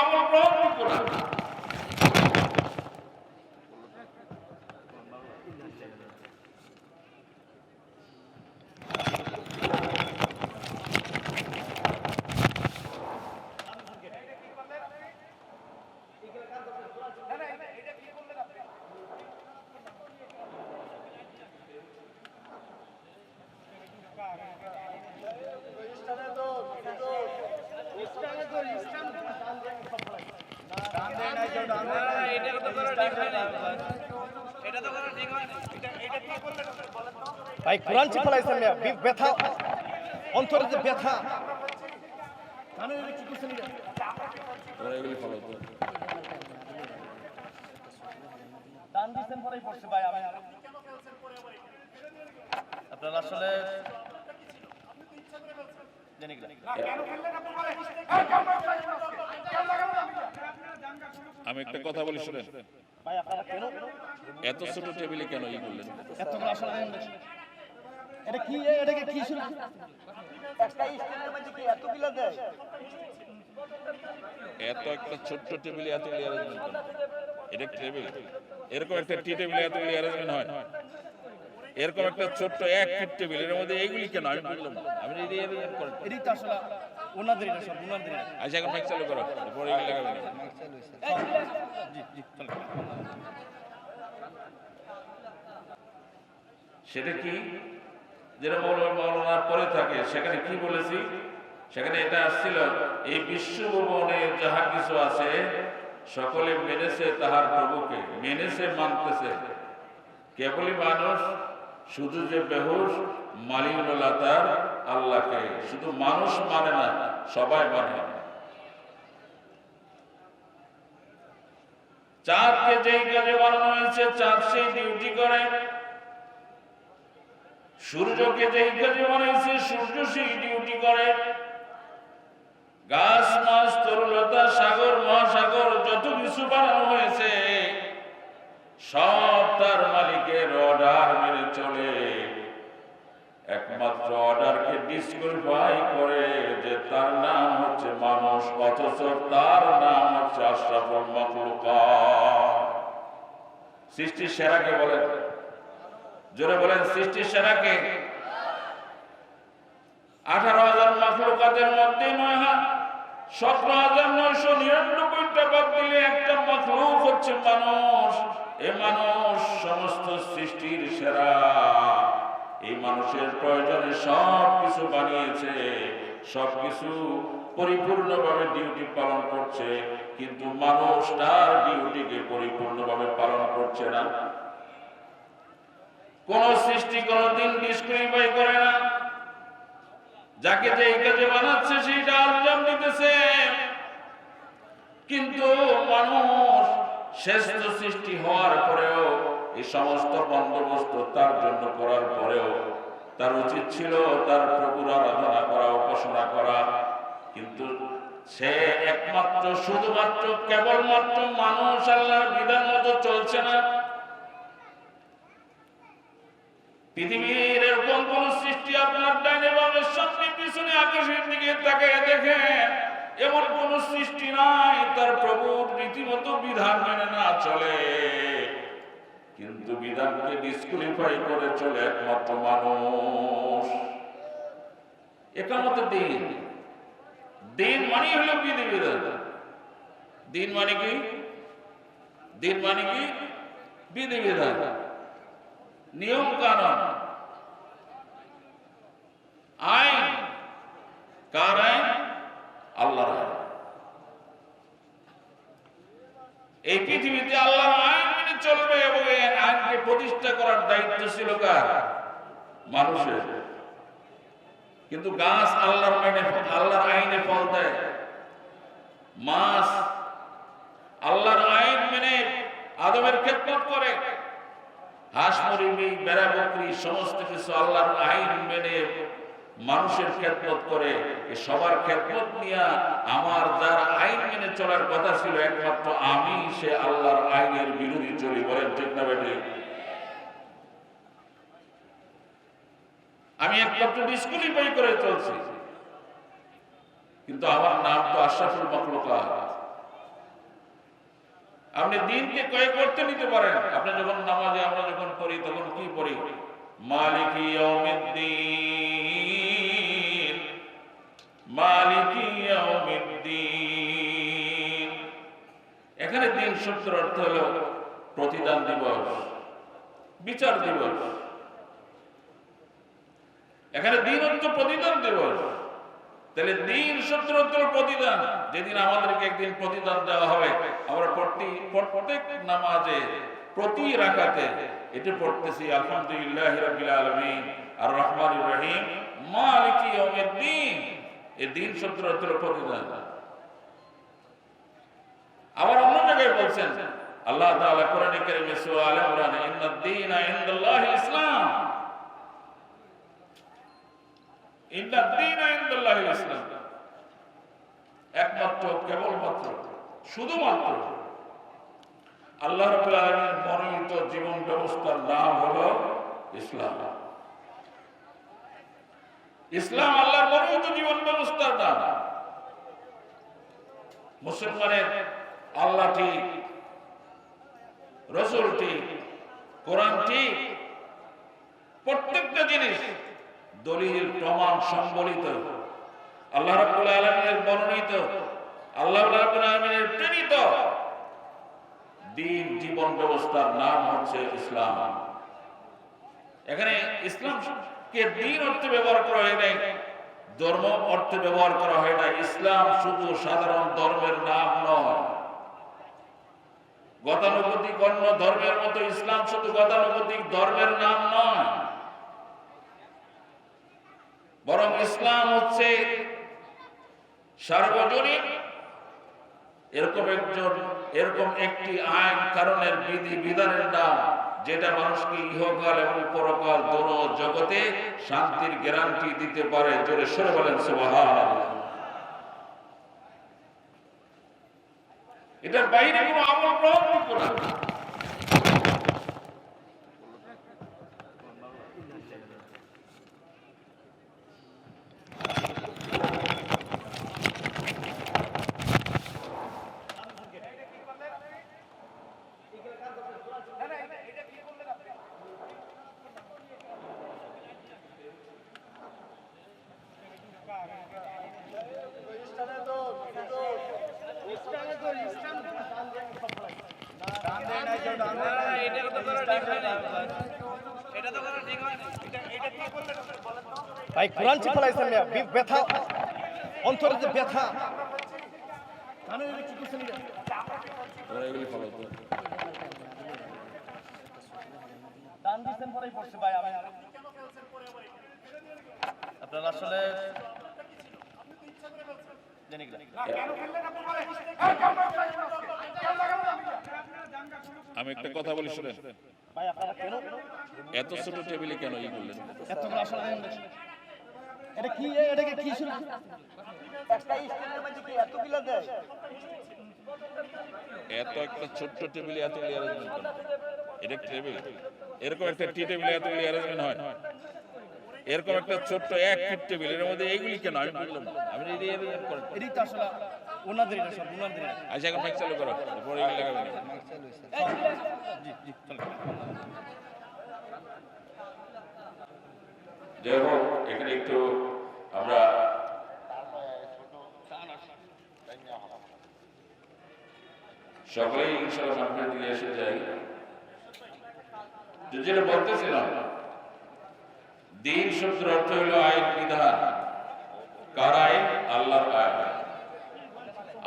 আমল গ্রহণযোগ্য না। ভাই কোরআন চিপ ফলাইছেন ব্যথা অন্তরে যে ব্যথা কানে কি করছেন ওরা এগুলি ফলো করো। দান দিছেন পরেই পড়ছে ভাই আমি আপনারা আসলে জানি কি আমি একটা কথা বলি শুনেন, ভাই আপনারা কেন এত ছোট টেবিলে কেন ই করলেন? এতগুলো আসলে এটা কি শুরু একটা স্ট্যান্ডের মধ্যে কি এতগুলো দেয় এত একটা ছোট্ট টেবিলে এত অ্যারেঞ্জমেন্ট, এটা টেবিল এরকম একটা টি টেবিলে এত অ্যারেঞ্জমেন্ট হয়? এরকম একটা ছোট্ট 1 ফিট টেবিল এর মধ্যে এইগুলি কেন আমি বুঝলাম না। আমি এটাই তো আসলে ওনাদের এটা সব ওনাদের আচ্ছা এখন মাইক চালু করো, পরে এগুলি লাগাবে না। জি জি চলো সেটা কি যেটা মৌলানা পরে থাকে সেখানে কি বলেছি, সেখানে এটা আসছিল এই বিশ্বভুবনে যাহা কিছু আছে সকলে মেনেছে তাহার প্রভুকে, মেনেছে মানতেছে, কেবলই মানুষ শুধু যে বেহুশ মালিনুল্লাহ তার আল্লাহকে, শুধু মানুষ মানে না সবাই মানে। চাঁদকে যেই কাজে বানানো হয়েছে চাঁদ সেই ডিউটি করে, সূর্যকে যেই কাজে বানাইছে সূর্য সেই ডিউটি করে, গাছ মাছ তরুলতা সাগর মহাসাগর যত কিছু বানানো হয়েছে সব তার মালিকের অর্ডার মেনে চলে। একমাত্র অর্ডারকে ডিসকোয়ালিফাই করে যে তার নাম হচ্ছে মানুষ, অথচ তার নাম হচ্ছে আশরাফুল মাখলুকাত। সৃষ্টির সেরাকে বলেন, জোরে বলেন সৃষ্টির সেরাকে। 18,000 মাখলুকাতের মধ্যে 17,999টা বাদ দিলে একটা মাখলুক হচ্ছে মানুষ। এই মানুষ সমস্ত সৃষ্টির সেরা, এই মানুষের প্রয়োজনে সব কিছু বানিয়েছে, সবকিছু পরিপূর্ণভাবে ডিউটি পালন করছে, কিন্তু মানুষ তার ডিউটিকে পরিপূর্ণভাবে পালন করছে না। কোন সৃষ্টি কোনদিন ডিসকোয়ালিফাই করে না, যাকে যে কাজে বানাচ্ছে সেইটা আঞ্জাম দিতেছে, কিন্তু মানুষ শ্রেষ্ঠ সৃষ্টি হওয়ার পরেও এই সমস্ত বন্দোবস্ত তার জন্য করার পরেও তার উচিত ছিল তার প্রভুর আরাধনা করা, উপাসনা করা, কিন্তু সে একমাত্র শুধুমাত্র কেবলমাত্র মানুষ আল্লাহর বিধান মতো চলছে না। পৃথিবীর এরকম কোন সৃষ্টি আপনার ডাইনে বামে সামনে পিছনে আকাশের দিকে তাকিয়ে দেখেন, এমন কোন সৃষ্টি নাই তার প্রভুর রীতিমতো বিধান মেনে না চলে, কিন্তু বিধানকে ডিসকোয়ালিফাই করে চলে একমাত্র মানুষ। একামত দিন, দিন মানে হলো বিধিবিধান। দিন মানে কি? দিন মানে কি? বিধিবিধান, নিয়ম কানুন, আইন। কার আইন? আল্লাহর আইন। এই পৃথিবীতে আল্লাহর আইন মেনে চলবে এবং এই আইনকে প্রতিষ্ঠা করার দায়িত্ব ছিল কার? মানুষের। কিন্তু গাছ আল্লাহর আইনে ফল দেয়, মাছ আল্লাহর আইন মেনে আদমের খেদমত করে, হাঁস মুরগি বেড়া বকরি সমস্ত কিছু আল্লাহর আইন মেনে মানুষের খেদমত করে। সবার খেদমত নিয়ে আমার যার আইন মেনে চলার কথা ছিল একমাত্র আমি, সে আল্লাহর আইনের বিরোধী চলি। বলেন ঠিক না বেঠিক? আমি একমাত্র ডিসকোয়ালিফাই করে চলছি, কিন্তু আমার নাম তো আশরাফুল মাখলুকাত। আপনি দিনকে কয়েক করতে নিতে পারেন। আপনি যখন নামাজে আমরা যখন পড়ি তখন কি পড়ি? মালিকি ইয়াউমিদ্দিন, মালিকি ইয়াউমিদ্দিন। এখানে দিন শব্দের অর্থ হলো প্রতিদান দিবস, বিচার দিবস। এখানে দিন অর্থ প্রতিদান দিবস। তাহলে দিন শব্দের অর্থ হলো প্রতিদান। যেদিন আমাদেরকে একদিন প্রতিদান দেওয়া হবে, আমরা প্রত্যেক নামাজে প্রতি রাকাতে এটা পড়তেছি আলহামদুলিল্লাহি রাব্বিল আলামিন আর রহমানির রহিম মালিকি ইয়াউমিদ্দিন। এই দিন শব্দের অর্থ হলো প্রতিদান। আবার অন্য জায়গায় বলছেন আল্লাহ তাআলা কোরআনে কারীমে সূরা আলে ইমরানে ইন্নাদ দীনা ইনদাল্লাহিল ইসলাম, ইন্নাদ দীনা ইনদাল্লাহিল ইসলাম। একমাত্র, কেবলমাত্র, শুধুমাত্র আল্লাহ রাব্বুল আলামিনের মনোনীত জীবন ব্যবস্থার নাম হলো ইসলাম। ইসলাম আল্লাহর মনোনীত জীবন ব্যবস্থার নাম। মুসলমানের আল্লাহ ঠিক, রসুল ঠিক, কোরআন ঠিক, প্রত্যেকটা জিনিস দলিল প্রমাণ সম্বলিত, আল্লাহ রাব্বুল আলামিনের মনোনীত, আল্লাহ রাব্বুল আলামিনের প্রেরিত দিন জীবন ব্যবস্থার নাম হচ্ছে ইসলাম। এখানে ইসলামকে দিন অর্থে ব্যবহার করা হয় নাই, ধর্ম অর্থে ব্যবহার করা হয় না। ইসলাম শুধু সাধারণ ধর্মের নাম নয়। গতানুগতিক অন্য ধর্মের মতো ইসলাম শুধু গতানুগতিক ধর্মের নাম নয়, বরং ইসলাম হচ্ছে সার্বজনীন এরকম একটি আইন কারণের বিধি বিধানের নাম, যেটা মানুষকে ইহকাল এবং পরকাল দোনো জগতে শান্তির গ্যারান্টি দিতে পারে। জোরে সরে বলেন সুবহানাল্লাহ। এটার বাইরে কোনো আমল গ্রহণ করব না। ভাই কোরআন চিপ ফলাইছেন মিয়া, ব্যথা অন্তরে যে ব্যথা কানে কি কিছু নেই। ওরা এগুলি ফলো করো। দান দিছেন পরেই পড়ছে ভাই। আমি আপনারা আসলে জানি কি আমি একটা কথা বলি শুনেন ভাই, আপনারা কেন এত ছোট টেবিলে কেন ই করলেন? এতগুলো আসলে এটা কি, এটাকে কি শুরু একটা স্ট্যান্ডের মধ্যে কি এতগুলো দেয়? এত একটা ছোট্ট টেবিলে এত অ্যারেঞ্জমেন্ট কেন? এটা টেবিল, এরকম একটা টি টেবিলে এত অ্যারেঞ্জমেন্ট হয়? এরকম একটা ছোট্ট 1 ফিট টেবিল, এর মধ্যে এইগুলি কেন? আমি বুঝলাম না। আমি এটাই তো আসলে ওনাদের, এটা সব ওনাদের। আচ্ছা, এখন মাইক চালু করো, পরে এগুলি লাগাবে না। জি জি চলো। যাই হোক, এখানে একটু আমরা সকলেই ইনশাআল্লাহ সামনের দিকে এসে যাই। যেটা বলতেছিলাম, দিন শব্দের অর্থ হলো আইন বিধান। কার আইন? আল্লাহর আইন।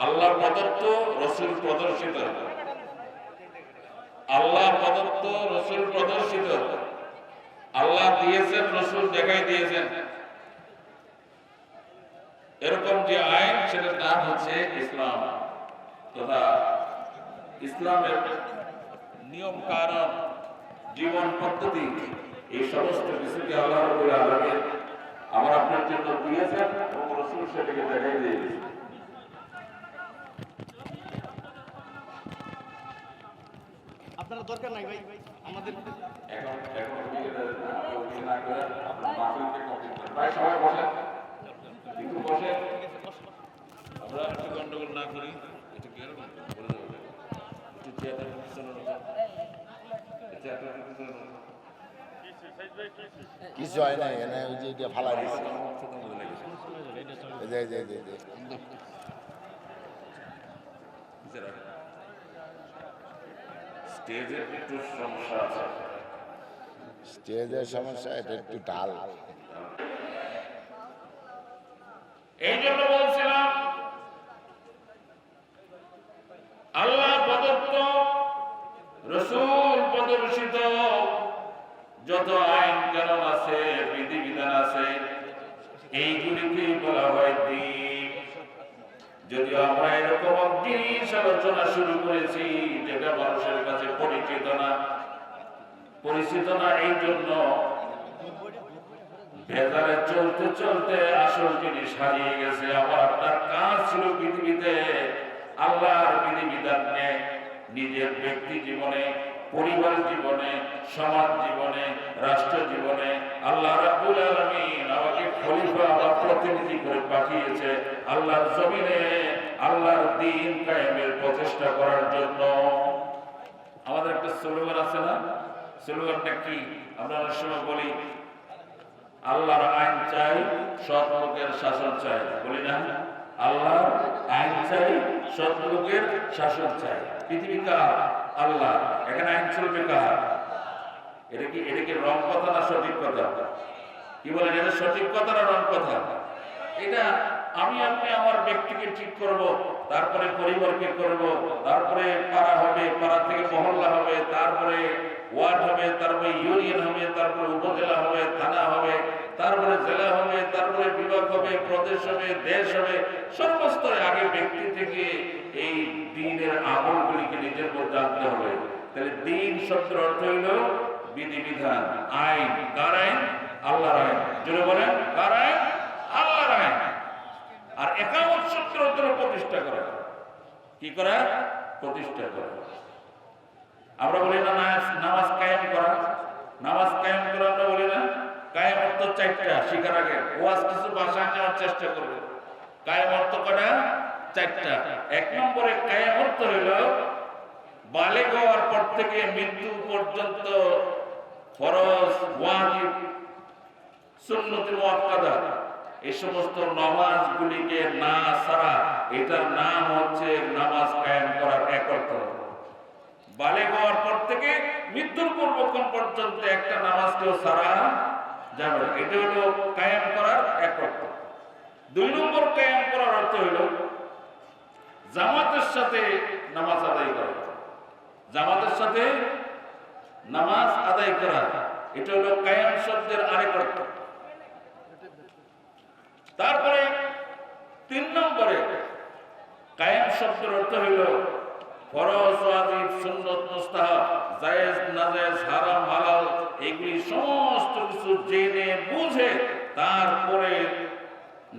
আল্লাহ প্রদত্ত, রসুল প্রদর্শিত। আল্লাহ প্রদত্ত, রসুল প্রদর্শিত। আল্লাহ দিয়েছেন, রসুল দেখাই দিয়েছেন। এরকম যে আইন, সেটার নাম হচ্ছে ইসলাম। তথা ইসলামের নিয়ম কানুন, জীবন পদ্ধতি, এই সমস্ত কিছুকে আল্লাহ রাব্বুল আলামিন আমার আপনার জন্য দিয়েছেন এবং রাসূল সেটাকে দেখাই দিয়েছেন। আপনারা দরকার নাই ভাই আমাদের এখন না করে আপনার মাহফিলকে কমপ্লিট করেন। ভাই সবাই বসেন, একটু বসেন। আমরা একটু গন্ডগোল না করি, এটা কি এরকম বলে দেবো? একটু কিছু হয় না এখানে ওই যে এটা ফালা দিচ্ছে স্টেজের একটু সমস্যা আছে। স্টেজের সমস্যা, এটা একটু ঢাল। এই জন্য বলছিলাম আল্লাহ প্রদত্ত রসূল প্রদর্শিত যত আইন কানুন আছে, বিধিবিধান আছে, এইগুলিকে বলা হয় দ্বীন। যদিও আমরা এরকম জিনিস আলোচনা শুরু করেছি যেটা মানুষের কাছে পরিচিত না, এই জন্য ভেজালে চলতে চলতে আসল জিনিস হারিয়ে গেছে। আমার আপনার কাজ ছিল পৃথিবীতে আল্লাহর বিধিবিধানকে নিজের ব্যক্তি জীবনে, পরিবার জীবনে, সমাজ জীবনে, রাষ্ট্র জীবনে আল্লাহ রাব্বুল আলামিন আমাকে খলিফা বা প্রতিনিধি করে পাঠিয়েছে আল্লাহর জমিনে আল্লাহর দ্বীন কায়েমের প্রচেষ্টা করার জন্য। আমাদের একটা স্লোগান আছে না? স্লোগানটা কি? আমরা অনেক সময় বলি আল্লাহর আইন চাই, সৎ লোকের শাসন চাই, বলি না? আল্লাহর আইন চাই, সৎ লোকের শাসন চাই। পৃথিবী কার? আল্লাহ। এখানে আইন চলবে কার? এটা কি রং কথা না সঠিক কথা? কি বলেন, এটা সঠিক কথা না রং কথা? এটা আমি আপনি আমার ব্যক্তিকে ঠিক করব, তারপরে পরিবারকে করব, তারপরে পাড়া হবে, পাড়া থেকে মহল্লা হবে, তারপরে ওয়ার্ড হবে, তারপরে ইউনিয়ন হবে, তারপরে উপজেলা হবে, থানা হবে, তারপরে জেলা হবে, তারপরে বিভাগ হবে, প্রদেশ হবে, দেশ হবে। সর্বস্তরে আগে ব্যক্তি থেকে এই দ্বীনের আমলগুলিকে নিজের মধ্যে আনতে হবে। তাহলে দ্বীন শব্দের অর্থ হইল বিধিবিধান, আইন। কার আইন? আল্লাহর আইন। জোরে বলেন, কার আইন? আল্লাহর আইন। আর একামত শব্দের অর্থ প্রতিষ্ঠা করা। কি করা? প্রতিষ্ঠা করা। আমরা বলি না নামাজ কায়েম করা। নামাজ কায়েম করা আমরা বলি না? কায়েম অর্থ চারটা শিখার আগে ওয়াজ কিছু ভাষায় নেওয়ার চেষ্টা করবে। কায়েম অর্থ কটা? চারটা। এক নম্বরে কায়েম অর্থ হইল বালেগ হওয়ার পর থেকে মৃত্যু পর্যন্ত ফরজ, ওয়াজিব, সুন্নতে মুআক্কাদা এই সমস্ত নামাজগুলিকে না ছাড়া, এটার নাম হচ্ছে নামাজ কায়েম করার এক অর্থ। বালেগ হওয়ার পর থেকে মৃত্যুর পূর্বক্ষণ পর্যন্ত একটা নামাজকেও ছাড়া যাবে না, এটা হলো কায়েম করার এক অর্থ। দুই নম্বর কায়েম করার অর্থ হলো জামাতের সাথে নামাজ আদায় করা। জামাতের সাথে নামাজ আদায় করা, এটা হলো কায়েম শব্দের আরেক অর্থ। তারপরে তিন নম্বরে কায়েম শব্দের অর্থ হইল ফরজ, ওয়াজিব, সুন্নত, মুস্তাহাব, জায়েজ, নাজায়েজ, হারাম, হালাল এগুলি সমস্ত কিছু জেনে বুঝে তারপরে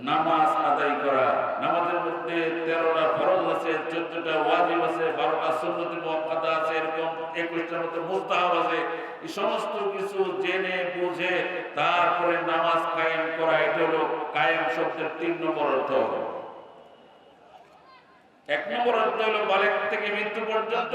নামাজ আদায় করা। নামাজের মধ্যে 13টা ফরজ আছে, 14টা ওয়াজিব আছে, 12টা সুন্নতে মুআক্কাদা আছে, এরকম 21টার মতো মুস্তাহাব আছে। এই সমস্ত কিছু জেনে বুঝে তারপরে নামাজ কায়েম করা, এটা হলো কায়েম শব্দের 3 নম্বর অর্থ। এক নম্বর অর্থ হলো বালেগ থেকে মৃত্যু পর্যন্ত,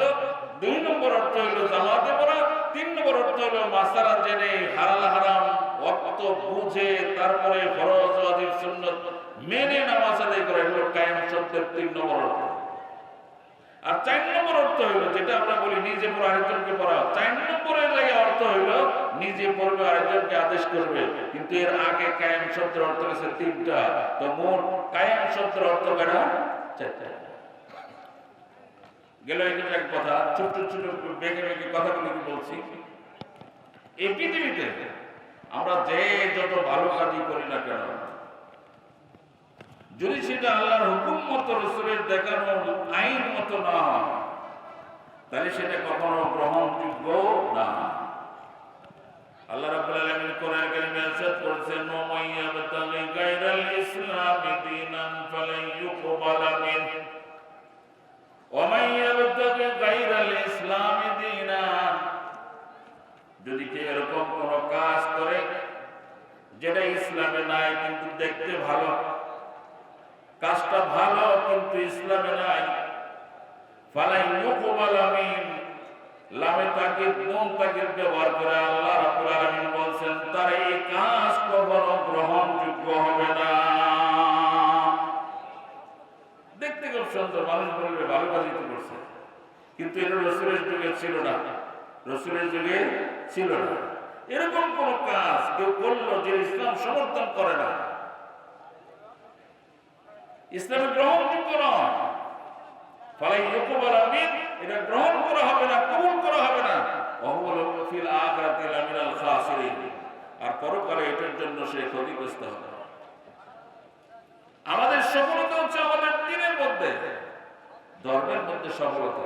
2 নম্বর অর্থ হলো জামাতে পড়া, 3 নম্বর অর্থ হলো মাসালা জেনে হালাল হারাম ওয়াক্ত বুঝে তারপরে ফরজ, ওয়াজিব, সুন্নাত মেনে নামাজ আদায় করা, এগুলো কায়েম শব্দের 3 নম্বর অর্থ। আর 4 নম্বর অর্থ হলো যেটা আমরা বলি নিজে পড়া আরেকজনকে পড়া। 4 নম্বরের জায়গায় অর্থ হলো নিজে পড়বে আরেকজনকে আদেশ করবে, কিন্তু এর আগে কায়েম শব্দের অর্থ হচ্ছে 3টা। তো মোট কায়েম শব্দের অর্থ কয়টা? 4টা। গেল এটা এক কথা। ছোট ছোট বেগে বেগে কথাগুলো বলছি। এই পৃথিবীতে আমরা যে যত ভালো কাজই করি না কেন, যদি সেটা আল্লাহর হুকুম মতো, রাসূলের দেখানো আইন মতো না হয়, তাহলে সেটা কখনো গ্রহণযোগ্য না। আল্লাহ রাব্বুল আলামিন কোরআন কারীমে ইরশাদ করেছেন, ওয়া মান ইয়াবতাগি গায়রাল ইসলামি দীনান ফালান ইউকবালা মিনহু ওয়া মান ইয়াবতাগি গায়রাল ইসলামি দীনান। যদি কেউ এরকম কোন কাজ করে যেটা ইসলামে নাই কিন্তু দেখতে ভালো, কাজটা ভালো কিন্তু ইসলামে নাই, ফালাই ইউকবালা মিন, লামে তাকিদ নুন তাকিদ ব্যবহার করে আল্লাহ রাব্বুল আলামিন বলছেন তার এই কাজ কখনো গ্রহণযোগ্য হবে না। দেখতে খুব সুন্দর, মানুষ বলবে ভালো কাজই তো করছে, কিন্তু এটা রাসূলের যুগে ছিল না, রাসূলের যুগে ছিল না। এরকম কোন কাজ কেউ করলো যে ইসলাম সমর্থন করে না, ইসলামে গ্রহণযোগ্য নয়, ফালাই ইউকবাল মিন, এটা গ্রহণ করা হবে না, কবুল করা হবে না। ওয়াহুল ফিল আখিরাতি লামিনাল খাসিরিন, আর পরকালে এটার জন্য সে ক্ষতিগ্রস্ত হবে। আমাদের সফলতা হচ্ছে আমাদের দ্বীনের মধ্যে, ধর্মের মধ্যে সফলতা।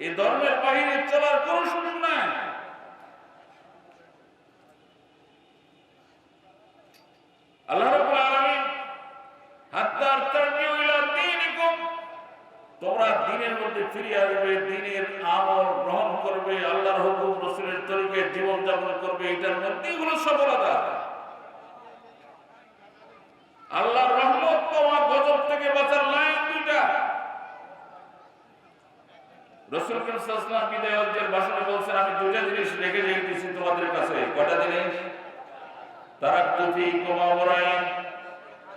এই ধর্মের বাইরে চলার কোনো সুযোগ নাই। আল্লাহ রাব্বুল আলামিন হাত্তা তারজিউ ইলা দীনিকুম, তোমরা দ্বীনের মধ্যে ফিরে আসবে, দ্বীনের আমল গ্রহণ করবে, আল্লাহর হুকুম রাসূলের তরিকায় জীবন যাপন করবে, এটার মধ্যেই হলো সফলতা। আল্লাহর রহমত তোমার গজব থেকে বাঁচার লাইন দুইটা। রাসূল সাল্লাল্লাহু আলাইহি ওয়াসাল্লাম বিদায় হজ্জের ভাষণে বলছেন আমি দুইটা জিনিস রেখে যাইতেছি তোমাদের কাছে। কয়টা জিনিস? তারাক্তু ফীকুম আমরাইন,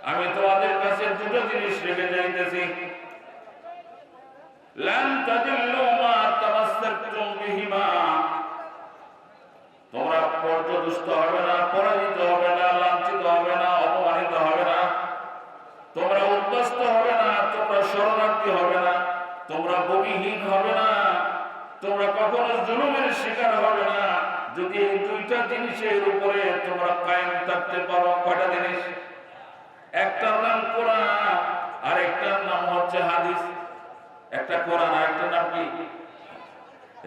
আমি তোমাদের কাছে দুটো জিনিস রেখে যাইতেছি। লান তাদিল্লু মা তামাসসাকতুম বিহিমা, তোমরা পর্যদুষ্ট হবে না, পরাজিত হবে না, লাঞ্ছিত হবে না, অপমানিত হবে না, তোমরা উদ্বাস্ত হবে না, তোমরা শরণার্থী হবে না, তোমরা ভূমিহীন হবে না, তোমরা কখনো জুলুমের শিকার হবে না, যদি এই দুইটা জিনিসের উপরে তোমরা কায়েম থাকতে পারো। কয়টা জিনিস? একটার নাম কোরআন, আর একটার নাম হচ্ছে হাদিস। একটা কোরআন, আর একটা নাম কি?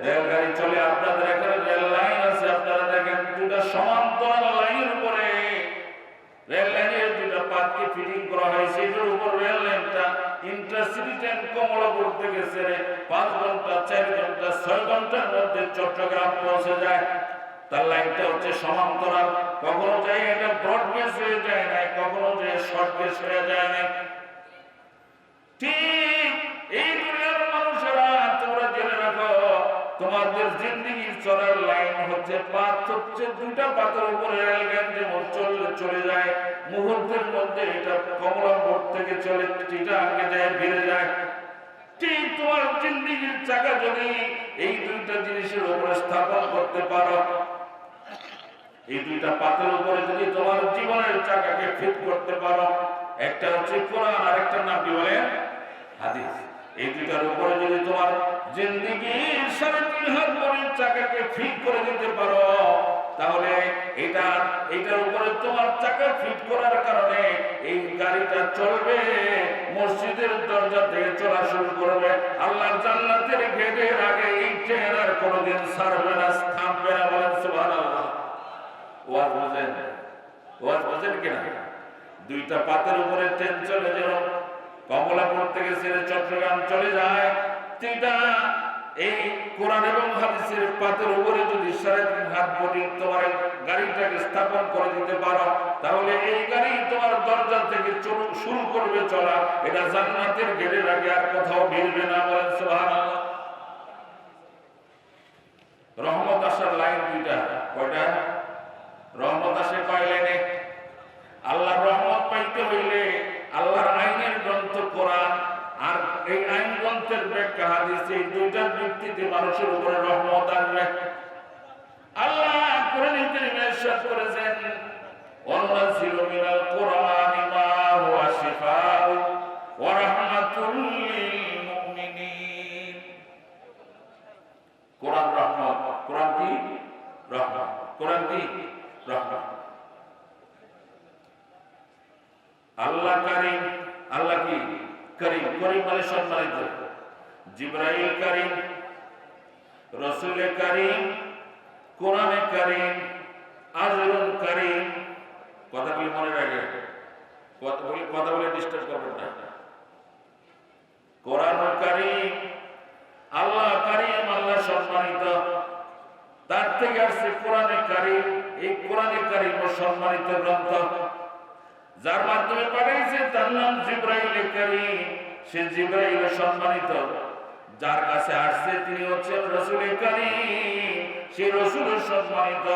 রেলগাড়ি চলে, আপনাদের এখানে রেল লাইন আছে, আপনারা দেখেন দুটা সমান্তরাল লাইনের উপরে রেল লাইনের দুটা পাতকে ফিটিং করা হয়েছে, এটার উপর রেল লাইনটা ইন্টারসিটি ট্রেন কমলাপুর থেকে ছেড়ে 5 ঘন্টা 4 ঘন্টা 6 ঘন্টার মধ্যে চট্টগ্রাম পৌঁছে যায়। তার লাইনটা হচ্ছে সমান্তরাল, কখনো যায় এটা ব্রডগেজ হয়ে যায় না, কখনো যায় শর্টগেজ হয়ে যায় না। ঠিক এই দুনিয়ার মানুষেরা তোমরা জেনে রাখো, তোমাদের জিন্দেগির চলার লাইন হচ্ছে পাথ, হচ্ছে দুইটা পাথর উপরে রেলগাড়ি যেমন চলে যায়, মুহূর্তের মধ্যে এটা কমলাপুর থেকে চলে চিটাগাঙ্গে যায়, বেড়ে যায়। ঠিক তোমার জিন্দেগির চাকা যদি এই দুইটা জিনিসের উপরে স্থাপন করতে পারো, এই দুইটা পাথরের উপরে যদি তোমার জীবনের চাকাকে ফিট করতে পারো, একটা হচ্ছে কোরআন, আর একটা নাম কি বলে? হাদিস। এই দুইটার উপরে যদি তোমার জিন্দেগির 3.5 হাত ভরির চাকাকে ফিট করে দিতে পারো, তাহলে এটার উপরে তোমার চাকা ফিট করার কারণে এই গাড়িটা চলবে, মসজিদের দরজা থেকে চলা শুরু করবে, আল্লাহর জান্নাতের গেটের আগে এই ট্রেন আর কোনোদিন ছাড়বে না, থামবে না। বলেন সুবহানাল্লাহ। ওয়াজ বুঝেন? ওয়াজ বুঝেন কিনা? দুইটা পাতের উপরে ট্রেন চলে, যেমন কমলাপুর থেকে ছেড়ে চট্টগ্রাম চলে যায়, সেটা এই কোরআন এবং হাদিসের পাতের উপরে যদি 3.5 হাত ভরি তোমার গাড়িটাকে স্থাপন করে দিতে পারো, তাহলে এই গাড়ি তোমার দরজা থেকে শুরু করবে চলা, এটা জান্নাতের গেটের আগে আর কোথাও ভিড়বে না। বলেন সুবহানাল্লাহ। রহমত আসার লাইন দুইটা। কয়টা? রহমত আসে কয় লাইনে? আল্লাহর রহমত পাইতে হইলে আল্লাহর আইনের গ্রন্থ কোরআন আর এই আইন গ্রন্থের ব্যাখ্যা হাদিস, এই দুইটার ভিত্তিতে মানুষের উপরে রহমত আসবে। আল্লাহ কোরআনে কারীমে ইরশাদ করেছেন, ওয়ানাজিলু মিনাল কোরআনি মা হুয়া শিফাউ ওয়া রাহমাতুল লিল মুমিনিন। কোরআন রহমত। কোরআন কি? রহমত। কোরআন কি? রহমত। আল্লাহ কারীম। আল্লাহ কি? করিম। করিম মানে সম্মানিত। জিবরাইল কারীম, রাসূল কারীম, কোরআনে কারীম, আজরুল কারীম। কথাগুলি মনে রাখবেন, কথা বলে ডিস্টার্ব করবেন না। কোরআন কারীম, আল্লাহ কারীম, আল্লাহ সম্মানিত। তার থেকে আসছে কোরআনে কারীম। এই কোরআনে কারীম সম্মানিত গ্রন্থ, যার মাধ্যমে পাঠাইছে তার নাম জিবরাইল কারীম। সে জিবরাইল সম্মানিত। যার কাছে আসছে তিনি হচ্ছেন রাসূল কারীম, সেই রাসূল সম্মানিত।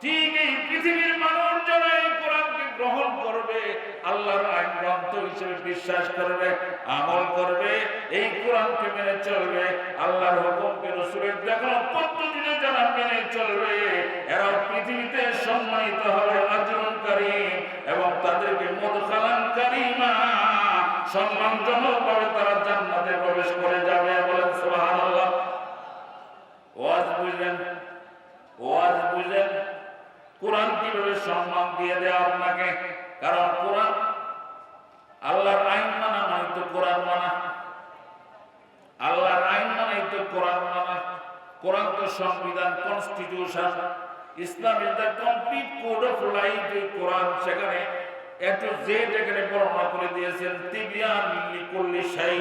ঠিক এই পৃথিবীর মানুষ যারা এই কোরআনকে গ্রহণ করবে, আল্লাহর আইন গ্রন্থ হিসেবে বিশ্বাস করবে, আমল করবে, এই কোরআনকে মেনে চলবে, আল্লাহর হুকুমকে রাসূলের দেখানো পদ্ধতিতে যারা মেনে চলবে, এরা পৃথিবীতে সম্মানিত হবে আজরুন কারীম, এবং তাদেরকে মুদখালান কারীমা, সম্মানজনকভাবে তারা জান্নাতে প্রবেশ করে যাবে। বলেন সুবহানাল্লাহ। ওয়াজ বুঝলেন? ওয়াজ বুঝলেন? কোরআন কিভাবে সম্মান দিয়ে দেয় আপনাকে? কারণ কোরআন আল্লাহর আইন মানা মানে তো কোরআন মানা, আল্লাহর আইন মানাই তো কোরআন মানা। কোরআন তো সংবিধান, constitution. Islam is the complete code of life. এই কোরআন সেখানে এ টু জেড এখানে বর্ণনা করে দিয়েছেন। তিবিয়ান লিকুল্লি শাই।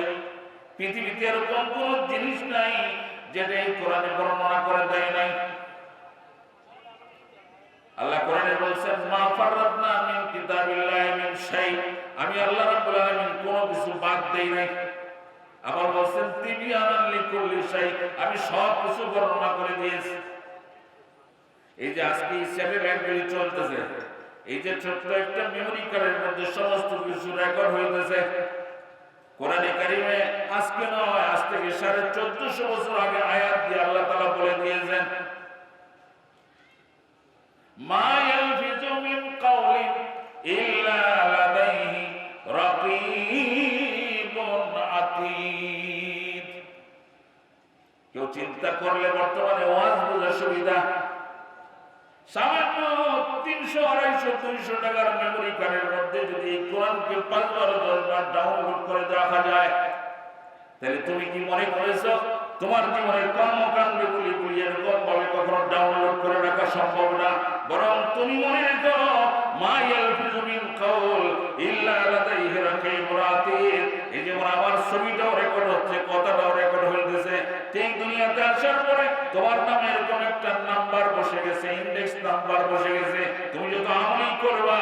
পৃথিবীতে এরকম কোন জিনিস নাই যেটা এই কোরআনে বর্ণনা করে দেয় নাই। আল্লাহ কোরআনে বলছেন মা ফাররাতনা মিন কিতাবিল্লাহি মিন শাই। আমি আল্লাহ রাব্বুল আলামিন কোনো কিছু বাদ দেই নাই। আবার বলছেন তিবিয়ানান লিকুল্লি শাই, আমি সব কিছু বর্ণনা করে দিয়েছি। এই যে আজকে স্যাটেলাইটগুলি চলতেছে, এই যে ছোট্ট একটা মেমোরি কার্ডের মধ্যে সমস্ত কিছু রেকর্ড হইতেছে, কোরআনে কারিমে আজকে নয়, আজ থেকে 1450 বছর আগে আয়াত দিয়ে আল্লাহ তাআলা বলে দিয়েছেন মা ইয়ালফিজু মিন কাওলিন ইল্লা লাদাইহি রাকীবুন আতীদ। কেউ চিন্তা করলে বর্তমানে ওয়াজ বোঝা সুবিধা, সামান্য 300, 250, 200 টাকার মেমোরি কার্ডের মধ্যে যদি এই কোরআনকে 5 বার 10 বার ডাউনলোড করে রাখা যায়, তাহলে তুমি কি মনে করেছো তোমার জীবনের কর্মকাণ্ডগুলি এরকম ভাবে কখনো ডাউনলোড করে রাখা সম্ভব না? বরং তুমি মনে রেখো মা ইয়ালফিজু মিন কাওল ইল্লা লাদাইহি রাকীবুন আতীদ। এই যেমন আমার ছবিটাও রেকর্ড হচ্ছে, কথাটাও রেকর্ড হইতেছে, ঠিক দুনিয়াতে আসার পরে তোমার নামে এরকম একটা নাম্বার বসে গেছে, ইন্ডেক্স নাম্বার বসে গেছে। তুমি যত আমলই করবা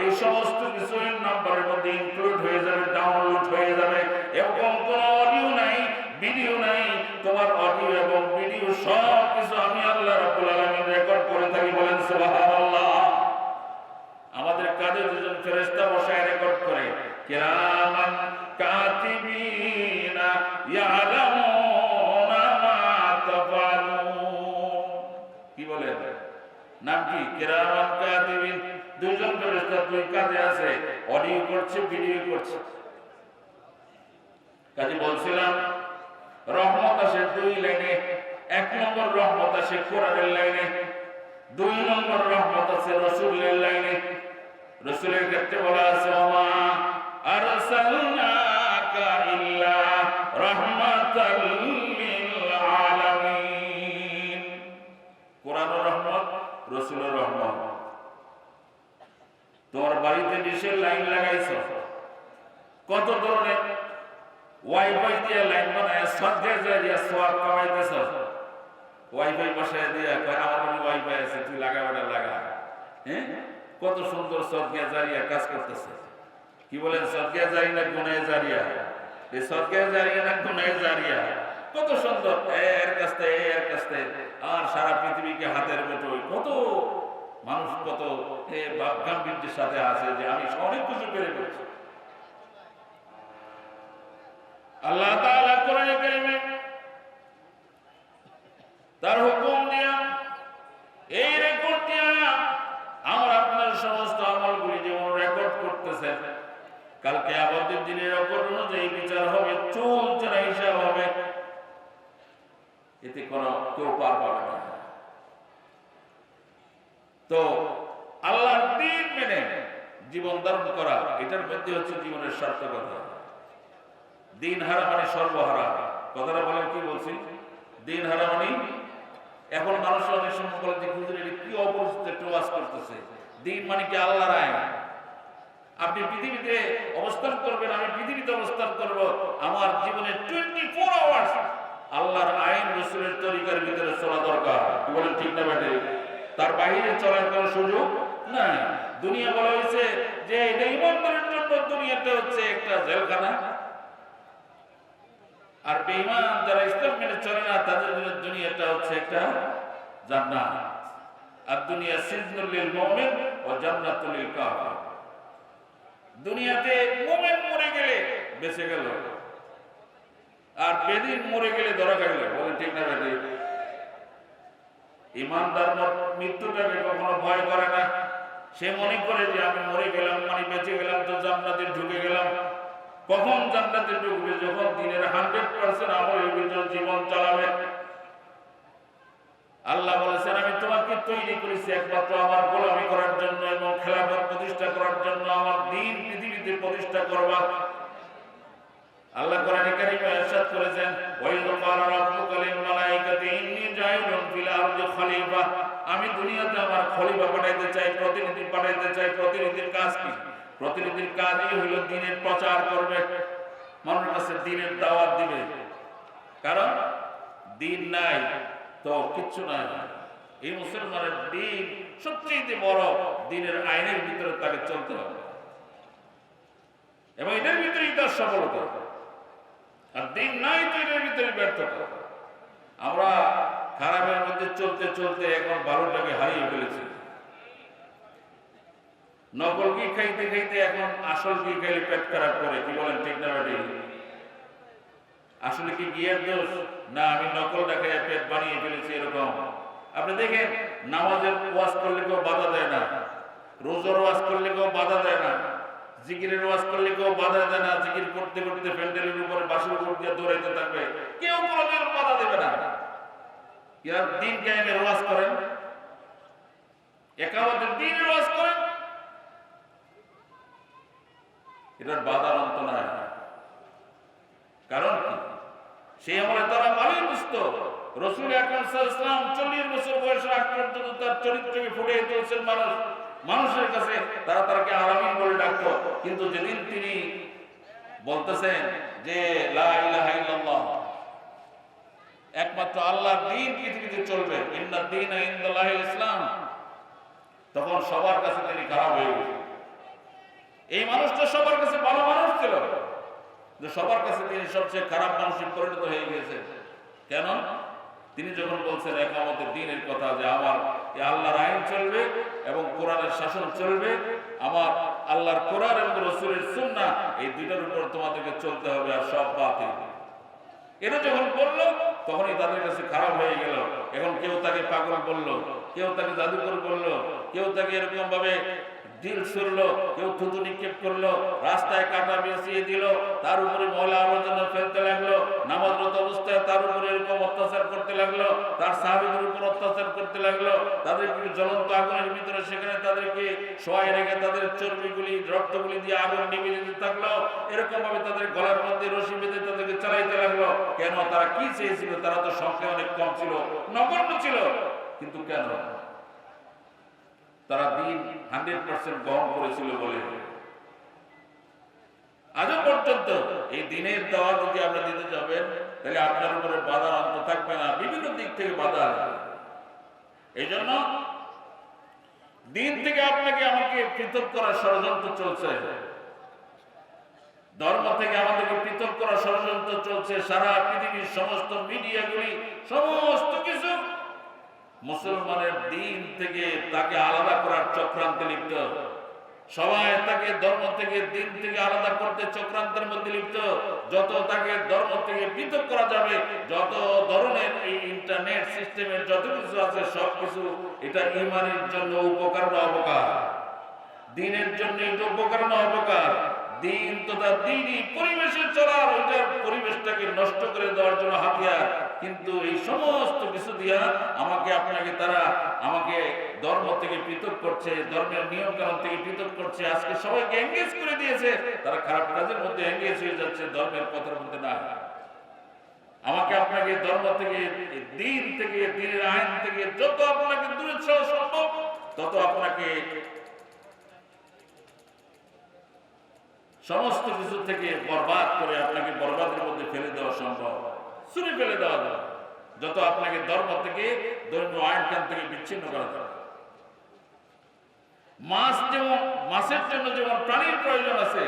এই সমস্ত কিছু এই নাম্বারের মধ্যে ইনক্লুড হয়ে যাবে, ডাউনলোড হয়ে যাবে। এরকম কোনো অডিও নাই, ভিডিও নাই, তোমার অডিও এবং ভিডিও সব কিছু আমি আল্লাহ রাব্বুল আলামিন রেকর্ড করে থাকি। বলেন সুবহানাল্লাহ। আমাদের কাজে দুজন ফেরেশতা বসায় রেকর্ড করে, কিরামান কাতিবিনা ইয়ালামুনা মা তাফআলুন। কি বলেন? নাম কি? কিরামান কাতিবিন। দুজন ফেরেশতা দুই কাজে আছে, অডিও করছে, ভিডিও করছে। কাজে বলছিলাম রহমত আসে 2 লাইনে। 1 নম্বর রহমত আসে কোরআনের লাইনে, 2 নম্বর রহমত আছে রাসূলের লাইনে। রাসূলের ক্ষেত্রে বলা আছে ওমা আরসালনাকা ইল্লা রাহমাতাল লিল আলামিন। কোরআনের রহমত, রাসূলের রহমত। তোমার বাড়িতে ডিশের লাইন লাগাইছো, কত ধরনের ওয়াইফাই দিয়ে লাইন বানায় সদকা জারিয়া সওয়াব কামাইতেছ। ওয়াইফাই বসায় দিয়ে কয় আমার বাড়ি ওয়াইফাই আছে, তুই লাগাবাটা লাগা। হ্যাঁ, কত সুন্দর সদকা জারিয়া কাজ করতেছে। কি বলেন? সদকা জারিয়া না গুনাহে জারিয়া? এই সদকা জারিয়া না গুনাহে জারিয়া? কত সুন্দর এর কাছে এর কাছে, আর সারা পৃথিবীকে হাতের মুঠোয়। কত মানুষ কত গাম্ভীর্যের সাথে আছে যে আমি অনেক কিছু পেরে ফেলছি। আল্লাহ তাআলা কোরআনে কারিমে তার হুকুম দিয়া, এই রেকর্ড দিয়া আমরা আপনার সমস্ত আমলগুলি যেমন রেকর্ড করতেছেন, কালকে আমাদের দিনের রেকর্ড অনুযায়ী বিচার হবে, চুল চেরা হিসাব হবে। এতে কোনো কেউ পার পাবে না। তো আল্লাহর দ্বীন মেনে জীবন ধারণ করা, এটার মধ্যে হচ্ছে জীবনের সার্থকতা। দিন হারা মানে সর্বহারা। কথাটা বলেন, কি বলছি? দিন হারা মানে, এখন মানুষ অনেক সময় বলে যে হুজুর এটা কি অপরিচিত একটা ওয়াজ করতেছে। দিন মানে কি? আল্লাহর আইন। আপনি পৃথিবীতে অবস্থান করবেন, আমি পৃথিবীতে অবস্থান করব, আমার জীবনে 24 আওয়ার্স আল্লাহর আইন রাসূলের তরিকার ভিতরে চলা দরকার। কি বলেন, ঠিক না বেটে? তার বাইরে চলার কোনো সুযোগ নাই। দুনিয়া বলা হয়েছে যে এটা ইমানদারের জন্য দুনিয়াটা হচ্ছে একটা জেলখানা। আর বেঈমান যারা ইসলাম মেনে চলে না তাদের জন্য দুনিয়াটা হচ্ছে একটা জান্নাত। আর দুনিয়া সিজনুল লিল মুমিন ওয়া জান্নাতুল লিল কাফির। দুনিয়াতে মুমিন মরে গেলে বেঁচে গেল, আর বেদিন মরে গেলে ধরা গেল। বলে ঠিক না বেদি? ইমানদার মৃত্যুটাকে কখনো ভয় করে না। সে মনে করে যে আমি মরে গেলাম মানে বেঁচে গেলাম, তো জান্নাতে ঢুকে গেলাম। কখন জান্নাতে ঢুকবে? যখন দিনের 100% আমলের ভিতর জীবন চালাবে। আল্লাহ বলেছেন আমি তোমাকে তৈরি করেছি একমাত্র আমার গোলামি করার জন্য এবং খেলাফত প্রতিষ্ঠা করার জন্য। আমার দ্বীন পৃথিবীতে প্রতিষ্ঠা করবা। আল্লাহ কোরআনে কারীমে ইরশাদ করেছেন ওয়াইদ ক্বালা রাব্বুকা লিল মালাইকাতি ইন্নী জাইলুন ফিল আরদি খলিফা। আমি দুনিয়াতে আমার খলিফা পাঠাইতে চাই, প্রতিনিধি পাঠাইতে চাই। প্রতিনিধির কাজ কি? প্রতিনিধির কাজই হলো দ্বীনের প্রচার করবে, মানুষের কাছে দ্বীনের দাওয়াত দিবে। কারণ দ্বীন নাই তো কিচ্ছু নাই। এই মুসলমানের দ্বীন সবচেয়ে বড়। দ্বীনের আইনের ভিতরে তাকে চলতে হবে এবং এটার ভিতরেই তার সফলতা। আর দিন নাই তো এটার ভিতরে ব্যর্থতা। আমরা খারাপের মধ্যে চলতে চলতে এখন ভালোটাকে হারিয়ে ফেলেছি। নকল কি খাইতে খাইতে এখন আসল কি খাইলে পেট খারাপ করে। কি বলেন ঠিক না বেটি? আসলে কি গিয়ার দোষ না আমি নকলটা খেয়ে পেট বানিয়ে ফেলেছি এরকম? আপনি দেখেন নামাজের ওয়াজ করলে কেউ বাধা দেয় না, রোজার ওয়াজ করলে কেউ বাধা দেয় না, জিকিরের ওয়াজ করলে কেউ বাধা দেয় না। জিকির করতে করতে প্যান্ডেলের উপরে বাসের উপর দিয়ে দৌড়াইতে থাকবে, কেউ কোনোদিন বাধা দেবে না। ইয়ার দিন কায়েমের ওয়াজ করেন, একামতের দিনের ওয়াজ করেন, এটার বাধার অন্ত নাই। কারণ কি? সেই আমলে তারা ভালোই বুঝতো রাসূল আকরাম সাল্লাল্লাহু আলাইহি ওয়াসাল্লাম 40 বছর বয়সে আগ পর্যন্ত তার চরিত্রকে ফুটিয়ে তুলছেন মানুষের কাছে। তারা তাকে আলামিন বলে ডাকতো। কিন্তু যেদিন তিনি বলতেছেন যে লা ইলাহা ইল্লাল্লাহ, একমাত্র আল্লাহর দ্বীন পৃথিবীতে চলবে, ইন্নাদ দীনা ইনদাল্লাহিল ইসলাম, তখন সবার কাছে তিনি খারাপ হয়ে গেছেন। এই মানুষটা সবার কাছে ভালো মানুষ ছিল, যে সবার কাছে তিনি সবচেয়ে খারাপ মানুষে পরিণত হয়ে গেছে। কেন? তিনি যখন বলছেন একামতের দ্বীনের কথা, যে আমার আল্লাহর আইন চলবে এবং কোরআনের শাসন চলবে, আমার আল্লাহর কোরআন এবং রাসূলের সুন্নাহ, এই দুইটার উপর তোমাদেরকে চলতে হবে, আর সব বাতিল। এটা যখন বললো তখনই তাদের কাছে খারাপ হয়ে গেল। এখন কেউ তাকে পাগল বললো, কেউ তাকে জাদুকর বললো, কেউ তাকে এরকম ভাবে দিল ছুড়লো, কেউ থুতু নিক্ষেপ করলো, রাস্তায় কাটা বিছিয়ে দিল, তার উপরে ময়লা আবর্জনা ফেলতে লাগলো, নামাজরত অবস্থায় তার উপরে এরকম অত্যাচার করতে লাগলো, তার সাহাবীদের উপর অত্যাচার করতে লাগলো, তাদেরকে জ্বলন্ত আগুনের ভিতরে সেখানে তাদেরকে শোয়াই রেখে তাদের চর্বিগুলি রক্তগুলি দিয়ে আগুন নিভিয়ে দিতে থাকলো। এরকম ভাবে তাদের গলার মধ্যে রশি বেঁধে তাদেরকে চালাইতে লাগলো। কেন? তারা কি চেয়েছিল? তারা তো সংখ্যা অনেক কম ছিল, নগণ্য ছিল, কিন্তু কেন? তারা দিন 100% গ্রহণ করেছিল বলে আজও পর্যন্ত এই দিনের দাওয়াত যদি আপনি দিতে যাবেন, তাহলে আপনার উপরে বাধার অন্ত থাকবে না, বিভিন্ন দিক থেকে বাধা আসবে। এই জন্য দিন থেকে আপনাকে আমাকে পৃথক করার ষড়যন্ত্র চলছে, ধর্ম থেকে আমাদেরকে পৃথক করার ষড়যন্ত্র চলছে। সারা পৃথিবীর সমস্ত মিডিয়াগুলি সমস্ত কিছু মুসলমানের দিন থেকে তাকে আলাদা করার চক্রান্তে লিপ্ত। সবাই তাকে ধর্ম থেকে দিন থেকে আলাদা করতে চক্রান্তের মধ্যে লিপ্ত। যত তাকে ধর্ম থেকে পৃথক করা যাবে, যত ধরনের এই ইন্টারনেট সিস্টেমের যত কিছু আছে সবকিছু এটা ঈমানের জন্য উপকার না অপকার, দিনের জন্য এটা উপকার না অপকার। দিন তো তার দিনই পরিবেশে চলার, ওইটার পরিবেশটাকে নষ্ট করে দেওয়ার জন্য হাতিয়ার। কিন্তু এই সমস্ত কিছু দিয়া আমাকে আপনাকে তারা আমাকে ধর্ম থেকে পৃথক করছে, ধর্মের নিয়ম কানুন থেকে পৃথক করছে। আজকে সবাইকে এঙ্গেজ করে দিয়েছে, তারা খারাপ কাজের মধ্যে এঙ্গেজ হয়ে যাচ্ছে, ধর্মের পথের মধ্যে না। আমাকে আপনাকে ধর্ম থেকে, দিন থেকে, দিনের আইন থেকে যত আপনাকে দূরে সরা সম্ভব তত আপনাকে সমস্ত কিছু থেকে বরবাদ করে আপনাকে বরবাদের মধ্যে ফেলে দেওয়া সম্ভব, ছুঁড়ে ফেলে দেওয়া যায়। যত আপনাকে ধর্ম থেকে, ধর্মীয় আইন কান থেকে বিচ্ছিন্ন করা যায়। মাছের জন্য যেমন প্রাণীর প্রয়োজন আছে,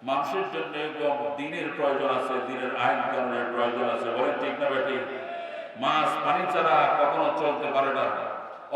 মানুষের জন্য দিনের প্রয়োজন আছে, দিনের আইন কানুনের প্রয়োজন আছে, বলে ঠিক না বেঠিক? মাছ পানি ছাড়া কখনো চলতে পারে না।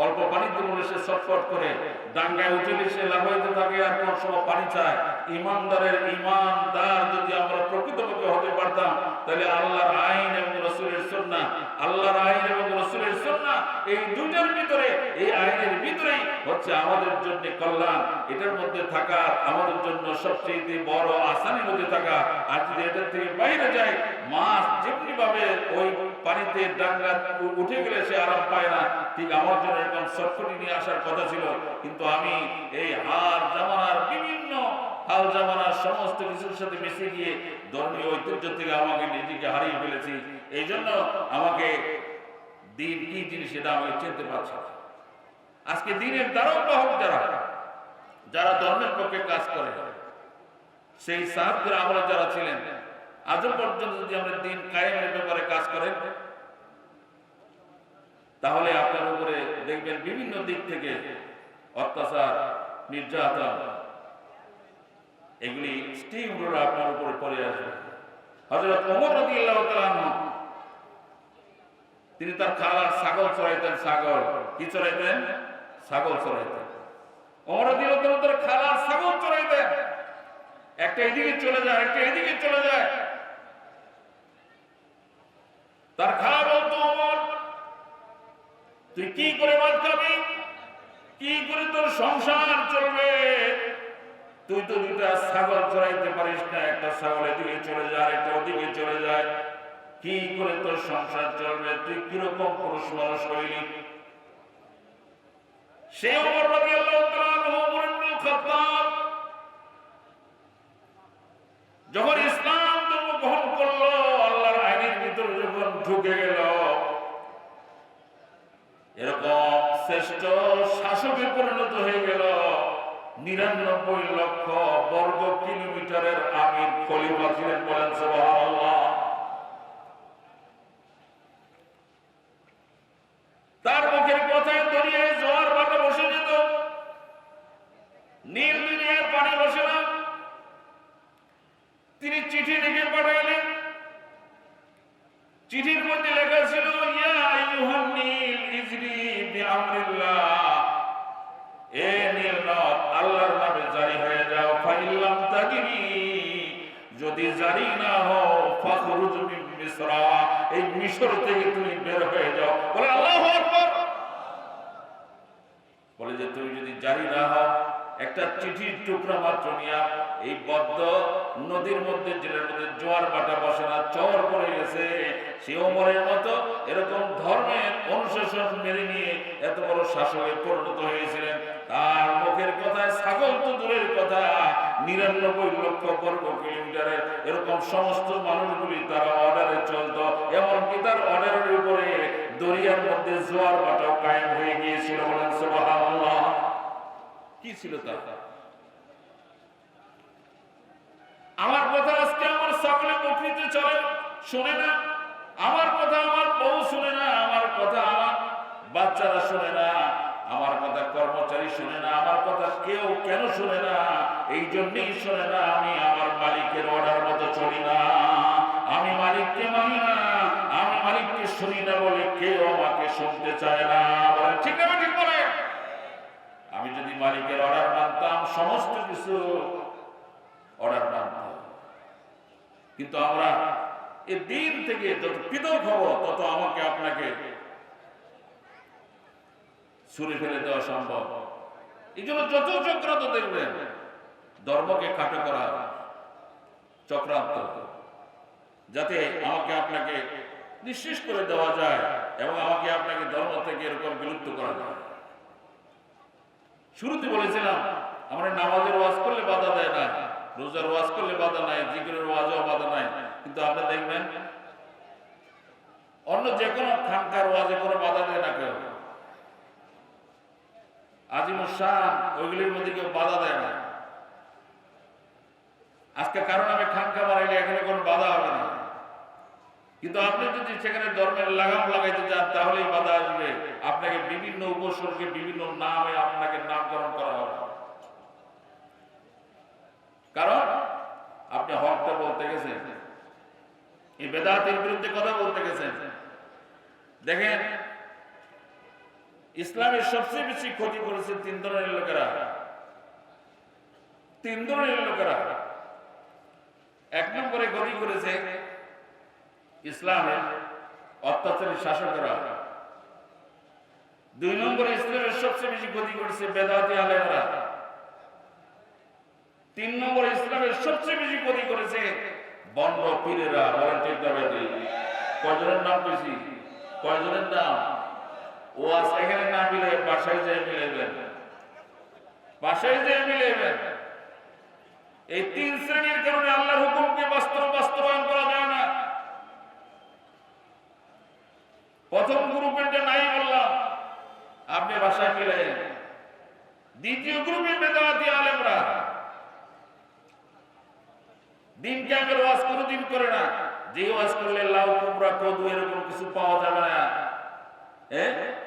অল্প পানিতে বলে সে ছটফট করে, ডাঙ্গায় উঠলে সে লাফাইতে থাকে আর কোন সময় পানি চায়। ইমানদারের ইমানদার যদি আমরা প্রকৃতপক্ষে হতে পারতাম, তাহলে আল্লাহর আইন এবং রাসূলের সুন্নাহ, আল্লাহর আইন এবং রাসূলের সুন্নাহ, এই দুইটার ভিতরে, এই আইনের ভিতরেই হচ্ছে আমাদের জন্য কল্যাণ। এটার মধ্যে থাকা আমাদের জন্য সবচেয়ে বড় আসানির মধ্যে থাকা। আর যদি এটার থেকে বাইরে যায়, মাছ যেমনি ভাবে ওই পানিতে ডাঙ্গা উঠে গেলে সে আরাম পায় না, ঠিক আমার জন্য এরকম সটফটি নিয়ে আসার কথা ছিল। কিন্তু আমি এই হাল জামানার সমস্ত কিছুর সাথে মিশে গিয়ে ধর্মীয় ঐতিহ্য থেকে আমাকে নিজেকে হারিয়ে ফেলেছি। এই জন্য আমাকে দিন কি জিনিস সেটা আমাকে চিনতে পারছি। আজকে দিনের দ্বারক যারা ধর্মের পক্ষে কাজ করে, সেই সাহাবদের আমলে যারা ছিলেন, আজও পর্যন্ত যদি আমরা দিন কায়েমের ব্যাপারে কাজ করেন, তাহলে আপনার উপরে দেখবেন বিভিন্ন দিক থেকে অত্যাচার, নির্যাতন, এগুলি স্টিম রোল আপনার উপরে পড়ে আসবে। হযরত ওমর রাদিয়াল্লাহু তাআলা আনহু, তিনি তার খালার ছাগল চড়াইতেন। ছাগল কি চড়াইতেন? ছাগল চড়াইতেন। ওমর রাদিয়াল্লাহু তাআলা তার খালার ছাগল চড়াইতেন। একটা এদিকে চলে যায়, একটা এদিকে চলে যায়। তার খালা বলতো, ওমর তুই কি করে ভাত খাবি, কি করে তোর সংসার চলবে? তুই তো দুটা ছাগল চড়াইতে পারিস না, একটা ছাগল এদিকে চলে যায়, একটা ওদিকে চলে যায়, কি করে তোর সংসার চলবে? তুই কিরকম পুরুষ মানুষ হইলি? সে ওমর রাদিয়াল্লাহু তাআলা আনহু, ওমর ইবনে খাত্তাব যখন ইসলাম ধর্ম গ্রহণ করলো, আল্লাহর আইনের ভিতরে যখন ঢুকে গেল, এরকম শ্রেষ্ঠ শাসকে পরিণত হয়ে গেল। ৯৯ লক্ষ বর্গ কিলোমিটারের আমির খলিফা ছিলেন। বলেন সুবহানাল্লাহ। তার মুখের কথায় দরিয়ায় জোয়ার ভাটা বসে যেত, নীল দুনিয়ার পানি বসে না। তিনি চিঠি লিখে পাঠাইলেন। চিঠির মধ্যে লেখা ছিল, ইয়া আইয়ুহান নীল ইজরি বিআমরিল্লাহ, এ নীল নদ আল্লাহর নামে জারি হয়ে যাও। ফাইল্লাম তাজিরি, যদি জারি না হও, ফাখরুজ মিন মিসরা, এই মিশর থেকে তুমি বের হয়ে যাও। বলে আল্লাহু আকবার। বলে যে তুমি যদি জারি না হও, একটা চিঠির টুকরা মাত্র নিয়া এই বদ্ধ নদীর মধ্যে, যেটার মধ্যে জোয়ার ভাটা বসে না, চর পড়ে গেছে, সে ওমরের মতো এরকম ধর্মের অনুশাসন মেনে নিয়ে এত বড় শাসকে পরিণত হয়েছিলেন। তার মুখের কথায় ছাগল তো দূরের কথা, ৯৯ লক্ষ বর্গ কিলোমিটারের এরকম সমস্ত মানুষগুলি তার অর্ডারে চলত। এমনকি তার অর্ডারের উপরে দরিয়ার মধ্যে জোয়ার ভাটাও কায়েম হয়ে গিয়েছিল। বলেন সুবহানাল্লাহ। কি ছিল তা? আমার কথা আজকে আমার সকলে বকরিতে চলে, শুনে না। আমার কথা আমার বউ শুনে না, আমার কথা আমার বাচ্চারা শুনে না, আমার কথা কর্মচারী শুনে না, আমার কথা কেউ কেন শুনে না? এই জন্যই শুনে না, আমি আমার মালিকের অর্ডার মতো চলি না, আমি মালিককে মানি না, আমি মালিককে শুনি না বলে কেউ আমাকে শুনতে চায় না। বলেন ঠিক না? ঠিক বলে। আমি যদি মালিকের অর্ডার মানতাম, সমস্ত কিছু অর্ডার মানতাম। কিন্তু আমরা এই দিন থেকে যত পৃথক হব, তত আমাকে আপনাকে ছুঁড়ে ফেলে দেওয়া সম্ভব। এই জন্য যত চক্রান্ত দেখবেন, ধর্মকে খাটো করা চক্রান্ত, যাতে আমাকে আপনাকে নিঃশেষ করে দেওয়া যায় এবং আমাকে আপনাকে ধর্ম থেকে এরকম বিলুপ্ত করা যায়। শুরুতে বলেছিলাম, আমরা নামাজের ওয়াজ করলে বাধা দেয় না, রোজার ওয়াজ করলে বাধা নাই, জিকিরের ওয়াজও বাধা নাই। কিন্তু আপনি দেখবেন অন্য যে কোনো খানকার ওয়াজে কোনো বাধা দেয় না কেউ। আজিমুস শান ওইগুলির মধ্যে কেউ বাধা দেয় না। আজকে কারণ আমি খানকা বানাইলে এখানে কোনো বাধা হবে না। কিন্তু আপনি যদি সেখানে ধর্মের লাগাম লাগাইতে চান, তাহলেই বাধা আসবে। আপনাকে বিভিন্ন উপসর্গে বিভিন্ন নামে আপনাকে নামকরণ করা হবে। কারণ আপনি হকটা বলতে গেছেন, এই বেদাতের বিরুদ্ধে কথা বলতে গেছেন। দেখেন, ইসলামের সবচেয়ে বেশি ক্ষতি করেছে তিন ধরনের লোকেরা। তিন ধরনের লোকেরা। এক নম্বরে ক্ষতি করেছে ইসলামের অত্যাচারী শাসকেরা। দুই নম্বরে ইসলামের সবচেয়ে বেশি ক্ষতি করেছে বেদাতি আলেমরা। তিন নম্বরে ইসলামের সবচেয়ে বেশি ক্ষতি করেছে বন্ড পীরেরা। বলেন ঠিক না বেটি? কয়জনের নাম পেয়েছি? কয়জনের নাম? ও আজ এখানে না মিলে বাসায় যেয়ে মিলাইবেন, বাসায় যেয়ে মিলাইবেন। এই তিন শ্রেণীর কারণে আল্লাহর হুকুমকে বাস্তবায়ন করা যায় না। প্রথম গ্রুপেরটা নাই বললাম, আপনি বাসায় মিলাই। দ্বিতীয় গ্রুপে বেদাতি আলেমরা, দিন ক্যাম্পের ওয়াজ কোনোদিন করে না। যে ওয়াজ করলে লাউ কুমড়া কদু এরকম কিছু পাওয়া যাবে না,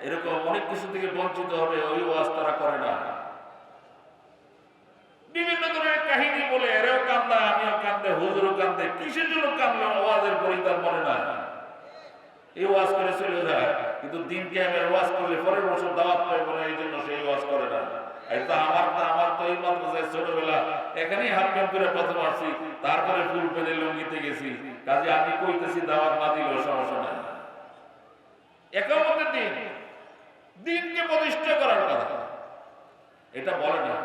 এরকম অনেক কিছু থেকে বঞ্চিত হবে, ওই ওয়াজ তারা করে না। বিভিন্ন ধরনের কাহিনী বলে এরাও কান্দা, আমিও কান্দে, হুজুরও কান্দে। কিসের জন্য কান্দলো? ওয়াজের পরেই তার মনে না, এই ওয়াজ করে চলে যায়। কিন্তু দিন ক্যাম্পের ওয়াজ করলে পরের বছর দাওয়াত পাইব না, এই জন্য সেই ওয়াজ করে না। আমার তো এই মাদ্রাসায় ছোটবেলা এখানেই হাফ ক্যাম্প করে প্রথম আসছি, তারপরে ফুল পেনে লঙ্গিতে গেছি। কাজে আমি কইতেছি দাওয়াত না দিলেও সমস্যা নাই। একামতের দিন, দিনকে প্রতিষ্ঠা করার কথা এটা বলে না।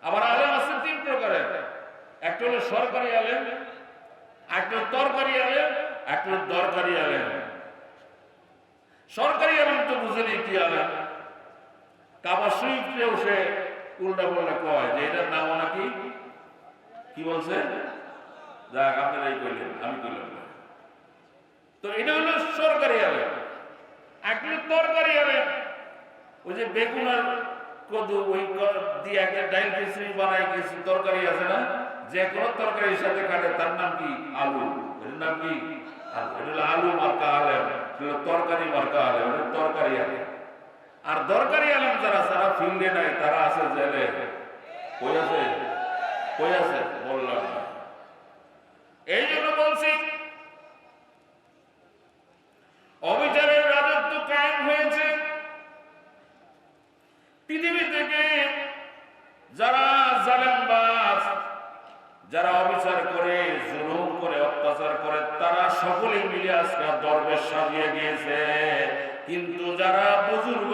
আবার আলেম আছে তিন প্রকারের। একটা হলো সরকারি আলেম, একটা হলো তরকারি আলেম, একটা হলো দরকারি আলেম। সরকারি আলেম তো বুঝেনি কি আলেম। কাবা শরীফেও সে উল্টা পাল্টা কয় যে এটার নাম নাকি কি বলছে, যাক আপনারাই কইলেন, আমি কইলাম। তো এটা হলো সরকারি আলেম। একটা তরকারি আলেম, ওই যে বেগুন আর কদু ওই দিয়ে একটা ডাইল খিচুড়ি বানাই গেছি, তরকারি আছে না, যে কোনো তরকারির সাথে কাটে, তার নাম কি? আলু। এর নাম কি? আলু। এটা হলো আলু মার্কা আলেম, তরকারি মার্কা আলেম, তরকারি আলেম। আর দরকারি আলেম যারা, যারা ফিল্ডে নাই, তারা আছে জেলে। কই আছে? কই আছে? বললাম না। এই জন্য বলছি, অবিচারের রাজত্ব কায়েম হয়েছে পৃথিবী থেকে। যারা জালেমবাজ, যারা অবিচার করে, জুলুম করে, অত্যাচার করে, তারা সকলেই মিলে আজকে দরবেশ সাজিয়ে গিয়েছে। কিন্তু যারা বুজুর্গ,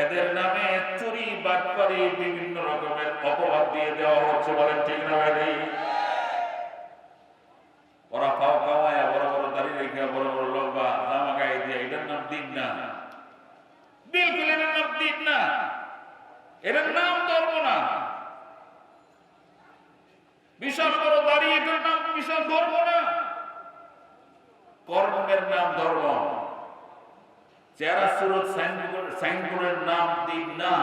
এদের নামে চুরি বাটপারি বিভিন্ন রকমের অপবাদ দিয়ে দেওয়া হচ্ছে। বলেন ঠিক না ভাই? ওরা পাও কামায়, বড় বড় দাড়ি রেখে, বড় বড় লম্বা জামা গায়ে দিয়ে, এটার নাম দিন না। বিলকুল এটার নাম দিন না, এটার নাম ধর্ম না। বিশাল বড় দাড়ি, এটার নাম বিশাল ধর্ম না। কর্মের নাম ধর্ম। চেহারা সুরত সাইনবোর্ডের নাম দিন না।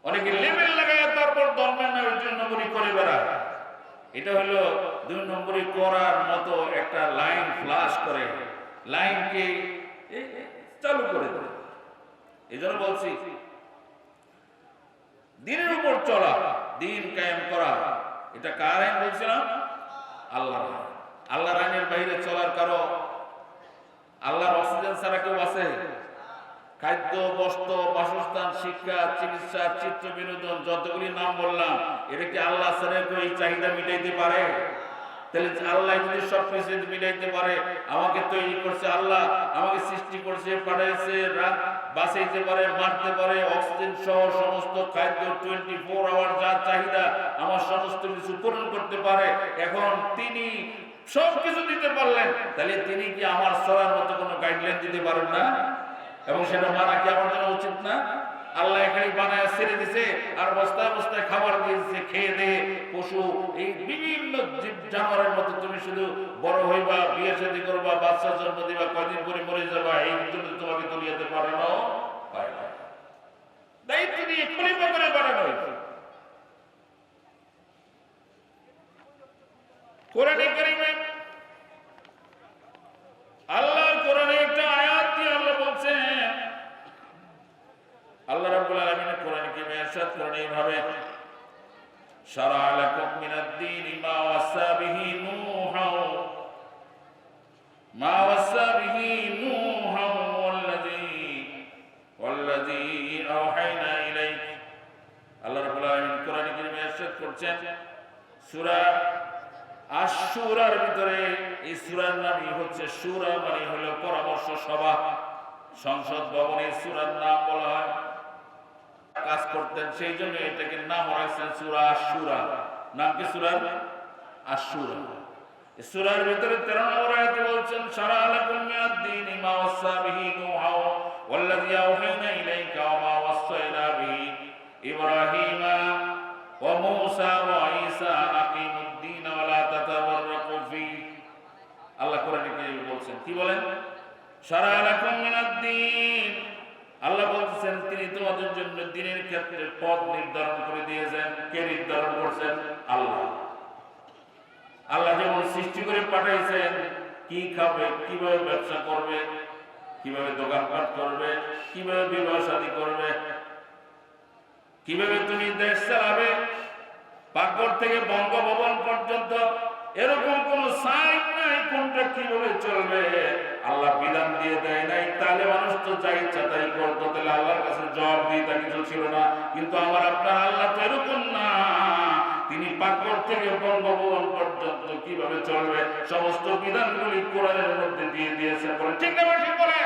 অনেকে লেবেল লাগায় তারপর ধর্মের নামের জন্য নম্বরই করে বেড়ায়। এটা হলো দুই নম্বরই করার মতো একটা লাইন ফ্লাশ করে, লাইনকে চালু করে দেয়। এই জন্য বলছি, দিনের উপর চলা, দিন কায়েম করা, এটা কার আইন বলছিলাম? আল্লাহ। আল্লাহর আইনের বাইরে চলার কারো, আল্লাহর অক্সিজেন ছাড়া কেউ আছে? খাদ্য, বস্ত্র, বাসস্থান, শিক্ষা, চিকিৎসা, চিত্র বিনোদন, যতগুলি নাম বললাম, এটা কি আল্লাহ ছাড়া কেউ এই চাহিদা মিটাইতে পারে? তাহলে আল্লাহ যদি সব কিছু মিটাইতে পারে, আমাকে তৈরি করছে আল্লাহ, আমাকে সৃষ্টি করছে, পাঠাইছে, রাত বাঁচাইতে পারে, মারতে পারে, অক্সিজেন সহ সমস্ত খাদ্য 24 আওয়ার যা চাহিদা আমার সমস্ত কিছু পূরণ করতে পারে। এখন তিনি সব কিছু দিতে পারলেন, তাহলে তিনি কি আমার চলার মতো কোনো গাইডলাইন দিতে পারেন না? এবং সেটা মানা কি আমার জন্য উচিত না? আল্লাহ এখানে বানায় ছেড়ে দিছে, আর বস্তায় বস্তায় খাবার দিয়েছে, খেয়ে দিয়ে পশু, এই বিভিন্ন জীব জানোয়ারের মতো তুমি শুধু বড় হইবা, বিয়ে শাদী করবা, বাচ্চা জন্ম দিবা, কয়দিন পরে মরে যাবা, এই জন্য তোমাকে দুনিয়াতে পাঠানো হয় না। দায়িত্ব নিয়ে খলিফা করে বানানো হয়েছে। কোরআনে কারিমে আল্লাহর কোরআনে একটা আয়াত দিয়ে আল্লাহ বলছেন, আল্লাহ রাব্বুল আলামিন কোরআনে কারিমে ইরশাদ করেন এইভাবে, শারা'a লাকুম মা ওয়াসা বিহি নূহা ওয়াল্লাযী আওহাইনা ইলাইক। আল্লাহ রাব্বুল আলামিন কোরআনে কারীমে ইরশাদ করছেন সূরা আশ-শূরার ভিতরে, এই সূরার নামই হচ্ছে শূরা, মানে হলো পরামর্শ সভা, সংসদ ভবনে সূরার নাম বলা হয়। কাজ করতেন সেই জন্য এটাকে নাম রাখছেন সূরা আশ-শূরা। নাম কি সূরার? আশ-শূরা। এই সূরার ভিতরে 13 নম্বর আয়াতে বলছেন শারা লাকুম মিনাদ-দীনি মা ওয়াসা বিহি নূহা ওয়াল্লাযী আওহাইনা ইলাইকা ওয়া মা ওয়াসাইনা বিহি ইব্রাহিমা ওয়া মূসা ওয়া ঈসা আন আকিমুদ-দীন ওয়া লা তাতাফাররাকু ফীহি। আল্লাহ কোরআনে কারীমে বলছেন, কি বলেন? শারা লাকুম মিনাদ-দীন, আল্লাহ বলছেন তিনি তোমাদের জন্য দ্বীনের ক্ষেত্রে পথ নির্ধারণ করে দিয়েছেন। কে নির্ধারণ করছেন? আল্লাহ। আল্লাহ যেমন সৃষ্টি করে পাঠাইছেন, কি খাবে, কিভাবে ব্যবসা করবে, কিভাবে দোকানপাট করবে, কিভাবে বিবাহ শাদী করবে, কিভাবে তুমি দেশ চালাবে, পাকঘর থেকে বঙ্গভবন পর্যন্ত এরকম কোন সাইট নাই কোনটা কিভাবে চলবে, আল্লাহ বিধান দিয়ে দেয় নাই। তাহলে মানুষ তো যা ইচ্ছা তাই করতো, তাহলে আল্লাহর কাছে জবাব দিয়ে তা কিছু ছিল না। কিন্তু আমার আপনার আল্লাহ তো এরকম না, তিনি পাকঘর থেকে বঙ্গভবন পর্যন্ত কিভাবে চলবে সমস্ত বিধানগুলি কোরআনের মধ্যে দিয়ে দিয়েছেন। বলেন ঠিক না? ঠিক বলে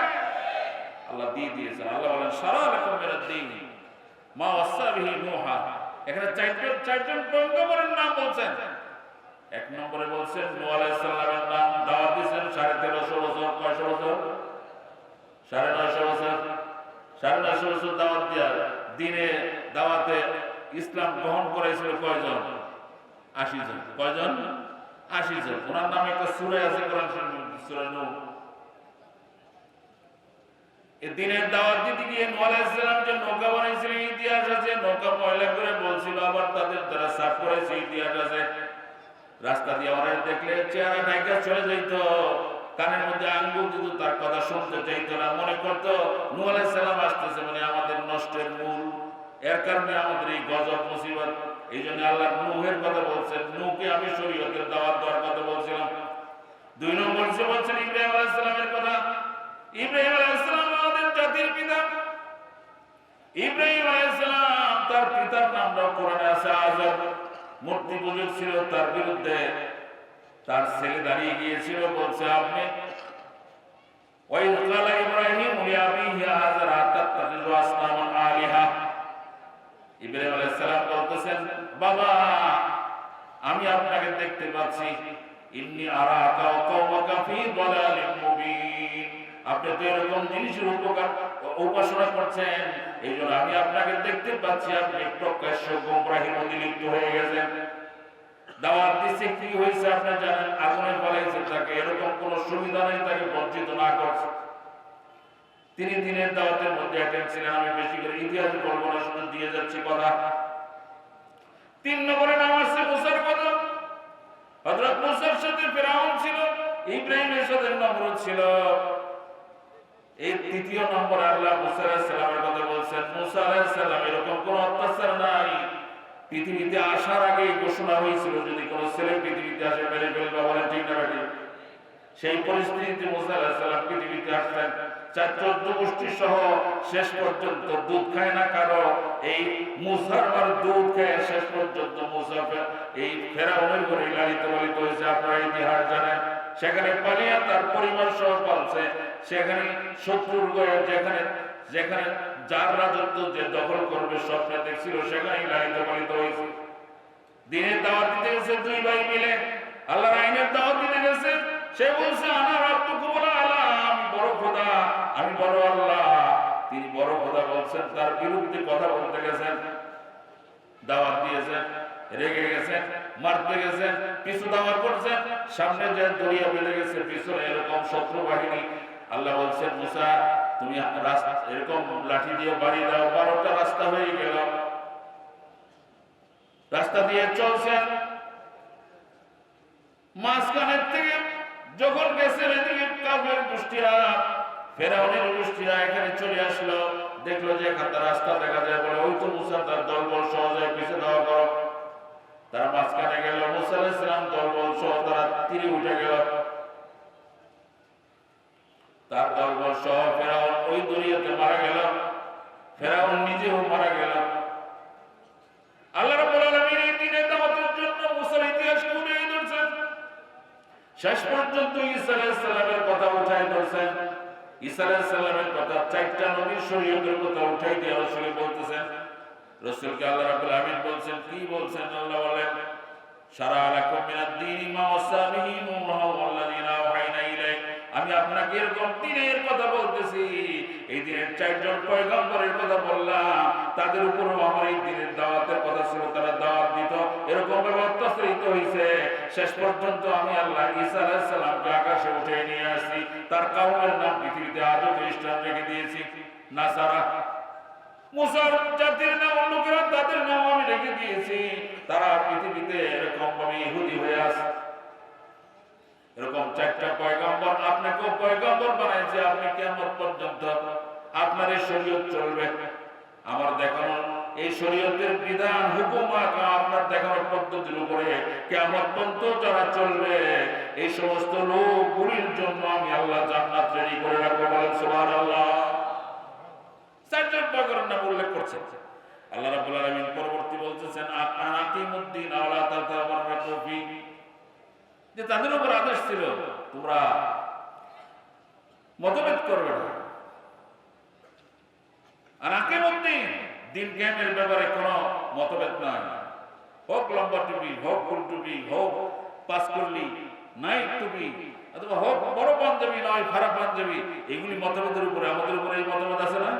আল্লাহ দিয়ে দিয়েছেন। আল্লাহ বলেন শারা লাকুম মিনাদ-দীন মা ওয়াসা বিহি নূহা। এখানে চারজন পয়গম্বরের নাম বলছেন। এক নম্বরে বলছেন নূহ আলাইহিস সালামের নাম, দাওয়াত দিয়েছেন 1350 বছর। কয়শো বছর? 950 বছর। 950 বছর দাওয়াত দিয়া দিনে দাওয়াতে ইসলাম গ্রহণ করেছিল কয়জন? 80 জন। কয়জন? 80 জন। ওনার নামে একটা সূরা আছে কোরআন শরীফের, সূরা নূহ। এই দিনের দাওয়াত দিতে গিয়ে নূহ আলাইহিস সালাম যে নৌকা বানাইছিলেন ইতিহাস আছে, নৌকা ময়লা করে বলছিল, আবার তাদের দ্বারা সাফ করেছে ইতিহাস আছে। রাস্তা দিয়ে অনেক দেখলে চেহারা ঢাকা চলে যাইত, কানের মধ্যে আঙ্গুল দিত, তার কথা শুনতে চাইতো না, মনে করতো নূহ আলাইহিস সালাম আসতেছে মানে আমাদের নষ্টের মূল, এর কারণে আমাদের এই গজব মুসিবত। এই জন্য আল্লাহ নূহের কথা বলছেন, নূহকে আমি শরীয়তের দাওয়াত দেওয়ার কথা বলছিলাম। 2 নম্বর বলছেন ইব্রাহিম আলাইহিস সালামের কথা। ইব্রাহিম আলাইহিস সালাম আমাদের জাতির পিতা। ইব্রাহিম আলাইহিস সালাম তার পিতার নামটাও কোরআনে আছে আযর। মূর্তি পূজক ছিল, তার বিরুদ্ধে তার ছেলে দাঁড়িয়ে গিয়েছিল, বলছে আপনি ওয়াইদ ক্বালা ইব্রাহিম লিআবিহি আযর আতাত্তাখিযু আসনামান আলিহা। ইব্রাহিম আলাইহিস সালাম বলতেছেন, বাবা আমি আপনাকে দেখতে পাচ্ছি, ইন্নী আরাকা ওয়া কওমাকা ফী দালালিন মুবিন। আপনি তো এরকম জিনিসের উপাসনা করছেন, এই জন্য আমি আপনাকে দেখতে পাচ্ছি আপনি প্রকাশ্য গোমরাহির মধ্যে লিপ্ত হয়ে গেছেন। দাওয়াত দিচ্ছে, কি হয়েছে আপনি জানেন? আগুনে ফেলাইছে তাকে, এরকম কোন সুবিধা নেই তাকে বঞ্চিত না করছে। তিনি দিনের দাওয়াতের মধ্যে অ্যাটেন্ড ছিলেন। আমি বেশি করে ইতিহাস বলবো না, শুধু দিয়ে যাচ্ছি কথা। 3 নম্বরে নাম আসছে মুসার কথা। হযরত মুসার সাথে ফিরআউন ছিল, ইব্রাহিমের সাথে নমরুদ ছিল। এই 3য় নম্বরে আল্লাহ মুসা আলাইহিস সালামের কথা বলছেন। মুসা আলাইহিস সালাম এরকম কোন অত্যাচার নাই, পৃথিবীতে আসার আগে ঘোষণা হয়েছিল যদি কোন ছেলে পৃথিবীতে আসে মেরে ফেলবে। বলেন ঠিক না বেঠিক? সেই পরিস্থিতিতে মুসা আলাইহিস সালাম পৃথিবীতে আসলেন। 14 গোষ্ঠী সহ শেষ পর্যন্ত দুধ খায় না কারো, এই মুসার মার দুধ খেয়ে শেষ পর্যন্ত মুসা এই ফেরাউনের ঘরে লালিত পালিত হয়েছে। আপনারা ইতিহাস জানেন। সেখানে পালিয়ে তার পরিবার সহ পালছে। সেখানে শত্রুর গয়ে যেখানে যেখানে যার রাজত্ব যে দখল করবে স্বপ্নে দেখছিল, সেখানেই লালিত পালিত হয়েছে। দিনের দাওয়াত দিতে গেছে 2 ভাই মিলে, আল্লাহর আইনের দাওয়াত দিতে গেছে। সে বলছে আনা রাব্বুকুমুল আলা, আমি বড় খোদা, আমি বড় আল্লাহ। তিনি বড় খোদা বলছেন, তার বিরুদ্ধে কথা বলতে গেছেন, দাওয়াত দিয়েছেন, রেগে গেছেন, মারতে গেছেন, পিছু দাওয়াত করছেন, সামনে যে দরিয়া বেঁধে গেছে, পিছনে এরকম শত্রু বাহিনী। আল্লাহ বলছেন মুসা তুমি এরকম লাঠি দিয়ে বাড়ি দাও। 12টা রাস্তা হয়ে গেল, রাস্তা দিয়ে চলছেন। মাঝখানের থেকে যখন গেছেন এদিকে কাফের গোষ্ঠীরা, ফেরাউনের গোষ্ঠীরা এখানে চলে আসলো, দেখলো যে এখানটা রাস্তা দেখা যায়, বলে ওই তো মুসা তার দলবল সহজে পিছিয়ে দেওয়া করো। তারা মাঝখানে গেল, মুসা আলাইহিস সালাম দলবল সহ তারা তীরে উঠে গেল। ফেরাউন নিজেও মারা গেল। আল্লাহ রাব্বুল আলামিন এই দ্বীনের দাওয়াতের জন্য মুসার ইতিহাস ঘুরিয়ে ধরছেন। শেষ পর্যন্ত ঈসা আলাইহিস সালামের কথা উঠাই ধরছেন। ঈসা আলাইহিস সালামের কথা, চারটা নবীর শরীয়তের কথা উঠাই দিয়ে রাসূল বলতেছেন। রাসূলকে আল্লাহ রাব্বুল আলামিন বলছেন, কি বলছেন? আল্লাহ বলেন, শারা লাকুম মিনাদ দীনি মা ওয়াসা বিহি নূহা ওয়াল্লাযীনা আওহাইনা ইলাইক। আমি আপনাকে এরকম দ্বীনের কথা বলতেছি, এই দ্বীনের চারজন পয়গম্বরের কথা বললাম, তাদের উপরও আমার এই দ্বীনের দাওয়াতের কথা ছিল, তারা দাওয়াত দিত, এরকম ভাবে অত্যাচারিত হয়েছে। শেষ পর্যন্ত আমি আল্লাহ ঈসা আলাইহিস সালামকে আকাশে উঠিয়ে নিয়ে আসছি। তার কওমের নাম পৃথিবীতে আজও খ্রিস্টান রেখে দিয়েছি, নাসারা। মুসার জাতির নাম লোকেরা, তাদের নাম আমি রেখে দিয়েছি, তারা পৃথিবীতে এরকম ভাবে ইহুদি হয়ে আছে। এরকম চারটা পয়গম্বর আপনাকেও পয়গম্বর বানাইছে। আপনি কিয়ামত পর্যন্ত আপনার এই শরীয়ত চলবে। আমার দেখানো এই শরীয়তের বিধান হুকুমাত আপনার দেখানোর পদ্ধতির উপরে কিয়ামত পর্যন্ত যারা চলবে, এই সমস্ত লোকগুলির জন্য আমি আল্লাহ জান্নাত রেডি করে রাখবো। বলেন সুবহানাল্লাহ। চারজন পয়গম্বরের নাম উল্লেখ করছেন আল্লাহ রাব্বুল আলামিন। পরবর্তী বলতেছেন, আনাকিমুদ্দিন আলা তাতাবাররাকু ফি, যে তাদের উপর আদেশ ছিল তোমরা মতভেদ করবে না। আনাকিমুদ্দিন, দিন কায়েমের ব্যাপারে কোনো মতভেদ নাই। হোক লম্বা টুপি, হোক ফুল টুপি, হোক পাঁচকল্লি, নাইট টুপি, অথবা হোক বড় পাঞ্জাবি নয় খারাপ পাঞ্জাবি, এগুলি মতভেদের উপরে। আমাদের উপরে এই মতভেদ আছে না?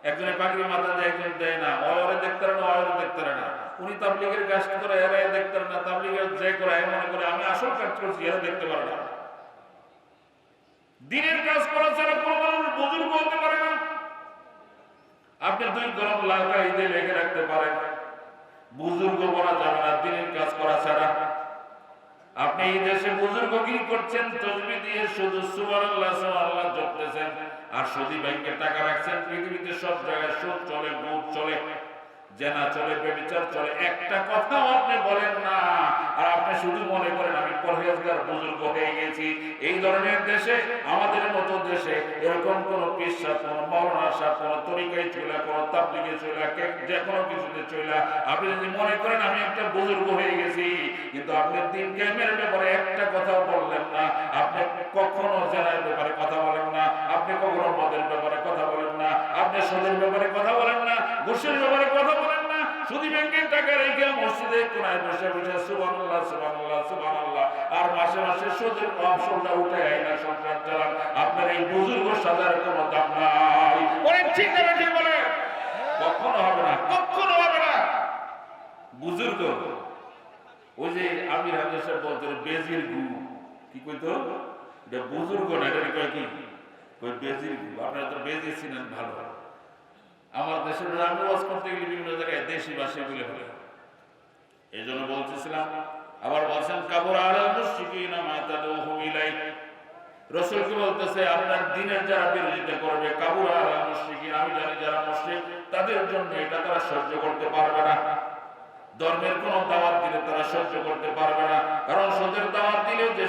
একজনে পাগড়ি মাথা দেয়, একজন দেয় না। ওরে দেখতে না, ওরে দেখতে না। উনি তাবলীগের কাজ করে, এরা দেখতে না। তাবলীগের যে করে মনে করে আমি আসল কাজ করছি, এরা দেখতে পারে না। দিনের কাজ করা ছাড়া কোনো মানুষ বুজুর্গ হতে পারে না। আপনি দুই গরম লাল কাহিতে লেগে রাখতে পারেন, বুজুর্গ বলা যাবে না দিনের কাজ করা ছাড়া। আপনি এই দেশে বুজুর্গগিরি করছেন, তাসবিহ দিয়ে শুধু সুবহানাল্লাহ সুবহানাল্লাহ জপতেছেন, আর সুদী ব্যাংকে টাকা রাখছেন। পৃথিবীতে সব জায়গায় সুদ চলে, গুড চলে, জেনা চলে, ব্যভিচার চলে, একটা কথাও আপনি বলেন না। আর আপনি শুধু মনে করেন আমি পরহেজগার বুজুর্গ হয়ে গেছি। এই ধরনের দেশে, আমাদের মতো দেশে এরকম কোন পীর সাহেব, কোন মাওলানা সাহেব, কোন তরিকায় চলে, কোন তাবলীগে চলে, যে কোনো কিছুতে চলে, আপনি যদি মনে করেন আমি একটা বুজুর্গ হয়ে গেছি, কিন্তু আপনি দিন কায়েমের ব্যাপারে একটা কথাও বললেন না। আপনি কখনো জেনার ব্যাপারে কথা বলেন না, আপনি কখনো মদের ব্যাপারে কথা বলেন না, আপনি সুদের ব্যাপারে কথা বলেন না, ঘুষের ব্যাপারে কথা বলেন না। সুদী ব্যাংকের টাকা রেখে মসজিদে কোনায় বসে বসে সুবহানাল্লাহ সুবহানাল্লাহ সুবহানাল্লাহ, আর মাসে মাসে সুদের অংশটা উঠে আইনা সংসার চালান। আপনার এই বুজুর্গ সাজার কোনো দাম নাই। বলেন ঠিক না ঠিক বলে? কখনো হবে না, কখনো হবে না। বুজুর্গ, ওই যে আমির হায়দার সাহেব বলতেন বেজির গু, কি কইতো? এটা বুজুর্গ না, এটা কয় কি? কই বেজির গু। আপনারা তো বেজি ছিলেন ভালো। আমার দেশের আমি ওয়াজ করতে গেলে বিভিন্ন জায়গায় দেশি ভাষায় বলে হবে। এই জন্য বলতেছিলাম, আবার বলছেন কাবুরা আলাল মুশরিকিনা মা তাদউহুম ইলাই। রাসূলকে বলতেছে আপনার দ্বীনের যারা বিরোধিতা করবে, কাবুরা আলাল মুশরিকিন, আমি জানি যারা মুশরিক, তাদের জন্য এটা তারা সহ্য করতে পারবে না। ধর্মের কোন দাওয়াত দিলে তারা সহ্য করতে পারবে না। কারণ সুদের দাওয়াত দিলে যে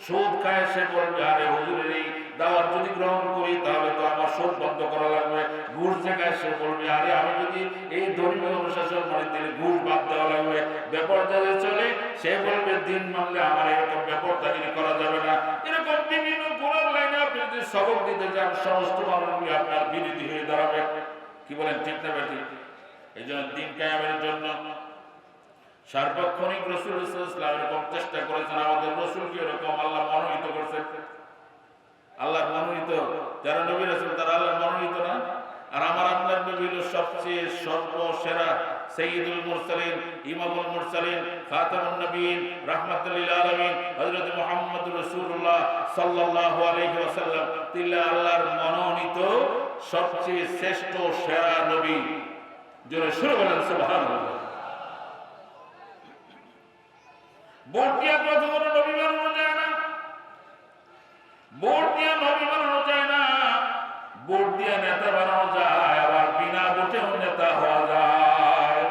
সুদ খায় সে বলবে আরে হুজুরের এই দাওয়াত যদি গ্রহণ করি তাহলে তো আমার সুদ বন্ধ করা লাগবে। ঘুষ যে খায় সে বলবে আরে আমি যদি এই ধর্মীয় অনুশাসন মানি তাহলে ঘুষ বাদ দেওয়া লাগবে। বেপরদারি চলে, সে বলবে দিন মানলে আমার এরকম বেপরদারি করা যাবে না। এরকম বিভিন্ন গুণের লাইনে আপনি যদি সবক দিতে যান, সমস্ত মানুষগুলি আপনার বিরোধী হয়ে দাঁড়াবে। কি বলেন ঠিক না বেঠিক? এই জন্য দিন কায়েমের জন্য সার্বক্ষণিক রাসূল সাল্লাল্লাহু আলাইহি ওয়াসাল্লাম এরকম চেষ্টা করেছেন। আমাদের রাসূলকে এরকম আল্লাহ মনোনীত করেছেন। আল্লাহ মনোনীত যারা নবী রাসূল তারা আল্লাহ মনোনীত না? আর আমার আপনার নবী হলো সবচেয়ে সর্বসেরা সাইয়্যিদুল মুরসালিন, ইমামুল মুরসালিন, খাতামুন নবীন, রাহমাতুল লিল আলামিন হযরত মুহাম্মদুর রাসূলুল্লাহ সাল্লাল্লাহু আলাইহি ওয়াসাল্লাম তিল্লা আল্লাহর মনোনীত সবচেয়ে শ্রেষ্ঠ সেরা নবী। জোরে শুরু বলেন সুবহানাল্লাহ। ভোট দিয়া প্রথম নবী বানানো যায় না, ভোট দিয়া নবী বানানো যায় না, ভোট দিয়া নেতা বানানো যায়, আবার বিনা ভোটেও নেতা হওয়া যায়।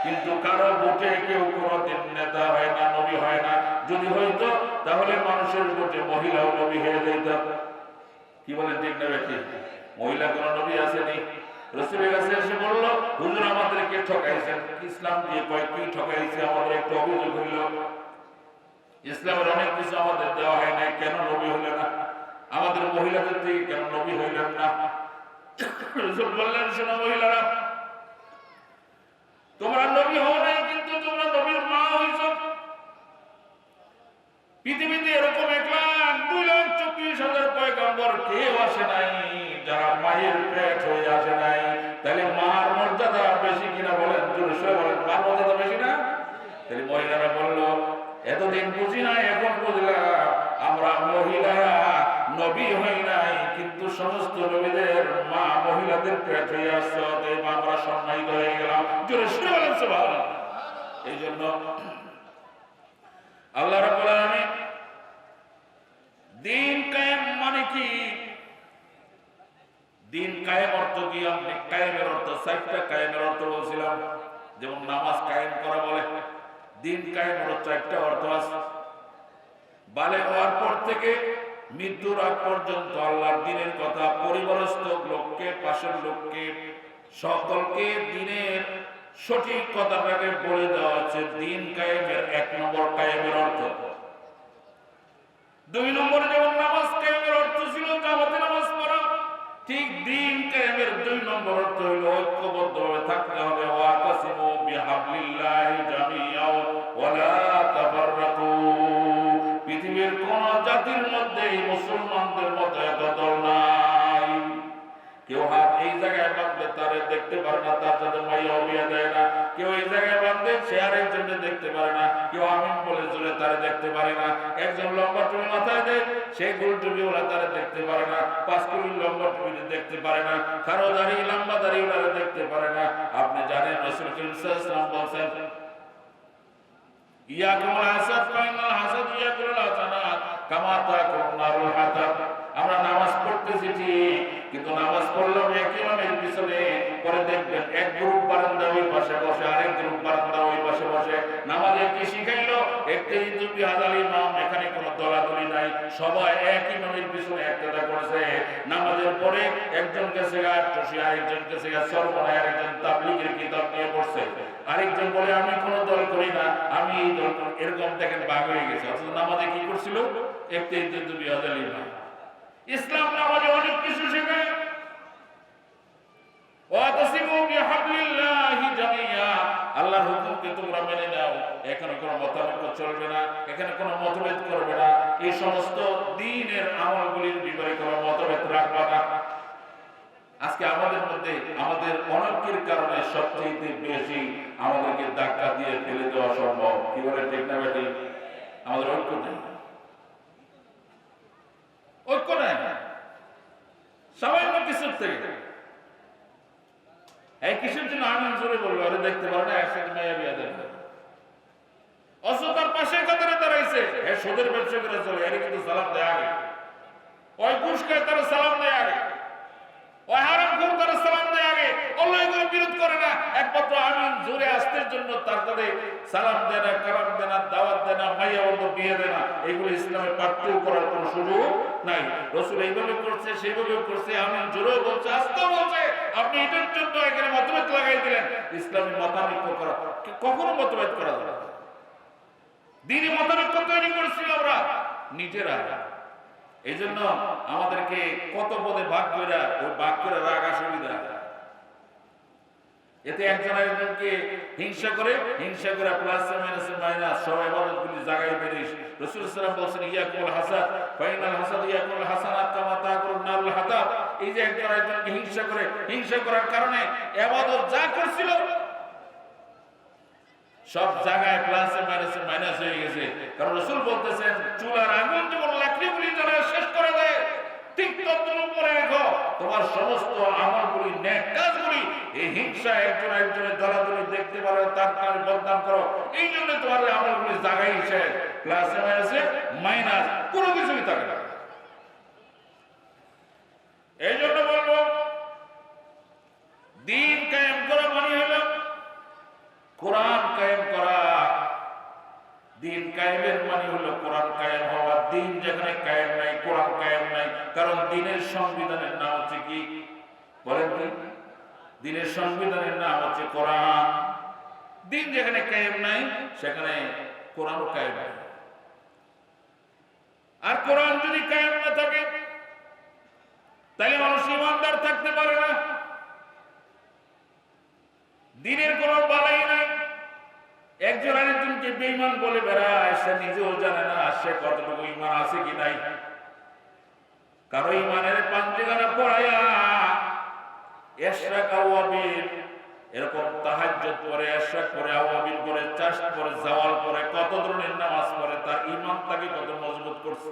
কিন্তু কারো ভোটে কেউ কোনোদিন নেতা হয় না, নবী হয় না। যদি হইতো তাহলে মানুষের ভোটে মহিলাও নবী হয়ে যেত। কি বলেন ঠিক না বেটি? মহিলা কোন নবী আসেনি? রাসূলের কাছে এসে বলল, হুজুর আমাদেরকে ঠকাইছেন। ইসলাম দিয়ে কয় কি ঠকাইছে, আমাদের একটু অভিযোগ হইল। ইসলামের অনেক কিছু আমাদের দেওয়া হয় নাই, কেন নবী হইল না? আমাদের মহিলাদের থেকে কেন নবী হইলেন না? রাসূল বললেন, শোনো মহিলারা, তোমরা নবী হও নাই, কিন্তু তোমরা নবীর মা হইছ। পৃথিবীতে এরকম 1,02,24,000 পয়গম্বর কেউ আসে নাই যারা মায়ের পেট হয়ে আসে নাই। তাহলে মার মর্যাদা বেশি কিনা বলেন? জোরে বলেন, মার মর্যাদা বেশি না? তাহলে মহিলারা বলল, এতদিন বুঝি নাই, এখন বুঝলাম আমরা মহিলারা নবী হই নাই, কিন্তু সমস্ত নবীদের মা মহিলাদের পেট হয়ে আসছে, অতএব আমরা সম্মানিত হয়ে গেলাম। জোরে বলেন সুবহানাল্লাহ। এই জন্য আল্লাহ রাব্বুল আলামিন দিন কায়েম মানে কি? দিন কায়েম অর্থ কি? আপনি কায়েমের অর্থ, 4টা কায়েমের অর্থ বলছিলাম, যেমন নামাজ কায়েম করা বলে। দিন কায়েমের 4টা অর্থ আছে। বালে হওয়ার পর থেকে মৃত্যুর আগ পর্যন্ত আল্লাহর দ্বীনের কথা পরিবারস্থ লোককে, পাশের লোককে, সকলকে দ্বীনের সঠিক কথাটাকে বলে দেওয়া হচ্ছে দিন কায়েমের 1 নম্বর কায়েমের অর্থ। 2 নম্বরে যেমন নামাজ কায়েমের অর্থ ছিল জামাতে নামাজ পড়া, ঠিক দিন কায়েমের 2 নম্বর অর্থ হলো ঐক্যবদ্ধভাবে থাকতে হবে। ওয়াতাসিমু বিহাবলিল্লাহি জামিআও ওয়া লা তাফাররাকু। পৃথিবীর কোন জাতির মধ্যে মুসলমানদের মধ্যে এত দল নাই। কেউ হাত এই জায়গায় বাঁধবে, তারে দেখতে পারে না, তার সাথে মাইয়াও বিয়ে দেয় না। কেউ এই জায়গায় বাঁধবে, সে আরেকজনকে দেখতে পারে না। কেউ আমিন বলে জোরে তারে দেখতে পারে না। একজন লম্বা টুপি মাথায় দেয়, সেই গোল টুপি ওরা তারে দেখতে পারে না। 5 কুড়ি লম্বা টুপি দেখতে পারে না। কারো দাঁড়িয়ে লম্বা দাঁড়িয়ে ওরা দেখতে পারে না। আপনি জানেন রাসূল করিম সাল্লাল্লাহু আলাইহি ওয়াসাল্লাম বলেছেন, ইয়াকুমুল হাসাদ ফাইনাল হাসাদ ইয়াকুল হাসানাত কামা তাকুন নারুল হাতাব। আমরা নামাজ পড়তেছি ঠিক, কিন্তু নামাজ পড়লাম একই ইমামের পিছনে, পরে দেখবেন এক গ্রুপ বারান্দা ওই পাশে বসে, আরেক গ্রুপ বারান্দা ওই পাশে বসে। নামাজে কি শিখাইলো? একটাই দুটি হাজার ইমাম, এখানে কোনো দলাদলি নাই, সবাই এক ইমামের পিছনে একটা করেছে। নামাজের পরে একজন গেছে টসি, আরেকজন গেছে সরবরাহ, আরেকজন তাবলীগের কিতাব নিয়ে পড়ছে, আরেকজন বলে আমি কোনো দল করি না, আমি এই দল করি। এরকম দেখেন ভাগ হয়ে গেছে। অথচ নামাজে কি করছিল? একটাই দুটি হাজার ইমাম। ইসলাম নামাজে অনেক কিছু শেখায়। ওয়াতাসিমু বিহাবলিল্লাহি জামিআ, আল্লাহর হুকুমকে তোমরা মেনে নাও, এখানে কোনো মতানৈক্য চলবে না, এখানে কোনো মতভেদ করবে না। এই সমস্ত দ্বীনের আমলগুলির ব্যাপারে কোনো মতভেদ রাখবে না। আজকে আমাদের মধ্যে আমাদের অনৈক্যের কারণে সবচেয়ে বেশি আমাদেরকে ধাক্কা দিয়ে ফেলে দেওয়া সম্ভব। কি বলে, ঠিক না বেটি? আমাদের ঐক্য নেই, ঐক্য নেই সামান্য কিছুর থেকে। এই কিসের জন্য আমি জোরে বলবো, আরে দেখতে পারে না একসাথে মেয়ে বিয়ে দেবে, অথচ তার পাশে কাতারে দাঁড়াইছে, এ সুদের ব্যবসা করে চলে, এর কিন্তু সালাম দেয় আগে। ওই ঘুষ খায়, তারা সালাম দেয় আগে। ওই হারাম খোর, তারা সালাম দেয় আগে। অল্লাহ এগুলো বিরোধ করে না, একমাত্র আমি জোরে আসতের জন্য তার সাথে সালাম দেয় না, কালাম দেয় না, দাওয়াত দেয় না, মাইয়া বন্ধ বিয়ে দেয় না। এগুলো ইসলামে পার্থক্য করার কোন সুযোগ নাই। রাসূল এইভাবে করছে, সেইভাবে করছে, আমি জোরেও বলছে, আসতেও বলছে। আপনি এটার জন্য এখানে মতভেদ লাগাই দিলেন। ইসলামী মতানৈক্য করা কখনো মতভেদ করা যাবে না। দ্বীনে মতানৈক্য তৈরি করছি আমরা নিজেরা। এই জন্য আমাদেরকে কত পদে ভাগ করে, ওই ভাগ করে রাখা সুবিধা। এতে একজন একজনকে হিংসা করে প্লাস মাইনাস সব ইবাদতগুলি জায়গায় বেরিয়ে। রাসূল সাল্লাল্লাহু আলাইহি ওয়াসাল্লাম বলেছেন, ইয়াকুল হাসাদ ফাইনাল হাসাদ ইয়াকুল হাসানাত কামা তাকুন নারুল হাতাব। এই যে একজন একজনকে হিংসা করার কারণে ইবাদত যা করছিল সব জায়গায় প্লাসে মাইনাস হয়ে গেছে। কারণ রাসূল বলতেছেন, চুলার আগুন যেমন লাকড়িগুলি জ্বালা শেষ করে দেয়, ঠিক তদ্রূপ করে রাখো তোমার সমস্ত আমলগুলি, নেক কাজগুলি। এই হিংসা, একজন একজনের দলাদলি দেখতে পারো, তার কারণে বদনাম করো, এই জন্য তোমার আমলগুলি জায়গায় শেষ, প্লাসে মাইনাস কোনো কিছুই থাকে না। এই জন্য বলবো, দ্বীন কায়েম করা মানে হলো কোরআন কায়েম করা। দ্বীন কায়েমের মানে হলো কোরআন কায়েম হওয়া। দ্বীন যেখানে কায়েম নাই, কোরআন কায়েম নাই। কারণ দ্বীনের সংবিধানের নাম হচ্ছে কি বলেন? কি দিনের সংবিধানের নাম হচ্ছে কোরআন। দিন যেখানে কায়েম নাই সেখানে কোরআনও কায়েম নাই। আর কোরআন যদি কায়েম না থাকে তাহলে মানুষ ইমানদার থাকতে পারে না। দিনের কোনো বালাই নাই। একজন আরেকজনকে বেঈমান বলে বেড়ায়, সে নিজেও জানে না সে কতটুকু ইমান আছে কি নাই। কারো ইমানের পাঞ্জেগানা পড়াইয়া ইশরাক আওয়াবিন, এরকম তাহাজ্জুদ পড়ে, ইশরাক পড়ে, আওয়াবিন পড়ে, চাশত পড়ে, জাওয়াল পড়ে, কত ধরনের নামাজ পড়ে, তার ইমান তাকে কত মজবুত করছে।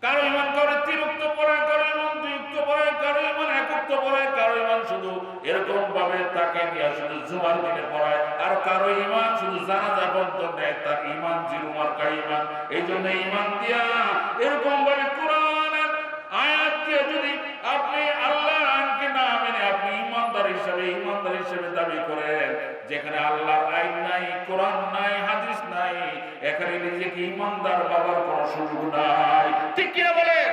কারো ইমান করে তিরুক্ত পড়ে, কারো ইমান দ্বিউক্ত পড়ে, কারো ইমান একত্ব পড়ে, কারো ইমান শুধু এরকম ভাবে তাকে নিয়ে শুধু জুমার দিনে পড়ায়, আর কারো ইমান শুধু জানাজা পর্যন্ত নেয়, তার ইমান জিরো মার্কা ইমান। এই জন্য ইমান দিয়া এরকম ভাবে কোরআনের আয়াত দিয়ে যদি আপনি আল্লাহর আইনকে না মেনে আপনি ইমানদার হিসেবে দাবি করেন, যেখানে আল্লাহর আইন নাই, কোরআন নাই, হাদিস নাই, এখানে নিজেকে ইমানদার বাবার কোনো সুযোগ নাই। ঠিক কিনা বলেন?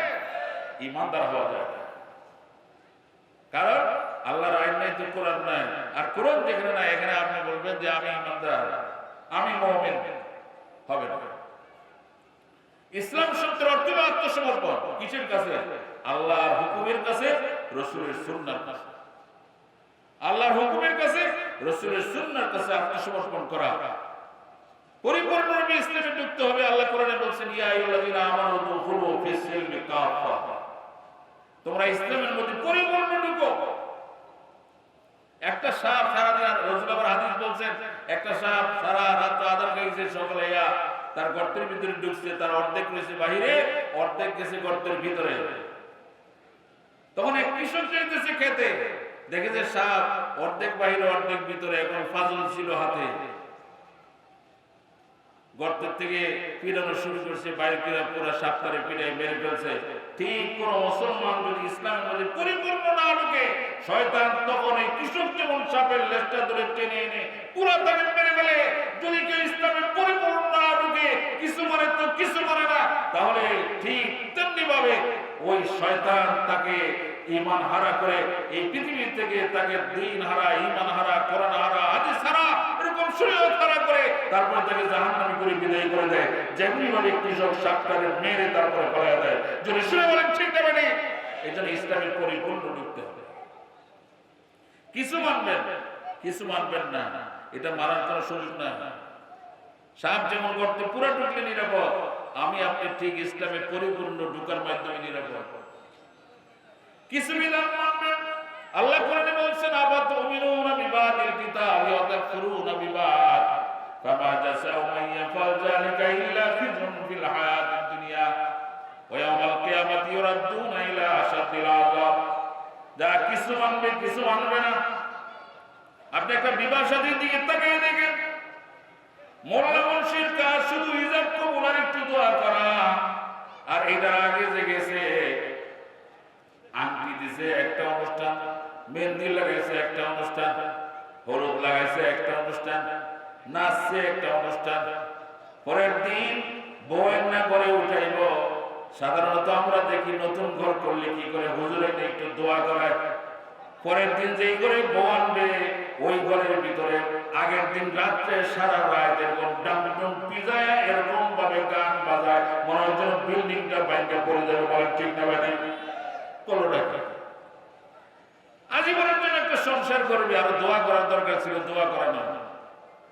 ইমানদার হওয়া যায় না। কারণ আল্লাহর আইন নাই তো কোরআন নাই, আর কোরআন যেখানে নাই এখানে আপনি বলবেন যে আমি ইমানদার, আমি মুমিন, হবে না। ইসলাম শব্দের অর্থ হলো আত্মসমর্পণ। কিসের কাছে? আল্লাহর হুকুমের কাছে, রাসূলের সুন্নাহর কাছে। আল্লাহর হুকুমের কাছে, রাসূলের সুন্নাহর কাছে আত্মসমর্পণ করা। পরিপূর্ণভাবে ইসলামে ঢুকতে হবে। আল্লাহ কোরআনে বলেছেন, ইয়া আইয়ুহাল্লাযীনা আমানু দুখুলু ফিস-সিলমি কাফা, তোমরা ইসলামের মধ্যে পরিপূর্ণ ঢুকো। একটা সাপ সারা দিন, রাসূল আবার হাদিস বলছেন, একটা সাপ সারা রাত আদার খাইছে, সকালে তার গর্তের ভিতরে ঢুকছে, তার অর্ধেক রয়েছে বাহিরে, অর্ধেক গেছে গর্তের ভিতরে। তখন এক কৃষক যেতেছে খেতে, দেখে যে সাপ অর্ধেক বাহিরে অর্ধেক ভিতরে, এখন ফাজল ছিল হাতে, গর্তের থেকে পিড়ানো শুরু করছে, বাইরে পিড়া পুরো সাপটারে পিড়ায় মেরে ফেলছে। ঠিক কোন মুসলমান যদি ইসলামের মধ্যে পরিপূর্ণ না ঢুকে, শয়তান তখন এই কৃষক যেমন সাপের লেজটা ধরে টেনে এনে পুরো তাকে মেরে ফেলে। যদি কেউ ইসলামের পরিপূর্ণ না ঢুকে, কিছু মানে তো কিছু মানে না, তাহলে ঠিক তেমনি ভাবে ওই শয়তান তাকে ঈমান হারা করে এই পৃথিবী থেকে, তাকে দ্বীন হারা, ঈমান হারা, কোরআন হারা, হাদিস হারা, এরকম শরীয়ত হারা করে তারপরে তাকে জাহান্নামী করে বিদায় করে দেয়। যেমনি ভাবে কৃষক সাপটাকে মেরে তারপরে ফেলা দেয়। যদি শুনে বলেন ঠিক না নেই? এই জন্য ইসলামের পরিপূর্ণ ঢুকতে হবে। কিছু মানবেন, কিছু মানবেন না, এটা মানার কোনো সুযোগ না। সাপ যেমন গর্তে পুরো ঢুকলে নিরাপদ, আমি আপনি ঠিক ইসলামের পরিপূর্ণ ঢুকার মাধ্যমে নিরাপদ। কিছু বিধান মানবেন। আল্লাহ কোরআনে বলছেন, আফাতুমিনুনা বিবাদিল কিতাবি ওয়া তাকফুরুনা বিবাদ ফামা জাযাউ মান ইয়াফআল যালিকা ইল্লা খিজুন ফিল হায়াতিদ দুনিয়া ওয়া ইয়াউমাল কিয়ামাতি ইউরাদ্দুনা ইলা আশাদ্দিল আযাব। যারা কিছু মানবে, কিছু মানবে না। আপনি একটা বিবাহ শাদীর দিকে তাকিয়ে দেখেন, মোল্লা মুন্সির কাজ শুধু ইজাব কবুল আর একটু দোয়া করা, আর এটার আগে যে গেছে আংটি দিছে একটা অনুষ্ঠান, মেহেন্দি লাগাইছে একটা অনুষ্ঠান, হলুদ লাগাইছে একটা অনুষ্ঠান, নাচছে একটা অনুষ্ঠান, পরের দিন বউয়ের না করে উঠাইব। সাধারণত আমরা দেখি নতুন ঘর করলে কি করে, হুজুরে একটু দোয়া করায়। পরের দিন যেই করে বউ আনবে, ওই ঘরের ভিতরে আগের দিন রাত্রে সারা রাত এরকম ডাম পিজায় এরকম ভাবে গান বাজায়, মনে হয় যেন বিল্ডিংটা বাইকে পড়ে যাবে। বলেন ঠিক না ভাই? আজীবনের জন্য একটা সংসার করবে, আরো দোয়া করার দরকার ছিল, দোয়া করা না।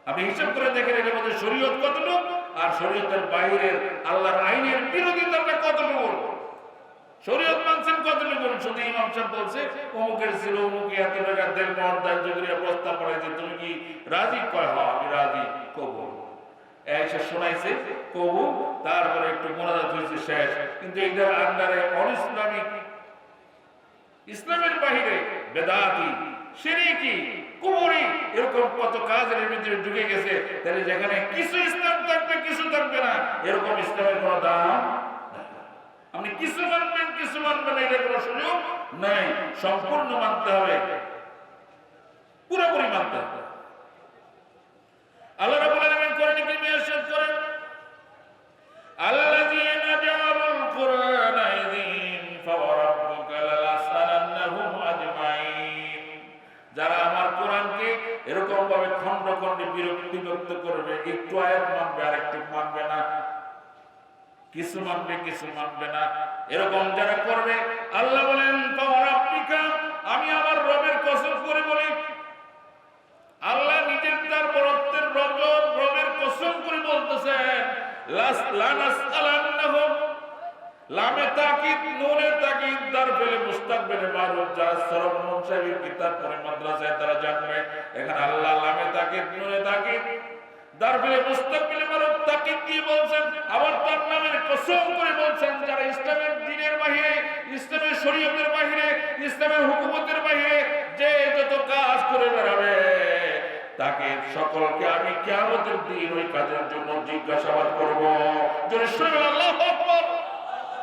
আপনি হিসাব করে দেখেন এর মধ্যে শরীয়ত কতটুকু আর শরীয়তের বাইরের আল্লাহর আইনের বিরোধিতাটা কতটুকু। শরীয়ত মানছেন কতটুকু? শুধু ইমাম সাহেব বলছে অমুকের ছিল, অমুকে এত টাকা দেন মর্দার জগরিয়া প্রস্তাব পড়াইছে, তুমি কি রাজি? কয় হ্যাঁ আমি রাজি, কবুল। এসে শোনাইছে কবুল, তারপরে একটু মোনাজাত হয়েছে, শেষ। কিন্তু এটার আন্ডারে অনিসলামিক, ইসলামের বাহিরে বেদাতি, শিরকি, কুফরি, এরকম কত কাজের ভিতরে ঢুকে গেছে। তাহলে যেখানে কিছু ইসলাম থাকবে, কিছু থাকবে না, এরকম ইসলামের কোনো দাম। আপনি কিছু মানবেন, কিছু মানবেন না, এটা কোনো সুযোগ নাই। সম্পূর্ণ মানতে হবে, পুরোপুরি মানতে হবে। আল্লাহ রাব্বুল আলামিন কোরআনে কারীমে ইরশাদ করেন, আল্লাযীনা জাআলুল কুরআনা ইযীন ফাওয়ারাব্বুকা লানাসআলান্নাহুম আজমাইন। বিভক্ত করবে, একটু আয়াত মানবে আর একটু মানবে না, কিছু মানবে কিছু মানবে না, এরকম যারা করবে আল্লাহ বলেন আমি আমার রবের কসম করে বলি, আল্লাহ নিজের তার বরত্বের রবের কসম করে বলতেছেন লামে তাকিদ নুনে তাকিদ দার ফেলে মুস্তাকবিলে মারুফ, যারা সরব মুনসাবির কিতাব পড়ে মাদ্রাসায় তারা জানবে এখানে আল্লাহ লামে তাকিদ নুনে তাকিদ দার ফেলে মুস্তাকবিলে মারুফ তাকিদ দিয়ে বলছেন, আবার তার নামের কসম করে বলছেন যারা ইসলামের দ্বীনের বাহিরে, ইসলামের শরীয়তের বাহিরে, ইসলামের হুকুমতের বাহিরে যে যত কাজ করে বেড়াবে তাকে সকলকে আমি কিয়ামতের দিন ওই কাজের জন্য জিজ্ঞাসাবাদ করব। যদি শুনবেন আল্লাহু আকবার,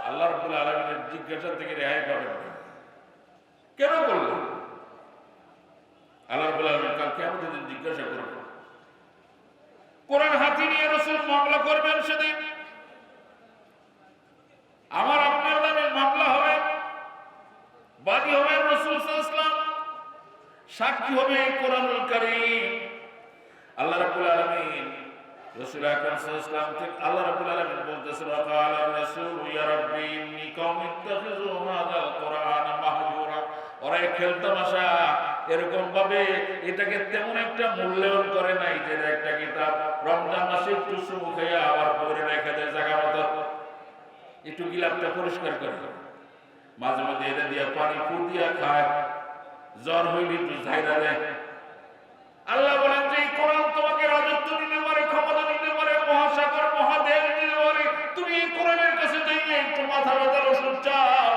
আল্লাহ রাব্বুল আলামিনের জিজ্ঞাসা থেকে রেহাই পাবেন। কেন করলেন? আল্লাহ রাব্বুল আলামিন কাল কিয়ামতের দিন জিজ্ঞাসা করবেন। কোরআন হাতে নিয়ে রাসূল মামলা করবেন, সেদিন আমার আপনার নামে মামলা হবে, বাদী হবেন রাসূল সাল্লাল্লাহু আলাইহি ওয়াসাল্লাম, সাক্ষী হবে কোরআনুল কারীম। আল্লাহ রাব্বুল আলামিন রাসূল আকরাম সাল্লাল্লাহু আলাইহি ওয়াসাল্লাম থেকে আল্লাহ রাব্বুল আলামিন বলতেছেন, ওয়াকালা রাসূল ইয়া রাব্বি ইন্নী কওমি ইত্তাখিযু হাযাল কুরআন মাহজুরা। ওরা খেলতামাশা এরকম ভাবে এটাকে তেমন একটা মূল্যায়ন করে নাই যে একটা কিতাব রমজান মাসে একটু সুমু খাইয়া আবার পরে রেখে দেয় জায়গা মতো, একটু গিলাপটা পরিষ্কার করে, মাঝে মাঝে এটা দিয়া পানি ফু দিয়া খায়, জ্বর হইলে একটু ঝাইরা দেয়। আল্লাহ বলেন যে এই কোরআন তোমাকে রাজত্ব দিতে পারে, ক্ষমতা দিতে পারে, মহাসাগর মহাদেশ দিতে পারে, তুমি এই কোরআনের কাছে যাইয়ে একটু মাথা ব্যথার ওষুধ চাও,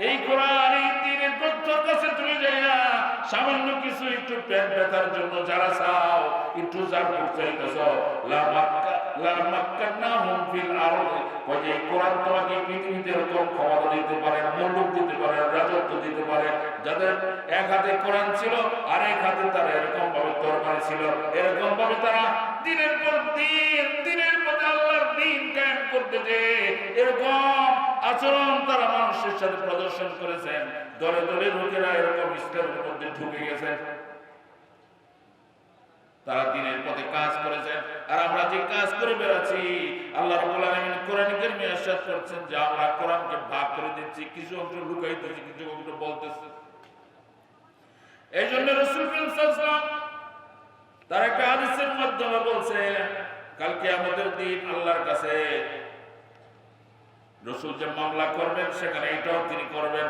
এই কোরআন এই দ্বীনের গ্রন্থের কাছে তুমি যাইয়া সামান্য কিছু একটু পেট ব্যথার জন্য যারা চাও, একটু যার চাইতেছ লা মাক্কান্নাহুম ফিল আরদি, ওই যে কোরআন তোমাকে পৃথিবীতে এরকম ক্ষমতা দিতে পারে, মুলুক দিতে পারে, রাজত্ব দিতে পারে, যাদের এক হাতে কোরআন ছিল আর এক হাতে তারা এরকম ভাবে তরবারি ছিল, এরকম ভাবে তারা দিনের পর দিন দিনের পথে আল্লাহর দ্বীন কায়েম করতে যে এরকম আচরণ তারা মানুষের সাথে প্রদর্শন করেছেন, দলে দলে লোকেরা এরকম ইসলামের মধ্যে ঢুকে গেছেন, তারা দিনের পথে কাজ করেছেন। আর আমরা যে কাজ করে বেড়াচ্ছি, আল্লাহ রাব্বুল আলামিন কোরআনে কারীমে ইরশাদ করছেন যে আমরা কোরআনকে ভাগ করে দিচ্ছি, কিছু অংশ লুকাইতেছি, কিছু অংশ বলতেছি। এই জন্য রাসূল সাল্লাল্লাহু আলাইহি ওয়াসাল্লাম তার একটা হাদিসের মাধ্যমে বলছে কাল কিয়ামতের দিন আল্লাহর কাছে রাসূল যে মামলা করবেন সেখানে এটাও তিনি করবেন,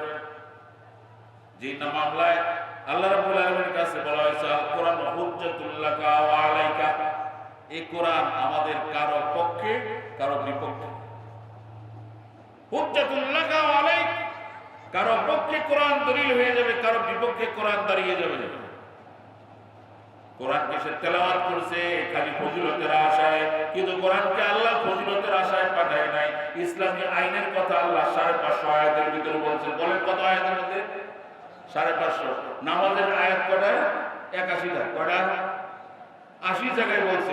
যে না মামলায় আল্লাহ রাব্বুল আলামিনের কাছে বলা হয়েছে আল কোরআন হুজ্জাতুল লাকা ওয়া আলাইকা, এই কোরআন আমাদের কারো পক্ষে কারো বিপক্ষে, হুজ্জাতুল লাকা ওয়া আলাইক, কারো পক্ষে কোরআন দলিল হয়ে যাবে, কারো বিপক্ষে কোরআন দাঁড়িয়ে যাবে। কোরআনকে সে তেলাওয়াত করছে খালি ফজিলতের আশায়, কিন্তু কোরআনকে আল্লাহ ফজিলতের আশায় পাঠায় নাই। ইসলামী আইনের কথা আল্লাহ 550 আয়াতের ভিতরে বলছেন। বলেন কত আয়াতের মধ্যে? 550। নামাজের আয়াত কয়টা? 81টা। কয়টা? 80 জায়গায় বলছে।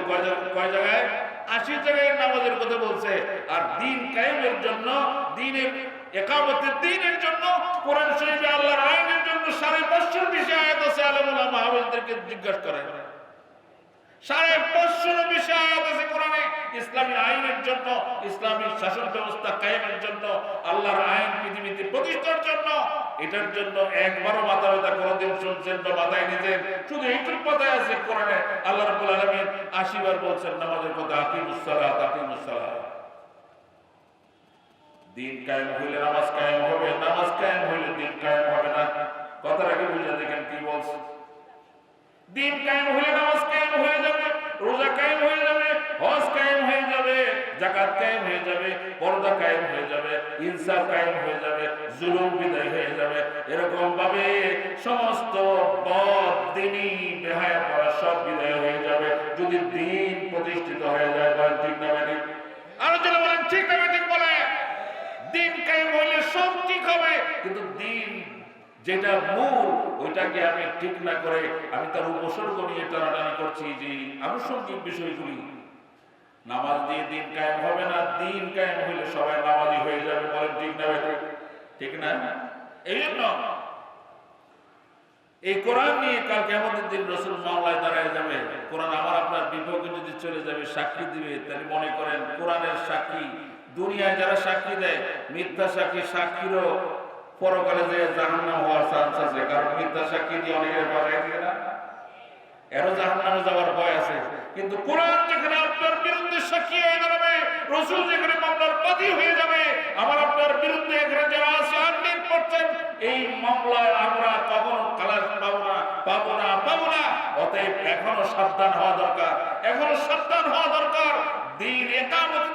কয় জায়গায়? 80 জায়গায় নামাজের কথা বলছে। আর দ্বীন কায়েমের জন্য, দ্বীনের ইকামতের দ্বীনের জন্য কোরআন শরীফে আল্লাহর আইনের জন্য 550 বেশি আয়াত আছে। আলেম ওলামা হাফেজদেরকে জিজ্ঞাসা করে, 550 বেশি আয়াত আছে কোরআনে ইসলামী আইনের জন্য, ইসলামী শাসন ব্যবস্থা কায়েমের জন্য, আল্লাহর আইন পৃথিবীতে প্রতিষ্ঠার জন্য। এটার জন্য একবারও মাথা ব্যথা কোনদিন শুনছেন বা মাথায় নিতেন? শুধু এইটুক মাথায় আছে কোরআনে আল্লাহ রাব্বুল আলামিন 80 বার বলছেন নামাজের কথা, আকিমুস সালাত আকিমুস সালাত। দ্বীন কায়েম হইলে নামাজ কায়েম হবে, নামাজ কায়েম হইলে দ্বীন কায়েম হবে না। কথাটাকে বুঝে দেখেন কি বলছে। দ্বীন কায়েম হইলে নামাজ কায়েম হয়ে যাবে, রোজা কায়েম হয়ে যাবে, হজ কায়েম হয়ে যাবে, যাকাত কায়েম হয়ে যাবে, পর্দা কায়েম হয়ে যাবে, ইনসাফ কায়েম হয়ে যাবে, জুলুম বিদায় হয়ে যাবে। এরকম ভাবে সমস্ত বদ-দ্বীনি বেহায়াপনা সব বিদায় হয়ে যাবে যদি দ্বীন প্রতিষ্ঠিত হয়ে যায়। বলেন ঠিক না বেঠিক? আরো জোরে বলেন ঠিক না বেঠিক? বলে দ্বীন কায়েম হইলে সব ঠিক হবে, কিন্তু দ্বীন যেটা মূল ওইটাকে আমি ঠিক না করে আমি তার উপসর্গ নিয়ে টানাটানি করছি যে আনুষঙ্গিক বিষয়গুলি, নামাজ দিয়ে দ্বীন কায়েম হবে না। দ্বীন কায়েম হইলে সবাই নামাজি হয়ে যাবে। বলেন ঠিক না বেঠিক? ঠিক না? এই জন্য এই কোরআন নিয়ে কাল কিয়ামতের দিন রাসূল মামলায় দাঁড়ায় যাবে। কোরআন আমার আপনার বিপক্ষে যদি চলে যাবে, সাক্ষী দিবে, তাহলে মনে করেন কোরআনের সাক্ষী দুনিয়ায় যারা সাক্ষী দেয়, মিথ্যা সাক্ষী সাক্ষীরও পরকালে যে জাহান্নাম হওয়ার চান্স আছে। কারণ মিথ্যা সাক্ষী দিয়ে অনেকের বাজায় দিয়ে না, এরও জাহান্নামে যাওয়ার ভয় আছে। কিন্তু কোরআন যেখানে আপনার বিরুদ্ধে সাক্ষী হয়ে দাঁড়াবে, রাসূল যেখানে মামলার বাদী হয়ে যাবে, আমার আপনার বিরুদ্ধে এখানে যারা আছে আইন করছেন, এই মামলায় আমরা কখনো খালাস পাবো না। অতএব এখনো সাবধান হওয়া দরকার, এখনো সাবধান হওয়া দরকার। দ্বীন ইকামত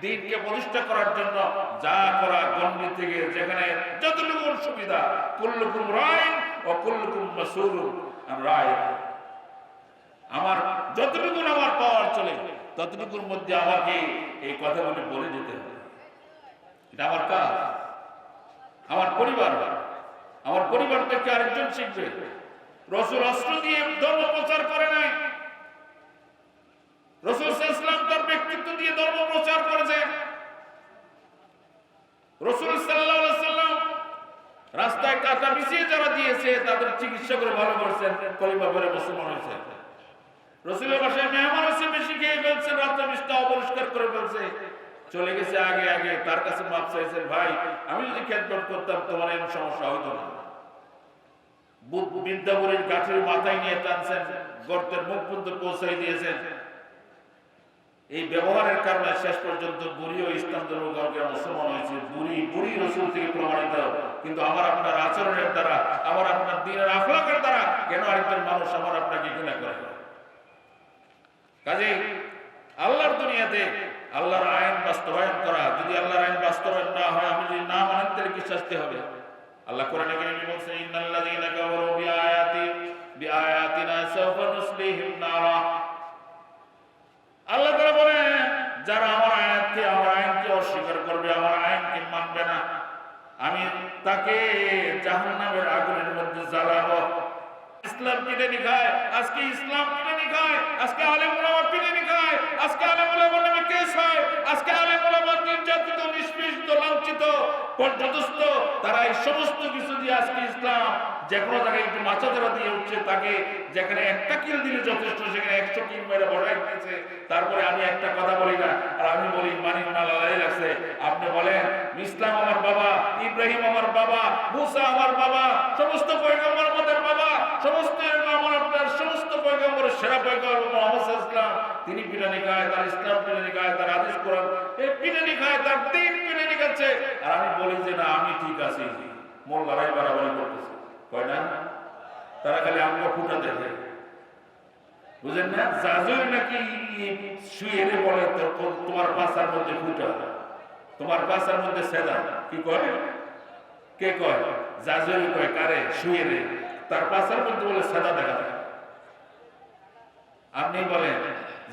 দ্বীনকে প্রতিষ্ঠা করার জন্য যা করা গণ্ডি থেকে যেখানে যতটুকু সুবিধা, কুল্লুকুম রাইন ও কুল্লুকুম মাসউলুন আন রাইয়াতিহি, আমার যতটুকু আমার পাওয়ার চলে ততটুকুর মধ্যে আমাকে এই কথাগুলি বলে যেতে হবে। এটা আমার কাজ, আমার পরিবার থেকে আরেকজন শিখবে। রাসূল অস্ত্র দিয়ে ধর্ম প্রচার করে নাই, রাসূল সাল্লাল্লাহু আলাইহি ওয়াসাল্লাম তার ব্যক্তিত্ব দিয়ে ধর্ম প্রচার করেছেন। রাসূল সাল্লাল্লাহু আলাইহি ওয়াসাল্লাম রাস্তায় কাঁটা বিছিয়ে যারা দিয়েছে তাদের চিকিৎসা করে ভালো করেছেন, কলিমা পড়ে মুসলমান হয়েছে। রাসূলের বাসায় মেহমান এসে বেশি খেয়ে ফেলছে, রাতে বিছনা অপরিষ্কার করে ফেলছে, চলে গেছে আগে তার কাছে মাপ চাইছেন, ভাই আমি যদি খেদমত করতাম তোমার এমন সমস্যা হতো না। বিদ্যাপুরের গাছের মাথায় নিয়ে টানছেন, গর্তের মুখ পর্যন্ত পৌঁছাই দিয়েছেন। এই ব্যবহারের কারণে শেষ পর্যন্ত বুড়িও ইসলাম ধর্মকে মুসলমান হয়েছে। বুড়ি রাসূল থেকে প্রমাণিত। কিন্তু আমার আপনার আচরণের দ্বারা, আমার আপনার দ্বীনের আখলাকের দ্বারা কেন আরেকজন মানুষ আমার আপনাকে ঘৃণা করে? কাজে আল্লাহর দুনিয়াতে আল্লাহর আইন বাস্তবায়ন করা, যদি আল্লাহর আইন বাস্তবায়ন না হয়, আমি যদি না মানেন তাহলে কি শাস্তি হবে? আল্লাহ কোরআনে কারীমে বলেছেন, ইন্নাল্লাযীনা কাফারু বিআয়াতিনা সাওফা নুসলিহিম নারা। আল্লাহ তাআলা বলেন, যারা আমার আইনকে অস্বীকার করবে, আমার আইনকে মানবে না, আমি তাকে জাহান্নামের আগুনের মধ্যে জ্বালাবো। ইসলাম পিটানি খায়, আজকে ইসলাম পিটানি খায়, আজকে আলেম ওলামা পিটানি খায়, আজকে আলেম ওলামার নামে কেস হয়, আজকে আলেম ওলামা নির্যাতিত, নিষ্পেষিত, লাঞ্ছিত, পর্যদস্ত, তারা এই সমস্ত কিছু দিয়ে আজকে ইসলাম যে কোনো জায়গায় একটু মাথা ধরা দিয়ে উঠছে। তাকে যেখানে একটা কিল দিলে যথেষ্ট, সেখানে 100 কিল মেরে বসাই দিয়েছে। তারপরে আমি একটা কথা বলি না, আর আমি বলি মানি না, লড়াই লাগছে। আপনি বলেন ইসলাম আমার বাবা, ইব্রাহিম আমার বাবা, মুসা আমার বাবা, সমস্ত পয়গম্বর আমাদের বাবা, সমস্ত আমার আপনার সমস্ত পয়গম্বরের সেরা পয়গম্বর মুহাম্মদ সাল্লাল্লাহু আলাইহি ওয়াসাল্লাম, তিনি পিটানি খায়, তার ইসলাম পিটানি খায়, তার হাদিস কোরআন এই পিটানি খায়, তার দ্বীন পিটানি খাচ্ছে। আর আমি বলি যে না, আমি ঠিক আছি, মোল্লারাই বাড়াবাড়ি করতেছে, কয় না? তারা খালি আমগো ফুটা দেখে, বুঝেন না? জাজুর নাকি শুয়ে বলে তোমার পাশার মধ্যে ফুটা, তোমার পাশার মধ্যে সেদা, কি কয়? কে কয়? জাজুরি কয়। কারে? শুয়ে রে, তার পাশার মধ্যে বলে সেদা দেখা যায়। আপনি বলেন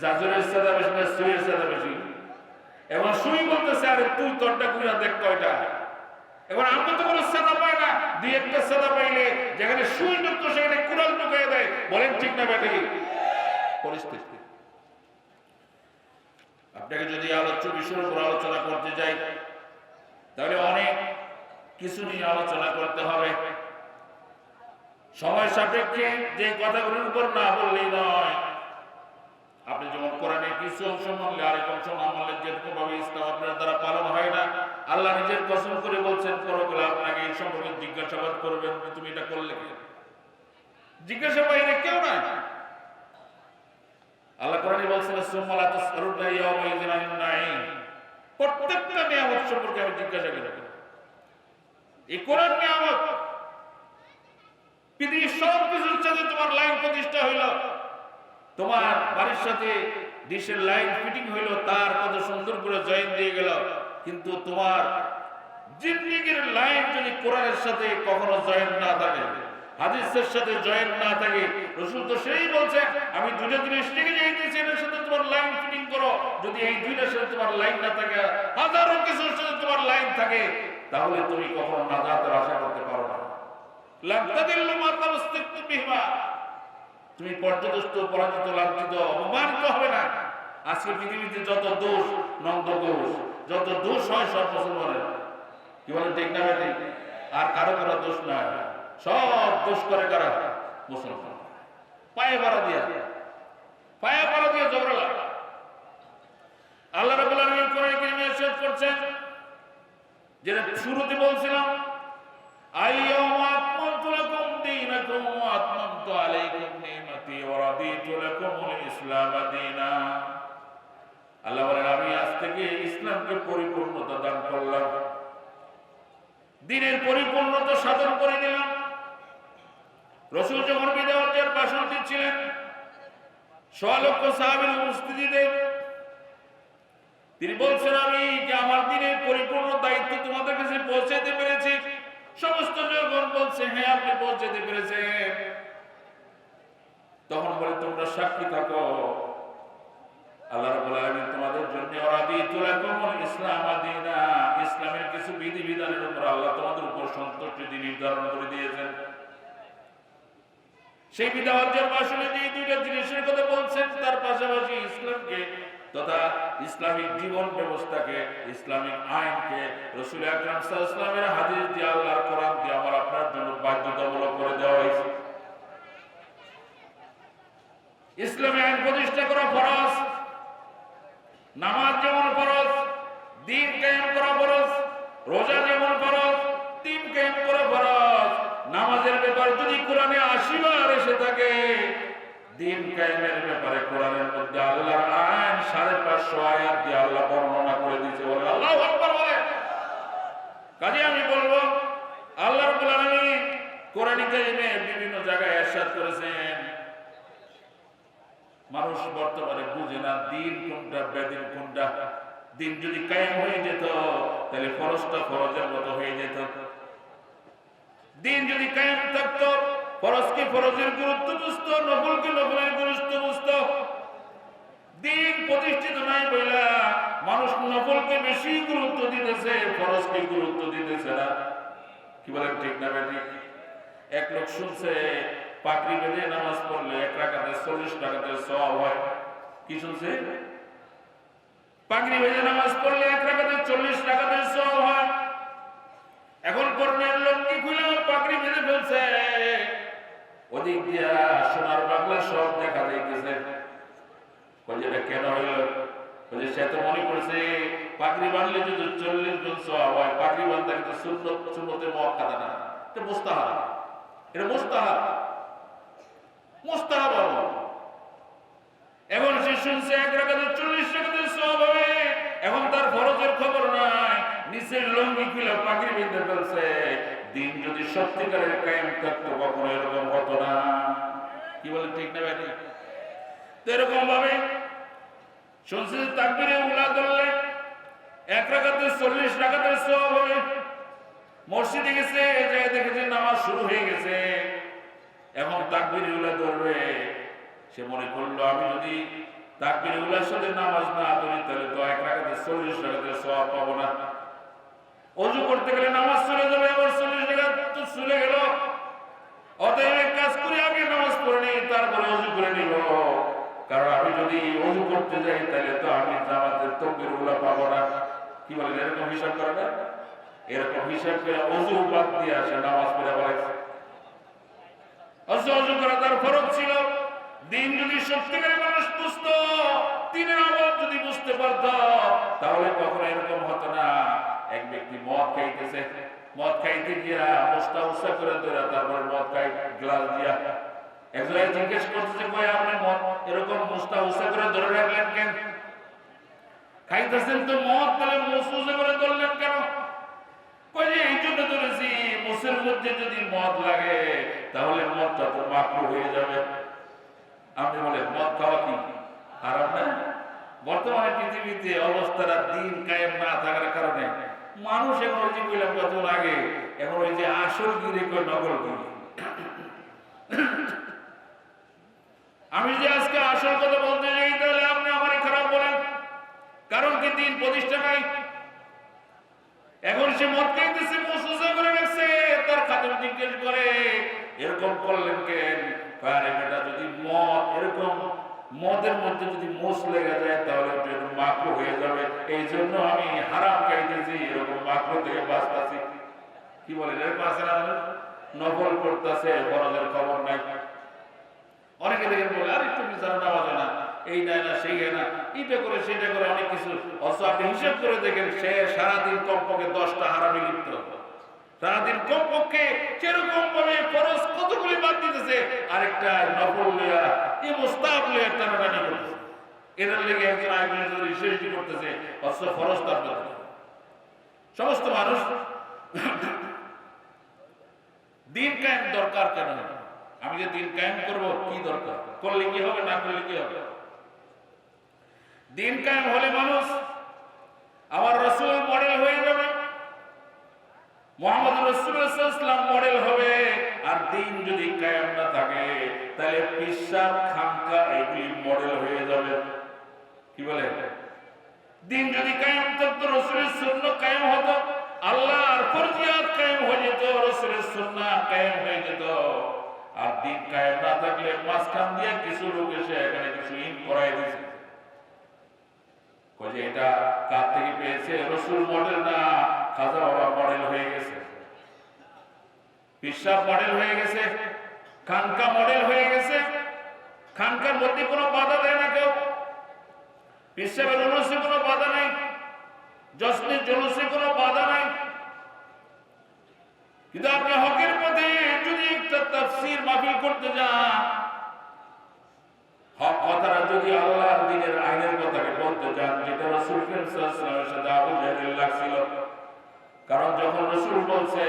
জাজুরের সেদা বেশি না শুয়ের সেদা বেশি? এবং শুই বলতেছে, আরে তুই তোরটা গুণা দেখ কয়টা। এবার আমরা তো কোনো সেদা পাই না, দুই একটা সেদা পাইলে যেখানে সুই ঢুকতো সেখানে কুড়াল ঢুকিয়ে দেয়। বলেন ঠিক না বেটি? পরিস্থিতি। আপনাকে যদি আলোচ্য বিষয়ের উপর আলোচনা করতে যাই, তাহলে অনেক কিছু নিয়ে আলোচনা করতে হবে। সময় সাপেক্ষে যে কথাগুলোর উপর না বললেই নয়। আপনি যেমন কোরআনের কিছু অংশ মানলে আরেক অংশ না মানলে যেরকম ভাবে ইসলাম আপনার দ্বারা পালন হয় না। আল্লাহ নিজের কসম করে বলছেন, পরকালে আপনাকে এই সম্পর্কে জিজ্ঞাসাবাদ করবেন, তুমি এটা করলে কি? জিজ্ঞাসা বাইরে কেউ নাই। আল্লাহ কোরআনে বলছেন, সুম্মা লা তুসআলুনা ইয়াওমাইযিন আনিন নাঈম, প্রত্যেকটা নিয়ামত সম্পর্কে আমি জিজ্ঞাসা করব। এই কোরআন নিয়ামত, পৃথিবীর সব কিছুর সাথে তোমার লাইন প্রতিষ্ঠা হইল, তোমার বাড়ির সাথে ডিশের লাইন ফিটিং হইল, তার কত সুন্দর করে জয়েন দিয়ে গেল, কিন্তু তোমার জিন্দেগীর লাইন যদি কোরআনের সাথে কখনো জয়েন না থাকে, হাদিসের সাথে জয়েন না থাকে, রাসূল তো সেই বলছে, আমি দুটো জিনিস শিখে যাইতেছি, এর সাথে তোমার লাইন ফিটিং করো। যদি এই দুইটার সাথে তোমার লাইন না থাকে, হাজারো কিছুর সাথে তোমার লাইন থাকে, তাহলে তুমি কখনো নাজাতের আশা করতে পারো না। লাতাদিল্লু মা তামসসাকতু বিহিমা, তুমি পর্যদস্ত, পরাজিত, লাঞ্ছিত, অপমানিত হবে না। আজকে পৃথিবীতে যত দোষ, নন্দ দোষ, যত দোষ হয় সব মুসলমানের, কি বলেন ঠিক না বেঠিক? আর কারো কোনো দোষ নাই, সব দোষ করে কারা? মুসলমান। পায়ে পাড়া দিয়ে ঝগড়া লাগা। আল্লাহ রাব্বুল আলামিন কোরআনে কারীমে ইরশাদ করছেন, যেটা শুরুতে বলছিলাম, আইয়াউমা আকমালতু লাকুম দীনাকুম ওয়া আতমামতু আলাইকুম নি'মাতি ওয়া রাদিতু লাকুমুল ইসলাম দীনা। আল্লাহ বলেন, আমি আজ থেকে ইসলামকে পরিপূর্ণতা দান করলাম, দ্বীনের পরিপূর্ণতা সাধন করে দিলাম। রাসূল যখন বিদায় হজ্জের ভাষণ দিচ্ছিলেন, ১৬ লক্ষ সাহাবীর উপস্থিতিতে তিনি বলছেন, আমি যে আমার দ্বীনের পরিপূর্ণ দায়িত্ব তোমাদের কাছে পৌঁছাতে পেরেছি। সমস্ত জনগণ বলছে, হ্যাঁ আপনি পৌঁছাতে পেরেছেন। তখন বলে, তোমরা সাক্ষী থাকো, আল্লাহ রাব্বুল আলামিন তোমাদের জন্য রাদিতু লাকুমুল ইসলাম দীনা, ইসলামের কিছু বিধিবিধানের উপর আল্লাহ তোমাদের উপর সন্তুষ্টি নির্ধারণ করে দিয়েছেন। সেই বিদায় হজ্জের ভাষণে যে দুইটা জিনিসের কথা বলছেন, তার পাশাপাশি ইসলামকে তথা ইসলামিক জীবন ব্যবস্থাকে, ইসলামিক আইনকে রাসূল আকরাম সাল্লাল্লাহু আলাইহি ওয়াসাল্লামের হাদিস দিয়ে, আল্লাহর কোরআন দিয়ে আমার আপনার জন্য বাধ্যতামূলক করে দেওয়া হয়েছে। ইসলামী আইন প্রতিষ্ঠা করা ফরজ, নামাজ যেমন ফরজ, দ্বীন কায়েম করা ফরজ, রোজা যেমন ফরজ, দ্বীন কায়েম করা ফরজ। নামাজের ব্যাপারে যদি কোরআনে ৮০ বার এসে থাকে, দ্বীন কায়েমের ব্যাপারে কোরআনের মধ্যে আল্লাহর আইন ৫৫০ আয়াত দিয়ে আল্লাহ বর্ণনা করে দিয়েছে। বলে আল্লাহু আকবার বলে। কাজে আমি বলবো, আল্লাহ রাব্বুল আলামিন কোরআনে কারীমে বিভিন্ন জায়গায় ইরশাদ করেছেন, মানুষ বর্তমানে বুঝে না দ্বীন কোনটা, বেদিন কোনটা। দ্বীন যদি কায়েম হয়ে যেত, তাহলে ফরজটা ফরজের মতো হয়ে যেত। দ্বীন যদি কায়েম থাকতো, ফরজকে ফরজের গুরুত্ব বুঝতো, নফলকে নফলের গুরুত্ব বুঝতো। দ্বীন প্রতিষ্ঠিত নাই বইলা মানুষ নফলকে বেশি গুরুত্ব দিতেছে, ফরজকে গুরুত্ব দিতেছে না। কি বলেন, ঠিক না বেঠিক? এক লোক শুনছে পাগড়ি বেঁধে নামাজ পড়লে ১ রাকাতে ৪০ টাকাতের সওয়াব হয়। কি শুনছে? পাগড়ি বেঁধে নামাজ পড়লে ১ রাকাতে ৪০ টাকাতের সওয়াব হয়। এখন পর্ণের লঙ্গি খুলে পাগড়ি বেঁধে ফেলছে, ওদিক দিয়া সোনার বাংলা সব দেখা যাইতেছে। এটা কেন হইল? সে তো মনে করছে পাগড়ি বাঁধলে যদি ৪০ গুণ সওয়াব হয়, পাগড়ি বাঁধতে কিন্তু সুন্নতে মুআক্কাদা না, এটা মুস্তাহাব। এটা মুস্তাহাব। এখন সে শুনছে ১ রাকাতে ৪০ টাকাতের সওয়াব হবে, এখন তার ফরজের খবর নাই, নিচের লঙ্গি খুলে পাগড়ি বেঁধে ফেলছে। দ্বীন যদি সত্যিকারের কায়েম থাকতো, কখনো এরকম হতো না। কি বলে, ঠিক না বেঠিক? তো এরকম ভাবে শুনছে তাকবীরে উলা ধরলে ১ রাকাতে ৪০ টাকাতের সওয়াব হবে। মসজিদে গেছে, যায় দেখেছে নামাজ শুরু হয়ে গেছে, এখন তাকবীরে উলা ধরবে। সে মনে করলো, আমি যদি তাকবীরে উলার সাথে নামাজ না ধরি, তাহলে তো ১ রাকাতে ৪০ টাকাতের সওয়াব পাবো না। ওযু করতে গেলে নামাজ চলে যাবে, আবার ৪০ টাকা তো চলে গেল। অতএব এক কাজ করে আগে নামাজ পড়ে নিই, তারপরে ওযু করে নিব। কারণ আমি যদি ওযু করতে যাই, তাহলে তো আমি জামাতের তাকবীর উলা পাবো না। কি বলেন, এরকম হিসাব করে না? এরকম হিসাব করে ওযু বাদ দিয়ে আসে নামাজ পড়ে বলেছে। ওযু করা তার ফরজ ছিল। দ্বীন যদি সত্যিকারের মানুষ বুঝতো, দ্বীনের আমল যদি বুঝতে পারতো, তাহলে কখনো এরকম হতো না। এক ব্যক্তি মদ খাইতেছে, মদ খাইতে গিয়া মোস্তা উস্তা করে ধরে, তারপর মদ খাই গ্লাস দিয়া একজনে জিজ্ঞেস করতেছে, কই আপনি মদ এরকম মোস্তা উস্তা করে ধরে রাখলেন কেন? খাইতেছেন তো মদ, তাহলে মোস্তা করে ধরলেন কেন? কই যে এই জন্য ধরেছি, মোষের মধ্যে যদি মদ লাগে, তাহলে মদটা তো মাকরুহ হয়ে যাবে। আপনি বলেন, মদ খাওয়া কি হারাম না? বর্তমানে পৃথিবীতে অবস্থাটা দ্বীন কায়েম না থাকার কারণে মানুষ এখন ওই যে কইলাম কত আগে, এখন ওই যে আসল গিরে কই নকল গিরি। আমি যে আজকে আসল কথা বলতে যাই, তাহলে আপনি আমারে খারাপ বলেন, কারণ কি দ্বীন প্রতিষ্ঠা নাই। এখন সে মদ খাইতেছে, মুসুজা করে রাখছে, তার খাদেম জিজ্ঞেস করে, এরকম করলেন কেন? আরে বেটা, যদি মদ এরকম মদের মধ্যে যদি মোষ লেগে যায়, তাহলে এটা মাকরুহ হয়ে যাবে। এই জন্য আমি হারাম খাইতেছি, এরকম মাকরুহ থেকে বাঁচতেছি। কি বলেন, এরকম আছে না? নফল পড়তেছে, ফরজের খবর নাই। অনেকে দেখেন বলে আর একটু বিচার নামাজ না, এই নাই না সেই না, এটা করে সেটা করে অনেক কিছু। অথচ আপনি হিসাব করে দেখেন সে সারাদিন কমপক্ষে 10টা হারামি লিপ্ত, সারাদিন কমপক্ষে সেরকম ভাবে ফরজ কতগুলি বাদ দিতেছে, আরেকটা নফল লইয়া এই মুস্তাহাব লইয়া টানাটানি করতেছে। এটার লেগে একজন আরেকজনের সাথে রিসার্চি করতেছে, অথচ ফরজ তার মধ্যে। সমস্ত মানুষ দিন কায়েম দরকার কেন? আমি যে দিন কায়েম করব কি দরকার? করলে কি হবে, না করলে কি হবে? দিন কায়েম হলে মানুষ আমার রাসূল মডেল হয়ে যাবে, মুহাম্মদ রাসূলুল্লাহ সাল্লাল্লাহু আলাইহি ওয়াসাল্লাম মডেল হবে। আর দিন যদি কায়েম না থাকে তাহলে পিসাব খামকা এগুলি মডেল হয়ে যাবে। কি বলে? দিন যদি কায়েম থাকতো, রাসূলের সুন্নাহ কায়েম হতো, আল্লাহর ফরজিয়াত কায়েম হয়ে যেত, রাসূলের সুন্নাহ কায়েম হয়ে যেত। আর দিন কায়েম না থাকলে মাঝখান দিয়ে কিছু লোক এসে এখানে কিছু ইন করাই দিয়েছে, কই যে এটা কার থেকে পেয়েছে? রাসূল মডেল না, খাজা বাবা মডেল হয়ে গেছে, পিসাব মডেল হয়ে গেছে, খানকা মডেল হয়ে গেছে। খানকার মধ্যে কোনো বাধা দেয় না কেউ, পিসাবের উলুসে কোনো বাধা নাই, জশ্নে জলুসে কোনো বাধা নাই। কিন্তু আপনি হকের পথে যদি একটা তাফসীর মাহফিল করতে যান, হক কথাটা যদি আল্লাহর দ্বীনের আইনের কথাকে বলতে যান, যেটা রাসূল সাল্লাল্লাহু আলাইহি ওয়াসাল্লামের সাথে আবু জাহেল লাগছিল। কারণ যখন রাসূল বলছে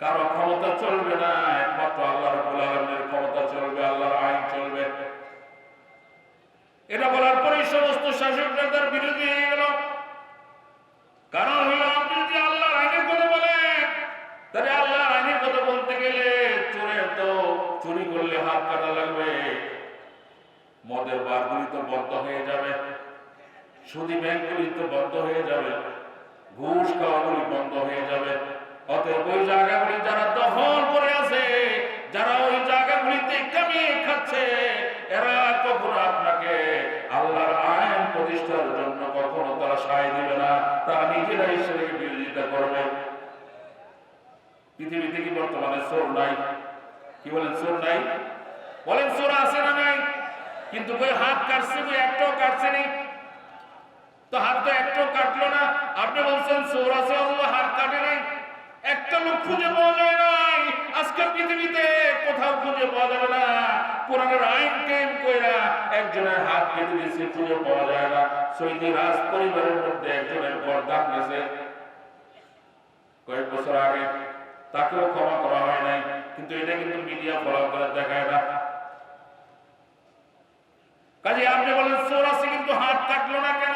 কারো ক্ষমতা চলবে না, একমাত্র আল্লাহ রাব্বুল আলামিনের ক্ষমতা চলবে, আল্লাহর আইন চলবে, এটা বলার পরেই সমস্ত শাসকরা তার বিরোধী হয়ে গেল। কারণ হলো আপনি যদি আল্লাহর আইনের কথা বলেন, তাহলে আল্লাহর আইনের কথা বলতে গেলে চোরের তো চুরি করলে হাত কাটা লাগবে, মদের বারগুলি তো বন্ধ হয়ে যাবে, সুদী ব্যাংকগুলি তো বন্ধ হয়ে যাবে, ঘুষ খাওয়াগুলি বন্ধ হয়ে যাবে। অতএব ওই জায়গাগুলি যারা দখল করে আছে, যারা ওই জায়গাগুলিতে কামিয়ে খাচ্ছে, এরা কখনো আপনাকে আল্লাহর আইন প্রতিষ্ঠার জন্য কখনো তারা সায় দিবে না, তারা নিজেরাই সেটাকে বিরোধিতা করবে। পৃথিবীতে কি বর্তমানে চোর নাই? কি বলেন, চোর নাই? বলেন চোর আছে না নাই? কিন্তু ওই হাত কাটছে, ওই একটাও কাটছে নি, তো হাত তো একটাও কাটলো না। আপনি বলছেন চোর আছে, অথবা হাত কাটে নাই, একটা লোক খুঁজে পাওয়া যায় নাই। আজকে পৃথিবীতে কোথাও খুঁজে পাওয়া যাবে না। কোরআনের আইন কায়েম কইরা একজনের হাত কেটে দিয়েছে, খুঁজে পাওয়া যায় না। সৌদি রাজ পরিবারের মধ্যে একজনের গর্দান গেছে কয়েক বছর আগে, তাকেও ক্ষমা করা হয় নাই। কিন্তু এটা কিন্তু মিডিয়া ফলো করে দেখায় না। কাজে আপনি বলেন চোর আছে কিন্তু হাত কাটলো না কেন?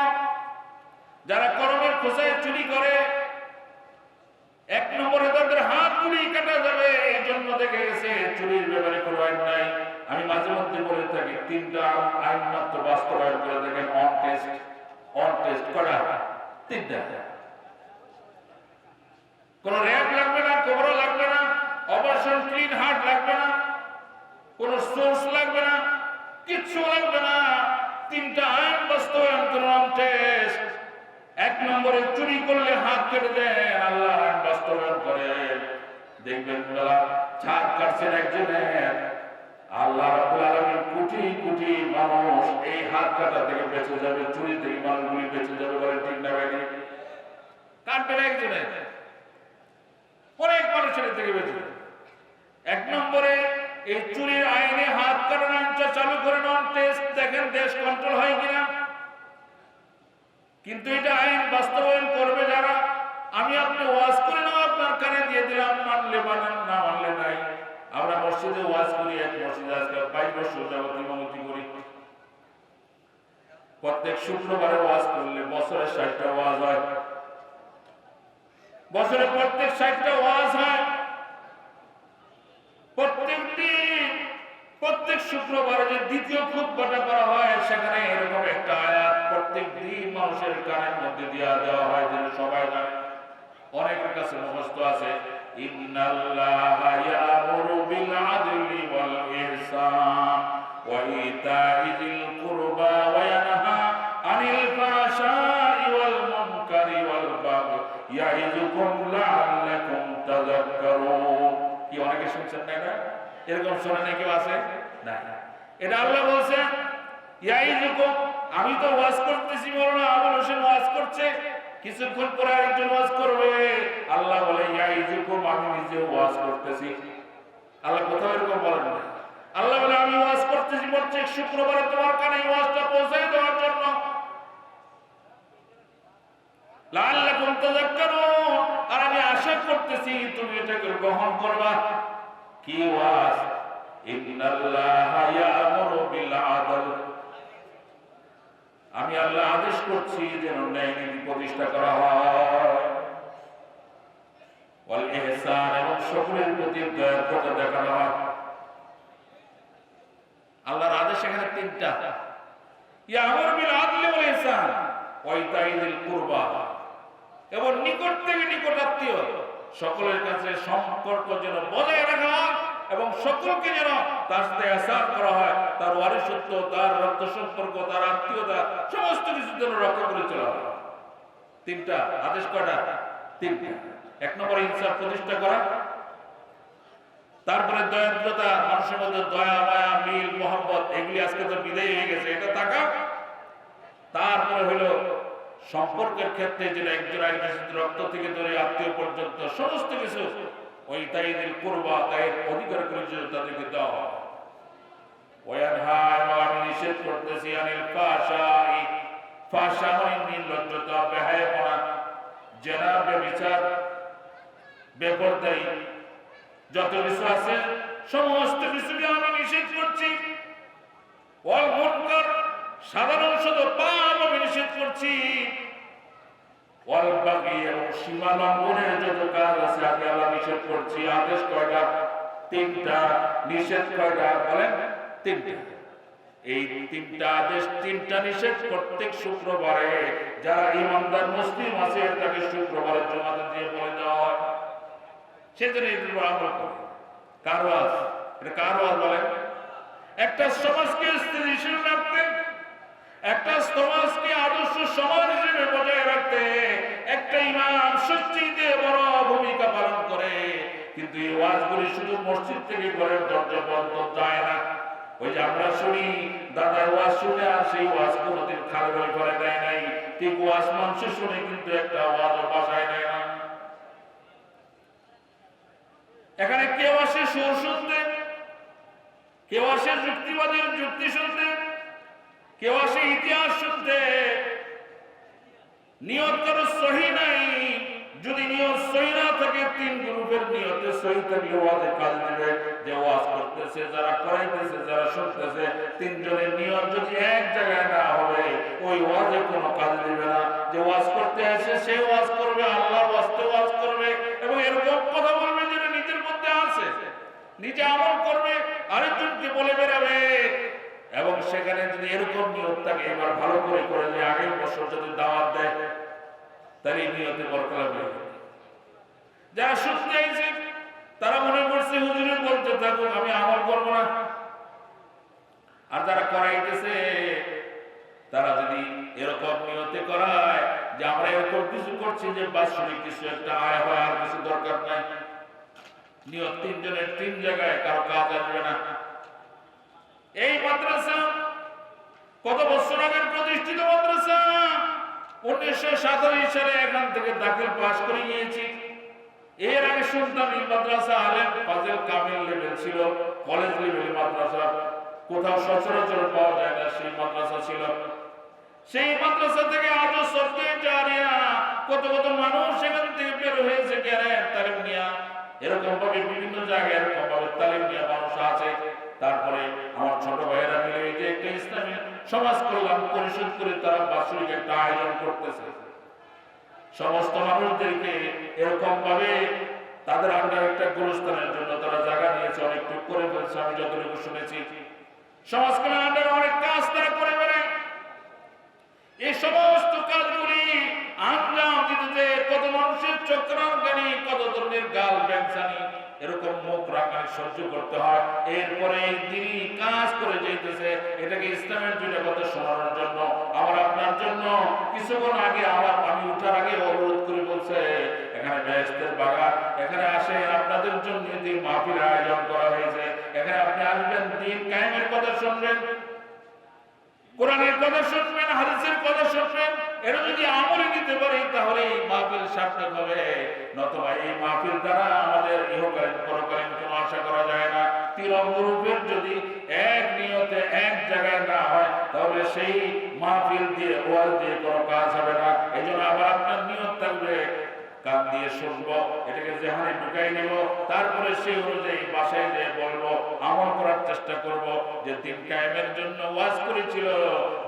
যারা করমের খোঁচায় চুরি করে, এক নম্বরে তাদের হাত গুলি কাটা যাবে, এই জন্য দেখে গেছে চুরির ব্যাপারে কোনো আইন নাই। আমি মাঝে মধ্যে বলে থাকি 3টা আইন মাত্র বাস্তবায়ন করে দেখেন। অন টেস্ট করা 3টা, কোন র্যাব লাগবে না, কোবরা লাগবে না, অপারেশন ক্লিন হার্ট লাগবে না, কোন সোর্স লাগবে না, কিচ্ছু লাগবে না। 3টা আইন বাস্তবায়ন করুন, অন টেস্ট। 1 নম্বরে চুরি করলে হাত কেটে দেন, আল্লাহ আইন বাস্তবায়ন করেন, দেখবেন ছাদ কাটছেন একজনের, আল্লাহ রাব্বুল আলামিন কোটি কোটি মানুষ এই হাত কাটা থেকে বেঁচে যাবে, চুরি থেকে মানুষগুলি বেঁচে যাবে। বলেন ঠিক না ভাই? কাটবেন একজনের, অনেক মানুষের থেকে বেঁচে যাবে। 1 নম্বরে এই চুরির আইনে হাত কাটার আইনটা চালু করেন, অন টেস্ট, দেখেন দেশ কন্ট্রোল হয় কিনা। কিন্তু এটা আইন বাস্তবায়ন করবে যারা। আমি আপনি ওয়াজ করে নাও, আপনার কানে দিয়ে দিলাম, মানলে মানেন, না মানলে নাই। আমরা মসজিদে ওয়াজ করি, এক মসজিদে আজকে 22 বছর যাবত ইমামতি করি। প্রত্যেক শুক্রবারে ওয়াজ করলে বছরে 60টা ওয়াজ হয়, বছরে প্রত্যেক 60টা ওয়াজ হয়। প্রত্যেক শুক্রবারে যে দ্বিতীয় খুতবাটা করা হয়, সেখানে এরকম একটা আয়াত প্রত্যেক দিন মানুষের কানের মধ্যে দেওয়া হয়, যেন সবাই জানে। অনেকের কাছে মুখস্থ আছে, ইন্নাল্লাহা ইয়ামুরু বিল আদলি ওয়াল ইহসান ওয়া ইতাই যিল কুরবা ওয়া ইয়ানহা আনিল ফাহশাই ওয়াল মুনকারি ওয়াল বাগই ইয়াইযুকুম লাআল্লাকুম তাযাক্কারুন। কি অনেকে শুনছেন না? এটা এরকম শোনে না কেউ আছে না? এটা আল্লাহ বলছেন ইয়াইজুকুম, আমি তো ওয়াজ করতেছি, মাওলানা আবুল হোসেন ওয়াজ করছে, কিছুক্ষণ পরে আরেকজন ওয়াজ করবে। আল্লাহ বলে ইয়াইজুকুম, আমি নিজে ওয়াজ করতেছি। আল্লাহ কোথাও এরকম বলেন না। আল্লাহ বলে আমি ওয়াজ করতেছি প্রত্যেক শুক্রবারে তোমার কানে ওয়াজটা পৌঁছাই দেওয়ার জন্য, লাআল্লাকুম তাযাক্কারুন, আর আমি আশা করতেছি তুমি এটাকে গ্রহণ করবা। কি ওয়াজ? ইন্নাল্লাহা ইয়া'মুরু বিল আদল, আমি আল্লাহ আদেশ করছি যেন ন্যায় নীতি প্রতিষ্ঠা করা হয়, ওয়াল ইহসান, এবং সকলের প্রতি দয়া দেখানো হয়। আল্লাহর আদেশ এখানে তিনটা, ইয়া'মুরু বিল আদলি ওয়াল ইহসান ওয়া ইতাইযিল কুরবা, এবং নিকট থেকে নিকটাত্মীয় সকলের কাছে সম্পর্ক যেন বজায় রাখা হয়, এবং সকলকে যেন তার সাথে ইহসান করা হয়, তার ওয়ারিসত্ব, তার রক্ত সম্পর্ক, তার আত্মীয়তা, সমস্ত কিছু যেন রক্ষা করে চলা হয়। তিনটা আদেশ। কয়টা? তিনটা। এক নম্বরে ইনসাফ প্রতিষ্ঠা করা, তারপরে দয়াদ্রতা, মানুষের মধ্যে দয়া, মায়া, মিল, মোহাম্মত, এগুলি আজকে তো বিদায় হয়ে গেছে, এটা থাকা। তারপরে হলো সম্পর্কের ক্ষেত্রে যেটা একজন আরেকজনের সাথে রক্ত থেকে ধরে আত্মীয় পর্যন্ত সমস্ত কিছু ওই তাইদিল কুরবা, তাই অধিকার করে যে তাদেরকে দেওয়া হয়। ওয়ানহা, আমি নিষেধ করতেছি আনিল ফাহশাই, ফাহশা মানে নির্লজ্জতা, বেহায়াপনা, জেনা, ব্যভিচার, বেপরদায়ী, যত কিছু আছে সমস্ত কিছুকে আমি নিষেধ করছি। ওয়াল মুনকার, সাধারণ শুধু পাপ আমি নিষেধ করছি। ওয়াল বাগী, এবং সীমা লঙ্ঘনের যত কাজ আছে আমি আল্লাহ নিষেধ করছি। আদেশ কয়টা? তিনটা। নিষেধ কয়টা? বলেন তিনটা। এই তিনটা আদেশ, তিনটা নিষেধ প্রত্যেক শুক্রবারে যারা ইমানদার মুসলিম আছে তাকে শুক্রবারে জমাতে দিয়ে বলে দেওয়া হয়, সেজন্য এর উপর আমল করে। কার ওয়াজ? এটা কার ওয়াজ বলেন? একটা সমাজকে স্থিতিশীল রাখতে, একটা সমাজকে আদর্শ সমাজ হিসেবে বজায় রাখতে একটা ইমাম সবচেয়ে বড় ভূমিকা পালন করে। কিন্তু এই ওয়াজগুলি শুধু মসজিদ থেকে ঘরের দরজা বন্ধ যায় না। ওই যে আমরা শুনি দাদার ওয়াজ শুনে আর সেই ওয়াজ কোনোদিন খালি করে দেয় নাই, ঠিক ওয়াজ মানুষ শুনে কিন্তু একটা ওয়াজও বাসায় নেয় না। এখানে কেউ আসে সুর শুনতে, কেউ আসে যুক্তিবাদের যুক্তি শুনতে, কেউ আসে ইতিহাস শুনতে। নিয়ত কারো সহি নাই। যদি নিয়ত সহি না থাকে, তিন গ্রুপের নিয়তে সহি থাকলে ওয়াজে কাজ দিবে। যে ওয়াজ করতেছে, যারা করাইতেছে, যারা শুনতেছে, তিনজনের নিয়ত যদি এক জায়গায় না হবে, ওই ওয়াজে কোনো কাজ দিবে না। যে ওয়াজ করতে আসে সে ওয়াজ করবে, আল্লাহর ওয়াস্তে ওয়াজ করবে, এবং এরকম কথা বলবে যেটা নিজের মধ্যে আছে, নিজে আমল করবে, আরেকজনকে বলে বেড়াবে। এবং সেখানে যদি এরকম নিয়ত থাকে, এবার ভালো করে যে আগের বছর যদি দাওয়াত দেয়, তাহলে এই নিয়তে বরকত হবে। যারা শুনতে আইছে তারা মনে করছে হুজুরে বলতে থাকুক, আমি আমল করবো না। আর যারা করাইতেছে তারা যদি এরকম নিয়তে করায় যে আমরা এরকম কিছু করছি যে বাৎসরিক কিছু একটা আয় হয়, আর কিছু দরকার নাই, নিয়ত তিনজনের তিন জায়গায়, কারো কাজ আসবে না। এই মাদ্রাসা কত বছর আগে প্রতিষ্ঠিত মাদ্রাসা, 1927 সালে এখান থেকে দাখিল পাস করে গিয়েছি। এর আগে শুনতাম এই মাদ্রাসা আলেম ফাজিল কামিল লেভেল ছিল, কলেজ লেভেল মাদ্রাসা, কোথাও সচরাচর পাওয়া যায় না, সেই মাদ্রাসা ছিল। সেই মাদ্রাসা থেকে আজও সরকারি জারিয়া কত কত মানুষ সেখান থেকে বের হয়েছে, জ্ঞানের তালিম নিয়া, এরকম ভাবে বিভিন্ন জায়গায় এরকম ভাবে তালিম নিয়া মানুষ আছে। তারপরে আমার ছোট ভাইয়েরা মিলে এই যে একটা ইসলামী সমাজ কল্যাণ পরিষদ করে তারা বাৎসরিক একটা আয়োজন করতেছে। সমস্ত মানুষদেরকে এরকম ভাবে তাদের আন্ডার একটা গুরুস্থানের জন্য তারা জায়গা নিয়েছে, অনেকটুকু করে ফেলছে, আমি যতটুকু শুনেছি। সমাজ কল্যাণ আন্ডার অনেক কাজ তারা করে বেড়ায়। এই সমস্ত কাজগুলি আঞ্জাম দিতে কত মানুষের চক্রান্তকারী, কত ধরনের গাল ব্যবসায়ী, এরকম মুখ রাখানি সহ্য করতে হয়। এরপরে এই দিনই কাজ করে যাইতেছে। এটাকে ইসলামের দুইটা কথা শোনানোর জন্য আমার আপনার জন্য কিছুক্ষণ আগে আমি উঠার আগে অনুরোধ করে বলছে, এখানে বেহেশতের বাগান, এখানে আসে আপনাদের জন্য দিন মাহফিল আয়োজন করা হয়েছে। এখানে আপনি আসবেন, দিন কায়েমের কথা শুনবেন, কোরআনের কথা শুনবেন, হাদিসের কথা শুনবেন। এটা যদি আমলে নিতে পারি তাহলে এই মাহফিল সার্থক হবে। নতুবা এই মাহফিল দ্বারা আমাদের ইহকালীন পরকালীন কোনো আশা করা যায় না। তিরঙ্গরূপের যদি এক নিয়তে এক জায়গায় না হয় তাহলে সেই মাহফিল দিয়ে ওয়াজ দিয়ে কোনো কাজ হবে না। এই জন্য আবার আপনার নিয়ত থাকবে কান দিয়ে শুনবো, এটাকে যেখানে ঢুকাই নেব, তারপরে সেই অনুযায়ী বাসায় যেয়ে বলবো, আমল করার চেষ্টা করব। যে দিন কায়েমের জন্য ওয়াজ করেছিল,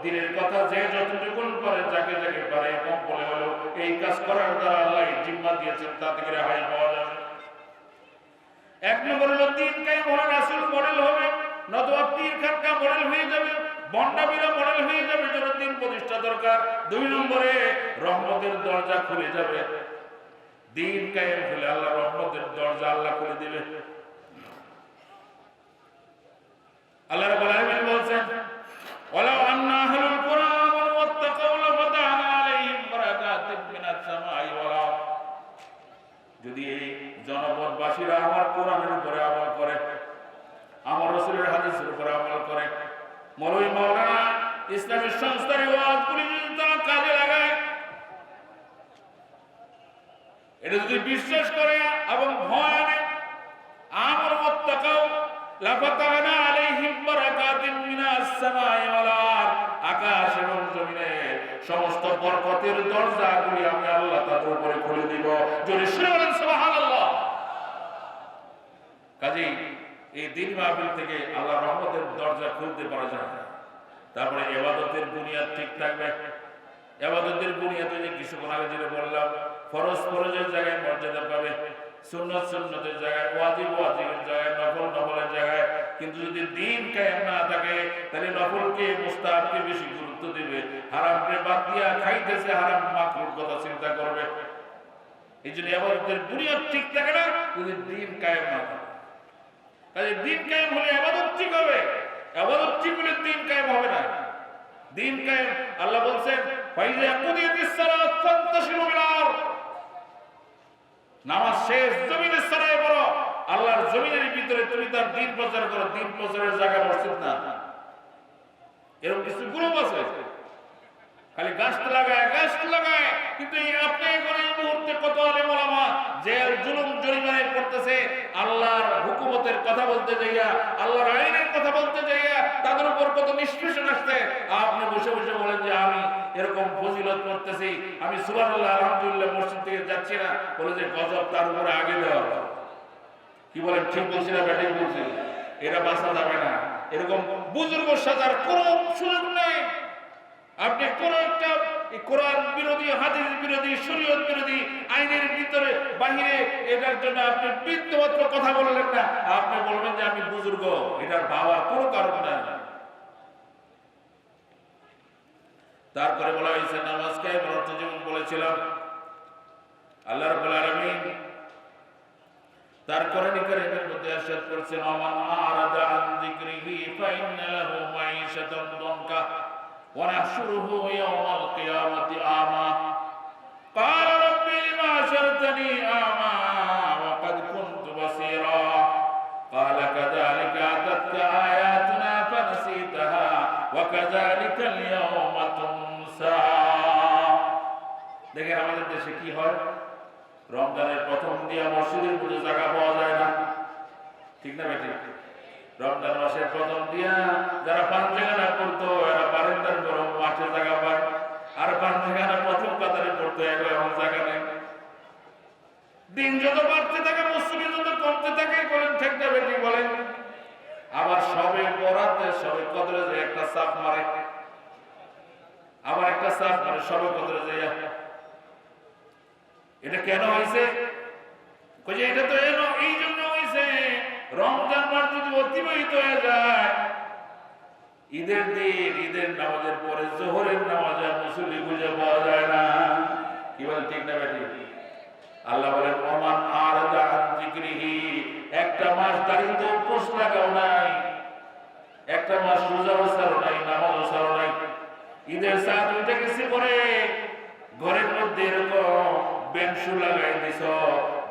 দিনের কথা যে যতটুকু করে যাকে যাকে পারে কম বলে হলো এই কাজ করার দ্বারা আল্লাহ জিম্মা দিয়েছেন, তা থেকে রেহাই পাওয়া যাবে। এক নম্বর হলো দিন কায়েম হলে রাসূল মডেল হবে, নতুবা পীর খানকা মডেল হয়ে যাবে, বন্ডামিরা মডেল হয়ে যাবে। জন্য দিন প্রতিষ্ঠা দরকার। দুই নম্বরে রহমতের দরজা খুলে যাবে। দিন কায়েম হলে আল্লাহ রহমতের দরজা আল্লাহ খুলে দিবে। আল্লাহ রাব্বুল আলামিন বলেন, ওয়ালাউ আন্না আহলুল কুরআন আমানু ওয়াত্তাকাউ লাফাতাহনা আলাইহিম বারাকাতিম মিনাস সামাই ওয়াল আরদ। যদি এই জনপদবাসীরা আমার কোরআনের উপরে আমল করে, আমার রাসূলের হাদিসের উপরে আমল করে, মৌলভী মাওলানা ইসলামী সংস্থার ওয়াজগুলি যদি তারা কাজে লাগায়, এটা যদি বিশ্বাস করে এবং ভয় আনে, আমার ওয়াত্তাকাউ লাফাতাহনা আলাইহিম বারাকাতিম মিনাস সামাই ওয়াল আরদ, আকাশ এবং জমিনের সমস্ত বরকতের দরজাগুলি আমি আল্লাহ তাদের উপরে খুলে দিব। জোরে শুনে বলেন সুবহানাল্লাহ। কাজেই এই দিন মাহফিল থেকে আল্লাহ রহমতের দরজা খুলতে পারা যায়। তারপরে ইবাদতের বুনিয়াদ ঠিক থাকবে। ইবাদতের বুনিয়াদে যে কিছুক্ষণ আগে যেটা বললাম, ফরজ ফরজের জায়গায় মর্যাদা পাবে, সুন্নত সুন্নতের জায়গায়, ওয়াজিব ওয়াজিবের জায়গায়, নফল নফলের জায়গায়। কিন্তু যদি দিন কায়েম না থাকে তাহলে নফলকে মুস্তাহাবকে বেশি গুরুত্ব দিবে, হারামকে বাদ দিয়া খাইতেছে হারাম মাকরুর কথা চিন্তা করবে। এই জন্য ইবাদতের বুনিয়াদ ঠিক থাকে না যদি দিন কায়েম না থাকে। কাজে দিন কায়েম হলে ইবাদত ঠিক হবে, ইবাদত ঠিক হলে দিন কায়েম হবে না। দিন কায়েম আল্লাহ বলছেন, ফাইজা কুদিয়াতিস সালাত ফান্তাশিরু ফিল আরদ, নামাজ শেষ জমিনে ছড়ায় পড়ো। আল্লাহর জমিনের ভিতরে তুমি তার দিন প্রচার করো। দিন প্রচারের জায়গা মসজিদ না। এরকম কিছু গ্রুপ আছে খালি গাছ লাগায়, কিন্তু আপনি এখন এই মুহূর্তে কত আলেম ওলামা জেল জুলুম জরিমানায় পড়তেছে, আল্লাহর হুকুমতের কথা বলতে যাইয়া, আল্লাহর আইনের কথা বলতে যাইয়া তাদের উপর কত নিষ্পেষণ আসছে। আপনি বসে বসে বলেন যে আমি এরকম ফজিলত করতেছি, আমি সুবহানাল্লাহ আলহামদুলিল্লাহ মসজিদ থেকে যাচ্ছি না, বলে যে গজব তার উপরে আগে দেওয়া। কি বলেন, ঠিক বলছি না ব্যাটিং বলছি? এটা বাঁচা যাবে না। এরকম বুজুর্গ সাজার কোন সুযোগ নেই। আপনি কোন একটা কোরআন বিরোধী, হাদিস বিরোধী, শরীয়ত বিরোধী আইনের ভিতরে বাহিরে এটার জন্য আপনি বিন্দুমাত্র কথা বললেন না, আপনি বলবেন যে আমি বুজুর্গ, এটার ভাবার কোনো কারণ নাই। তারপরে বলা হয়েছে নামাজ কায়েমের অর্থ যেমন বলেছিলাম, আল্লাহ রাব্বুল আলামিন তার কোরআন কারীমের মধ্যে ইরশাদ করেছেন, ওমান আরাদা আন যিকরিহি ফাইন্না লাহু মাঈশাতান দানকা ওয়া নাহশুরুহু ইয়াওমাল কিয়ামাতি আমা ক্বালা রাব্বি লিমা হাশারতানি আমা ওয়া ক্বাদ কুনতু বাসীরা ক্বালা কাযালিকা আতাতকা আয়াতুনা ফানাসীতাহা ওয়া কাযালিকাল ইয়াওমা তুনসা। দেখেন আমাদের দেশে কি হয়, রমজানের প্রথম দিয়া মসজিদের মধ্যে জায়গা পাওয়া যায় না, ঠিক না বেটি? রমজান মাসের প্রথম দিয়া যারা পাঞ্জাগানা পড়তো এরা বারান্দার গরম মাঠে জায়গা পায়, আর পাঞ্জাগানা প্রথম কাতারে পড়তো এখন জায়গা নেই। দিন যত বাড়তে থাকে মসজিদে যত কমতে থাকে, বলেন ঠিক না বেটি? বলেন। আবার সবে বরাতে সবে কদরে যে একটা চাপ মারে, আবার একটা চাপ মারে সবে কদরে যাইয়া। এটা কেন হয়েছে? এটা তো এই জন্য হয়েছে, রমজান মাস যদি অতিবাহিত হয়ে যায়, ঈদের দিন ঈদের নামাজের পরে জোহরের নামাজে মুসল্লি খুঁজে পাওয়া যায় না। কি বলেন, ঠিক না বেটি? আল্লাহ বলেন, ওমান আরাদা আন যিকরিহি, একটা মাস দাড়িতে উপোস লাগাও নাই, একটা মাস রোজা ছাড়ো নাই, নামাজও ছাড়ো নাই। ঈদের চাঁদ উঠে গেছে পরে ঘরের মধ্যে এরকম বেঞ্চু লাগাই দিছ,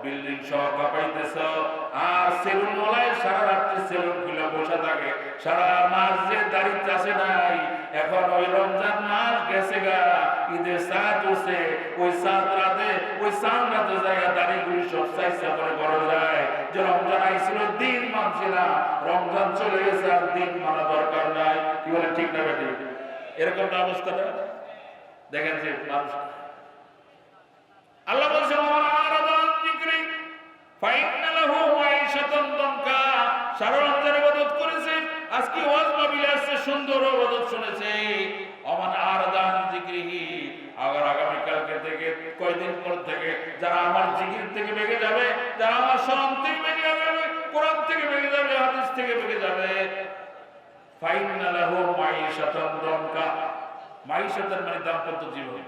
বিল্ডিং সহ কাঁপাইতেছ, আর সেলুন মলায় সারা রাত্রি সেলুন খুলে বসে থাকে। সারা মাস যে দাড়িতে আসে নাই, এখন ওই রমজান মাস গেছে গা, ঈদের চাঁদ উঠছে, ওই চাঁদ রাতে ওই চাঁদ রাতে জায়গা দাড়িগুলি সব চাইছে করে করা যায় যে রমজান আইছিল দিন মানছিলাম, রমজান চলে গেছে আর দিন মানা দরকার নাই। কি বলে ঠিক না বেটি? এরকম না অবস্থাটা দেখেন যে মানুষ। আল্লাহ বলছেন সারা রমজান ইবাদত করেছে, আজকে ওয়াজ মাহফিলে আসছে, সুন্দর ইবাদত শুনেছে। অমান আরদান জিকরিহি, আবার আগামী কালকে থেকে কয়দিন পর থেকে যারা আমার জিকির থেকে বেগে যাবে, যারা আমার শরণ থেকে বেগে যাবে, কোরআন থেকে বেগে যাবে, হাদিস থেকে বেগে যাবে, ফাইন্না লাহু মাইশাতান দনকা। মাইশাতান মানে দাম্পত্য জীবন।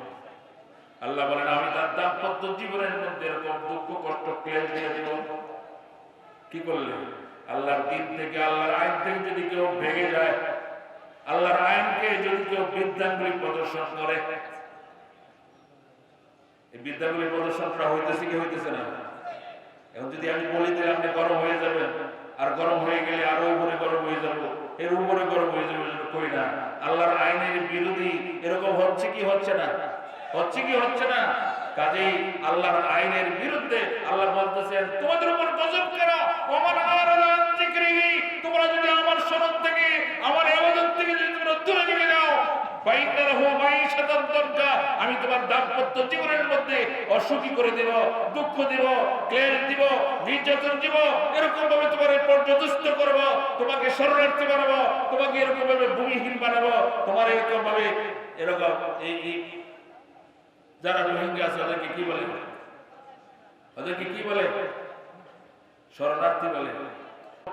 আল্লাহ বলেন আমি তার দাম্পত্য জীবনের মধ্যে এরকম দুঃখ কষ্ট ক্লেশ দিয়ে দিব। কি করলে? আল্লাহর দিন থেকে, আল্লাহর আইন থেকে যদি কেউ ভেঙে যায়, আল্লাহর আইনকে যদি কেউ বিদ্যাঙ্গুলি প্রদর্শন করে, এই বিদ্যাঙ্গুলি প্রদর্শন করা হইতেছে কি হইতেছে না? এখন যদি আমি বলি তাহলে আপনি গরম হয়ে যাবেন, আর গরম হয়ে গেলে আরো উপরে গরম হয়ে যাব, এর উপরে গরম হয়ে যাবে, কই না আল্লাহর আইনের বিরোধী এরকম হচ্ছে কি হচ্ছে না? হচ্ছে কি হচ্ছে না? কাজেই আল্লাহর আইনের বিরুদ্ধে আল্লাহ বলতেছেন তোমাদের উপর গজব করা, ওমান আরাদান যিকরিহি, তোমরা যদি আমার শরণ থেকে, আমার ইবাদত থেকে যদি তোমরা দূরে চলে যাও, ফাইন্নাহু মাইশাতান দনকা, আমি তোমার দাম্পত্য জীবনের মধ্যে অসুখী করে দেব, দুঃখ দেব, ক্লেশ দিব, নির্যাতন দিব, এরকম ভাবে তোমার পর্যদস্ত করব, তোমাকে শরণার্থী বানাবো, তোমাকে এরকম ভাবে ভূমিহীন বানাবো, তোমার এরকম ভাবে এরকম এই যারা রোহিঙ্গা আছে ওদেরকে কি বলে? ওদেরকে কি বলে? শরণার্থী বলে।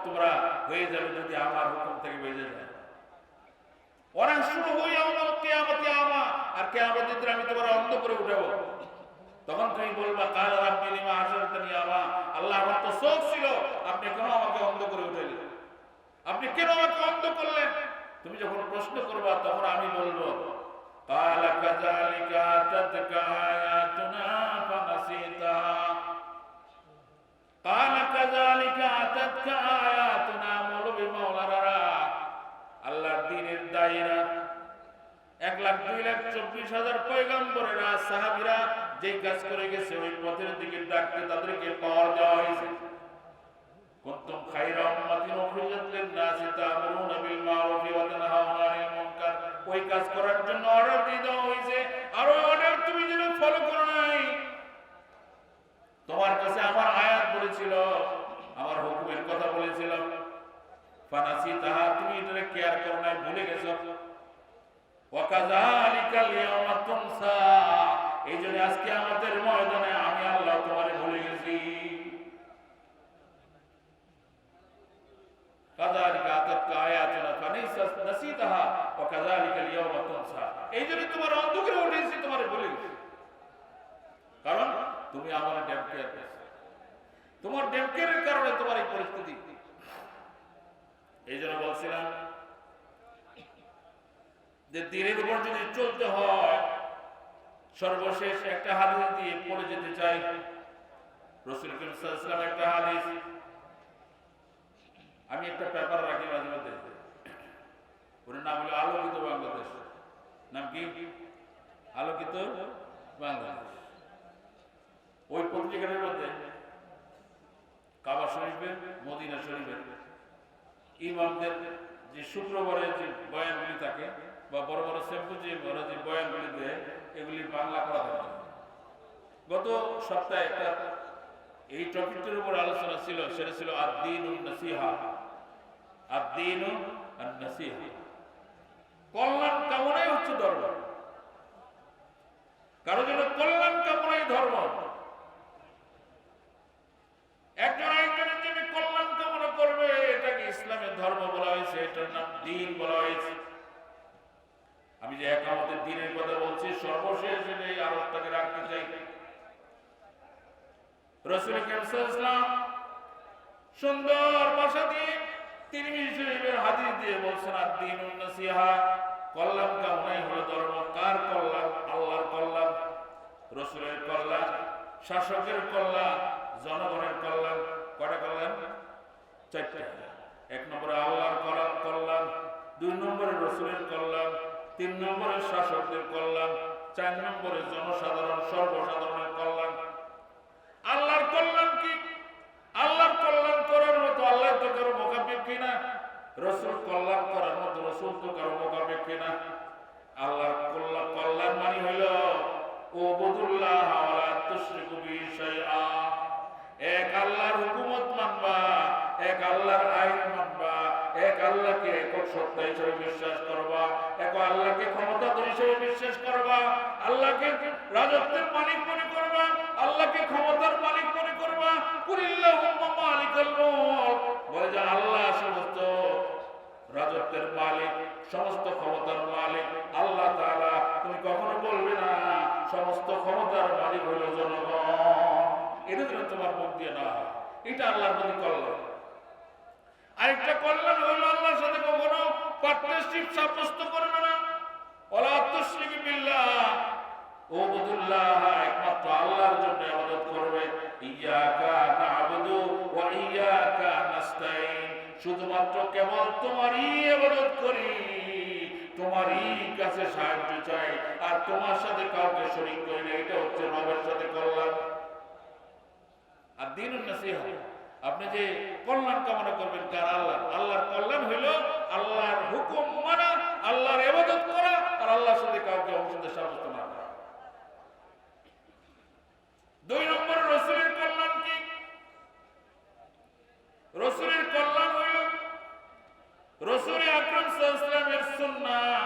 তোমরা হয়ে যাবে যদি আমার হুকুম থেকে বেঁচে যায়। ওরা শুরু হয়ে আমার কিয়ামতে আমা, আর কিয়ামতের দিন আমি তোমার অন্ধ করে উঠাবো। তখন তুমি বলবা কাল রাব্বি লিমা হাশারতানি আমা, আল্লাহ আমার তো চোখ ছিল, আপনি কেন আমাকে অন্ধ করে উঠাইলেন? আপনি কেন আমাকে অন্ধ করলেন? তুমি যখন প্রশ্ন করবা তখন আমি বলবো قال كذلك أتتك آياتنا فنسيتها قال كذلك أتتك آياتنا মৌলভী মাওলানারা আল্লাহর দ্বীনের দায়ীরা 1,02,24,000 পয়গম্বরেরা সাহাবীরা যেই কাজ করে গেছে ওই পথের দিকে ডাকতে তাদেরকে পাওয়ার দেওয়া হয়েছে। কুনতুম খায়রা উম্মাতিন উখরিজাত লিন-নাসি তা'মুরুনা বিল মা'রুফি ওয়া তানহাউনা আনিল মুনকার, ওই কাজ করার জন্য অর্ডার দিয়ে দেওয়া হয়েছে, আর ওই অর্ডার তুমি যেন ফলো করো নাই। তোমার কাছে আমার আয়াত বলেছিল, আমার হুকুমের কথা বলেছিল, ফানাসিতাহা, তুমি এটাকে কেয়ার করো নাই, ভুলে গেছো। ওয়া কাযালিকাল ইয়াওমা তুনসা, এইজন্য আজকে আমাদের ময়দানে আমি আল্লাহ তোমারে ভুলে গেছি। কাযালিকা আতাতকা আয়াতুনা ফানাসিতাহা ওয়া কাযালিকাল ইয়াওমা তুনসা, এইজন্য তোমার অন্ধ করে উঠেছি, তোমারে ভুলে গেছি। কারণ তুমি আমার ডেমকেয়ার করছো, তোমার ডেমকেয়ারের কারণে তোমার এই পরিস্থিতি। এইজন্য বলছিলাম যে দিনের উপর যদি চলতে হয়, সর্বশেষ একটা হাদিস দিয়ে পড়ে যেতে চাই। রাসূল করিম সাল্লাল্লাহু আলাইহি ওয়াসাল্লাম একটা হাদিস, আমি একটা পেপার রাখি মাঝে মধ্যে, ওর নাম হলো আলোকিত বাংলাদেশ। নাম কি? আলোকিত বাংলাদেশ। ওই পত্রিকার মধ্যে কাবা শরীফের, মদিনা শরীফের ইমামদের যে শুক্রবারে যে বয়ানগুলি থাকে বা বড় বড় সিম্পোজিয়াম ওরা যে বয়ানগুলি দেয়, এগুলি বাংলা করা থাকে। গত সপ্তাহে একটা এই টপিকটির উপর আলোচনা ছিল, সেটা ছিল আদ-দীনুন নাসিহা। আদ-দীনুন নাসিহা, কল্যাণ কামনাই হচ্ছে ধর্ম। কারো জন্য কল্যাণ কামনাই ধর্ম। একজন আরেকজনের জন্য কল্যাণ কামনা করবে, এটাকে ইসলামের ধর্ম বলা হয়েছে, এটার নাম দ্বীন বলা হয়েছে। আমি যে একামতের দ্বীনের কথা বলছি, সর্বশেষ এই আলোচনাকে রাখতে চাই। রাসূল করিম সাল্লাল্লাহু আলাইহি ওয়াসাল্লাম সুন্দর ভাষা দিয়ে তিরমিজি শরীফের হাদিস দিয়ে বলছেন আদ-দীনুন নাসিহা, কল্যাণ কামনাই হলো ধর্ম। কার কল্যাণ? আল্লাহর কল্যাণ, রাসূলের কল্যাণ, শাসকের কল্যাণ, জনগণের কল্যাণ। কয়টা কল্যাণ? চারটা। এক নম্বরে আল্লাহর কল্যাণ, দুই নম্বরে রাসূলের কল্যাণ, তিন নম্বরে শাসকদের কল্যাণ, চার নম্বরে জনসাধারণ সর্বসাধারণের কল্যাণ। আল্লাহর কল্যাণ কি? আল্লাহর কল্যাণ করার মতো আল্লাহ তো কারো মোকাবেক্ষী না, রাসূল কল্যাণ করার মতো রাসূল তো কারো মোকাবেক্ষী না। আল্লাহর কল্যাণ মানে হইল উবুদুল্লাহ ওয়া লা তুশরিকু বিহি শাইআ। এক আল্লাহর হুকুমত মানবা, এক আল্লাহর আইন মানবা, এক আল্লাহকে একক সত্তা হিসেবে বিশ্বাস করবা, এক আল্লাহকে ক্ষমতাধর হিসেবে বিশ্বাস করবা, আল্লাহকে রাজত্বের মালিক মনে করবা, আল্লাহকে ক্ষমতার মালিক মনে করবা। কুলিল্লাহুম্মা মালিকাল মুলক, বলে যে আল্লাহ সমস্ত রাজত্বের মালিক, সমস্ত ক্ষমতার মালিক আল্লাহ তাআলা। তুমি কখনো বলবে না সমস্ত ক্ষমতার মালিক হলো জনগণ। এটা যেন তোমার মুখ দিয়ে না হয়, এটা আল্লাহর প্রতি কল্যাণ। আরেকটা কল্যাণ হইল আল্লাহর সাথে কখনো পার্টনারশিপ সাব্যস্ত করবে না। ওয়ালা তুশরিকু বিল্লাহ, উবুদুল্লাহ, একমাত্র আল্লাহর জন্য ইবাদত করবে। ইয়াকা না'বুদু ওয়া ইয়াকা নাস্তাইন, শুধুমাত্র কেবল তোমারই ইবাদত করি, তোমারই কাছে সাহায্য চাই, আর তোমার সাথে কাউকে শরীক করি না। এটা হচ্ছে রবের সাথে কল্যাণ। আর দ্বীনুন নাসিহা, আপনি যে কল্যাণ কামনা করবেন কার? আল্লাহ। আল্লাহর কল্যাণ হইল আল্লাহর হুকুম মানা, আল্লাহর ইবাদত করা, আর আল্লাহর সাথে কাউকে অংশীদার সাব্যস্ত না করা। দুই নম্বর রাসূলের কল্যাণ কি? রাসূলের কল্যাণ হইল রাসূল আকরাম সাল্লাল্লাহু আলাইহি ওয়াসাল্লামের সুন্নাহ।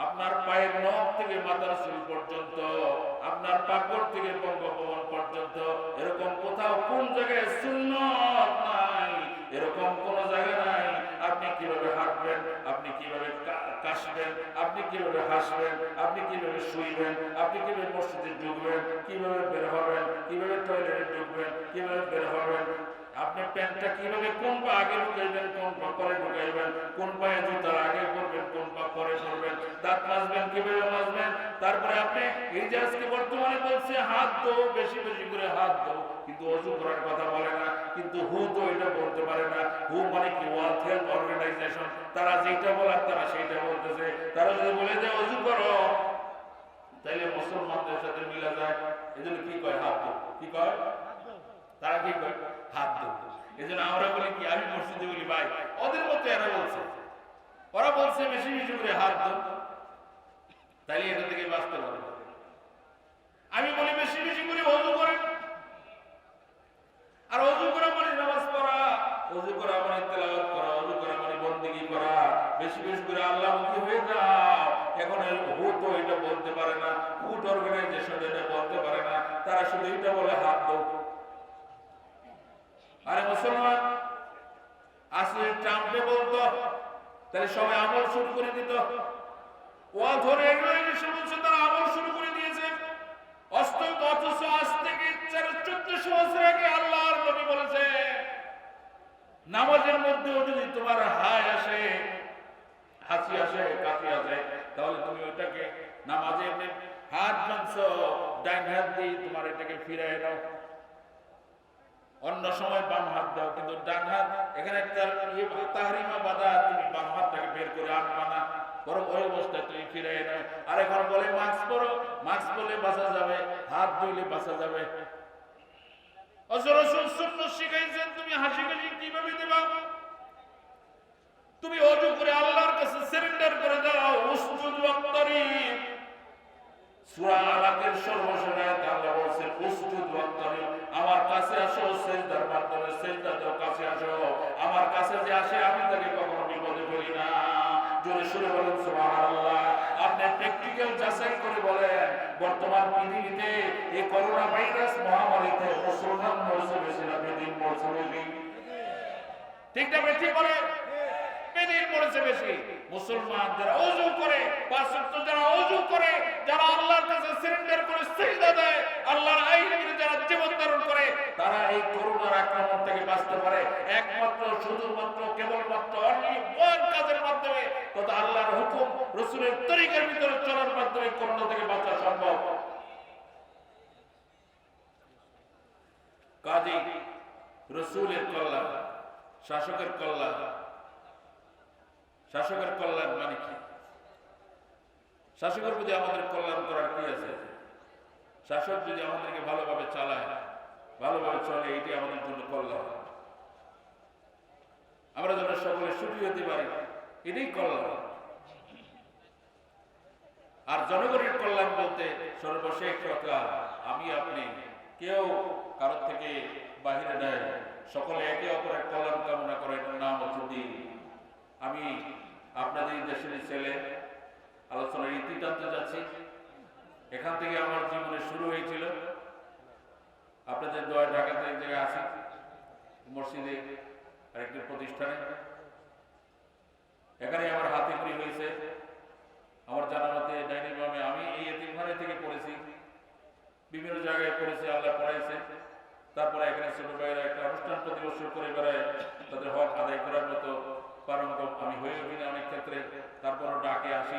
আপনার পায়ের নখ থেকে মাথার চুল পর্যন্ত, আপনার পাকড় থেকে বঙ্গভবন পর্যন্ত, এরকম কোথাও কোন জায়গায় সুন্নাত নাই, এরকম কোন জায়গা নাই। আপনি কিভাবে হাঁটবেন, আপনি কিভাবে কাশবেন, আপনি কিভাবে হাসবেন, আপনি কিভাবে শুইবেন, আপনি কিভাবে মসজিদে ঢুকবেন, কিভাবে বের হবেন, কিভাবে টয়লেটে ঢুকবেন, কিভাবে বের হবেন, আপনি প্যান্টটা কিভাবে কোন পা আগে ঢুকাইবেন, কোন পা পরে ঢুকাইবেন, কোন পায়ে জুতার আগে পরবেন, কোন পা পরে পরবেন, দাঁত মাজবেন কিভাবে মাজবেন। তারপরে আপনি এই যে আজকে বর্তমানে বলছে হাত ধো, বেশি বেশি করে হাত ধো, কিন্তু ওযু করার কথা বলে না। কিন্তু হু তো এটা বলতে পারে না। হু মানে কি? ওয়ার্ল্ড হেলথ অর্গানাইজেশন, তারা যেটা বলার তারা সেইটা বলতেছে। তারা যদি বলে যে ওযু করো, তাইলে মুসলমানদের সাথে মিলা যায়। এজন্য কি কয়? হাত ধো। কি কয়? তারা কি কয়? হাত ধো। এজন্য আমরা বলি কি? আমি মসজিদে বলি ভাই, ওদের মতো এরা বলছে, ওরা বলছে বেশি বেশি করে হাত ধো, তাইলে এটা থেকে বাঁচতে পারবে। আমি বলি বেশি বেশি করে ওযু করেন। আর ওযু করা মানে নামাজ পড়া, ওযু করা মানে তেলাওয়াত করা, ওযু করা মানে বন্দেগী করা। বেশি বেশি করে আল্লাহমুখী হয়ে যাও। এখন হু তো এটা বলতে পারে না, ফুড অর্গানাইজেশন এটা বলতে পারে না, তারা শুধু এটা বলে হাত দাও। আরে মুসলমান, আসলে ট্রাম্পে বলতো, তাহলে সবাই আমল শুরু করে দিত। ওয়াল ধরে অর্গানাইজেশন বলছে তারা আমল শুরু করে দিয়েছে। অথচ আজ থেকে 1400 বছর আগে আল্লাহর নবী বলেছে, নামাজের মধ্যেও যদি তোমার হাই আসে, হাসি আসে, কাশি আসে, তাহলে তুমি ওটাকে নামাজে এমনি হাত বাঁধছো, ডাইন হাত দিয়ে তোমার এটাকে ফিরাই দাও। অন্য সময় বাম হাত দাও, কিন্তু ডান হাত এখানে তাহরিমা বাধা, তুমি বাম হাতটাকে বের করে আনবা না, বরং ওই অবস্থায় তুমি ফিরাই নাও। আর এখন বলে মাস্ক পরো, মাস্ক পরলে বাঁচা যাবে, হাত ধুইলে বাঁচা যাবে। রাসূল সুন্নাহ শিখাইছেন তুমি হাসি কাশি কিভাবে দিবা। তুমি ওযু করে আল্লাহর কাছে সারেন্ডার করে দাও। উসজুদ ওয়াক্তারিব, সূরা আলাকের সর্বশেষে আল্লাহ বলেন উসজুদ ওয়াক্তারিব, আমার কাছে আসো, সিজদার মাধ্যমে সিজদা দাও, কাছে আসো। আমার কাছে যে আসে আমি তাকে কখনো বিপদে ফেলি না। জোরে সুরে বলেন সুবহানাল্লাহ। আপনি প্র্যাকটিক্যাল যাচাই করে বলেন, বর্তমান পৃথিবীতে এই করোনা ভাইরাস মহামারীতে মুসলমান মরছে বেশি না বেদিন মরছে বেশি? ঠিক না? বেশি বলে বেদিন মরছে বেশি। মুসলমান যারা ওযু করে, পাঁচ ওয়াক্ত যারা ওযু করে, যারা আল্লাহর কাছে সারেন্ডার করে সিজদা দেয়, আল্লাহর আইনের যারা জীবন ধারণ করে, তারা এই করোনার আক্রমণ থেকে বাঁচতে পারে। একমাত্র শুধুমাত্র কেবলমাত্র অনলি ওয়ান কাজের মাধ্যমে তথা আল্লাহর হুকুম রাসূলের তরিকার ভিতরে চলার মাধ্যমে করোনা থেকে বাঁচা সম্ভব। কাজী রাসূলের কল্যাণ, শাসকের কল্যাণ। শাসকের কল্যাণ মানে কি? শাসকের প্রতি আমাদের কল্যাণ করার কি আছে? শাসক যদি আমাদেরকে ভালোভাবে চালায়, ভালোভাবে চলে, এটি আমাদের জন্য কল্যাণ। আমরা যেন সকলে সুখী হতে পারি, এটাই কল্যাণ। আর জনগণের কল্যাণ বলতে সর্বশেষ কথা, আমি আপনি কেউ কারোর থেকে বাহিরে নেয়, সকলে একে অপরের কল্যাণ কামনা করে, এটার নাম হচ্ছে দিন। আমি আপনাদের দেশের ছেলে, আলোচনার ইতি টানতে যাচ্ছি। এখান থেকে আমার জীবনে শুরু হয়েছিল। আপনাদের দোয়া ঢাকাতে এক জায়গায় আসি, মসজিদে আরেকটি প্রতিষ্ঠানে। এখানে আমার হাতে করি হয়েছে। আমার জানা মতে ডাইনিবামে আমি এই এতিমখানা থেকে পড়েছি, বিভিন্ন জায়গায় পড়েছি, আল্লাহ পড়াইছে। তারপরে এখানে ছোট ভাইয়েরা একটা অনুষ্ঠান প্রতি বছর করে বেড়ায়, তাদের হক আদায় করার মতো পারঙ্গম আমি হয়ে উঠি না অনেক ক্ষেত্রে, তারপরও ডাকে আসি।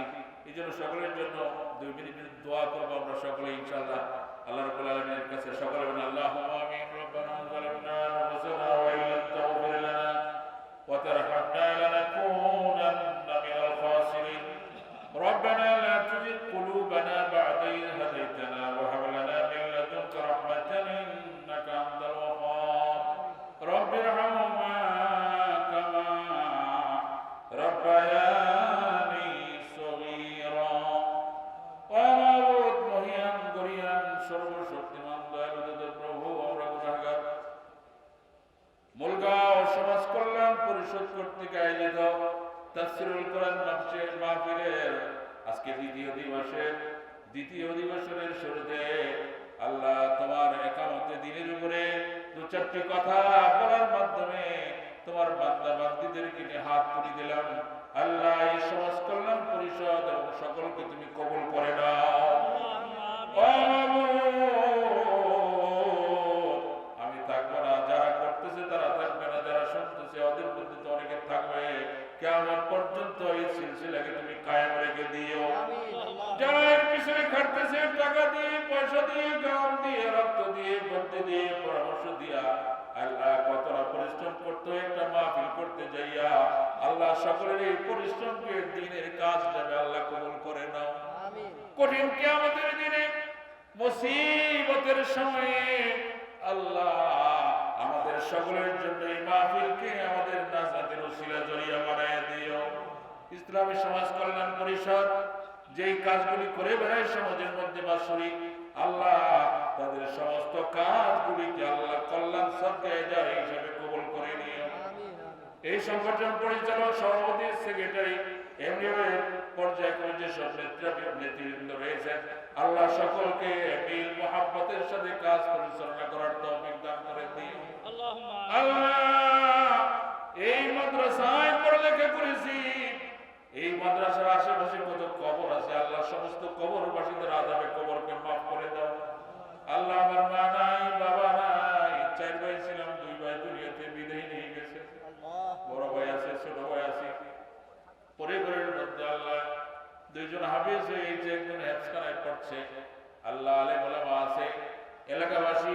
এই জন্য সকলের জন্য 2 মিনিট দোয়া করবো আমরা সকলে ইনশাআল্লাহ আল্লাহ রাব্বুল আলামিনের কাছে। সকলে বলেন আল্লাহুম্মা আমিন। রব্বানা যালামনা আনফুসানা ওয়া ইল্লাম তাগফির লানা ওয়া তারহামনা লানাকুনান্না মিনাল খাসিরিন। রব্বানা লা তুযিগ কুলুবানা বা'দা ইয হাদাইতানা ওয়া হাব লানা মিন লাদুনকা রাহমাতান ইন্নাকা আনতাল ওয়াহ্হাব। রব্বিরহামহুমা কামা রব্বায়ানি সগীরা। অনাবুদ মহিয়ান গরিয়ান সর্বশক্তিমান দয়ালু প্রভু, আমরা গুনাহগার। মুলগাঁও সমাজ কল্যাণ পরিষদ কর্তৃক আয়োজিত তাফসীরুল কোরআন মাহফিলের আজকে দ্বিতীয় অধিবেশনের শুরুতে আল্লাহ তোমার একামতে দিনের উপরে 2-4টি কথা বলার মাধ্যমে তোমার বান্দা বান্দীদেরকে নিয়ে হাত তুলে দিলাম। আল্লাহ এই সমাজ কল্যাণ পরিষদ এবং সকলকে তুমি কবুল করে নাও। আমি থাকবো না, যারা করতেছে তারা থাকবে না, যারা শুনতেছে ওদের মধ্যে তো অনেকে থাকবে। কিয়ামত পর্যন্ত এই সিলসিলাকে তুমি কায়েম রেখে দিও। যারা এর পিছনে খাটতেছে টাকা দিয়ে, পয়সা দিয়ে, গাম দিয়ে, রক্ত দিয়ে, বুদ্ধি দিয়ে, পরামর্শ দিয়া, আল্লাহ কতটা পরিশ্রম করতে একটা মাহফিল করতে যাইয়া, আল্লাহ সকলের এই পরিশ্রমকে দিনের কাজ যাবে আল্লাহ কবুল করে নাও। কঠিন কিয়ামতের দিনে, মুসিবতের সময়ে আল্লাহ আমাদের সকলের জন্য এই মাহফিলকে আমাদের নাজাতের ওসিলা জরিয়া বানায় দিও। ইসলামী সমাজ কল্যাণ পরিষদ যেই কাজগুলি করে বেড়ায় সমাজের মধ্যে বাৎসরিক, আল্লাহ তাদের সমস্ত কাজগুলিকে আল্লাহ কল্যাণ সদকায়ে জারিয়া হিসেবে কবুল করে নিও। এই সংগঠন পরিচালক, সভাপতি, সেক্রেটারি, এমডিএর পর্যায়ে যেসব নেতৃবৃন্দ রয়েছেন, আল্লাহ সকলকে মিল মুহাব্বতের সাথে কাজ পরিচালনা করার তৌফিক দান করে দিও। আল্লাহ এই মাদ্রাসায় পড়ালেখা করেছি, এই মাদ্রাসার আশেপাশে কত কবর আছে, আল্লাহ সমস্ত কবরবাসীদের আযাবে কবরকে মাফ করে দাও। আল্লাহ আমার মা নাই, বাবা নাই, 4 ভাই ছিলাম, 2 ভাই দুনিয়াতে বিদায় নিয়ে গেছে, বড় ভাই আছে, ছোট ভাই আছে। পরিবারের মধ্যে আল্লাহ 2 জন হাফেজ হয়েছে, একজন হেফজখানায় পড়ছে, আল্লাহ আলেম ওলামা আছে, এলাকাবাসী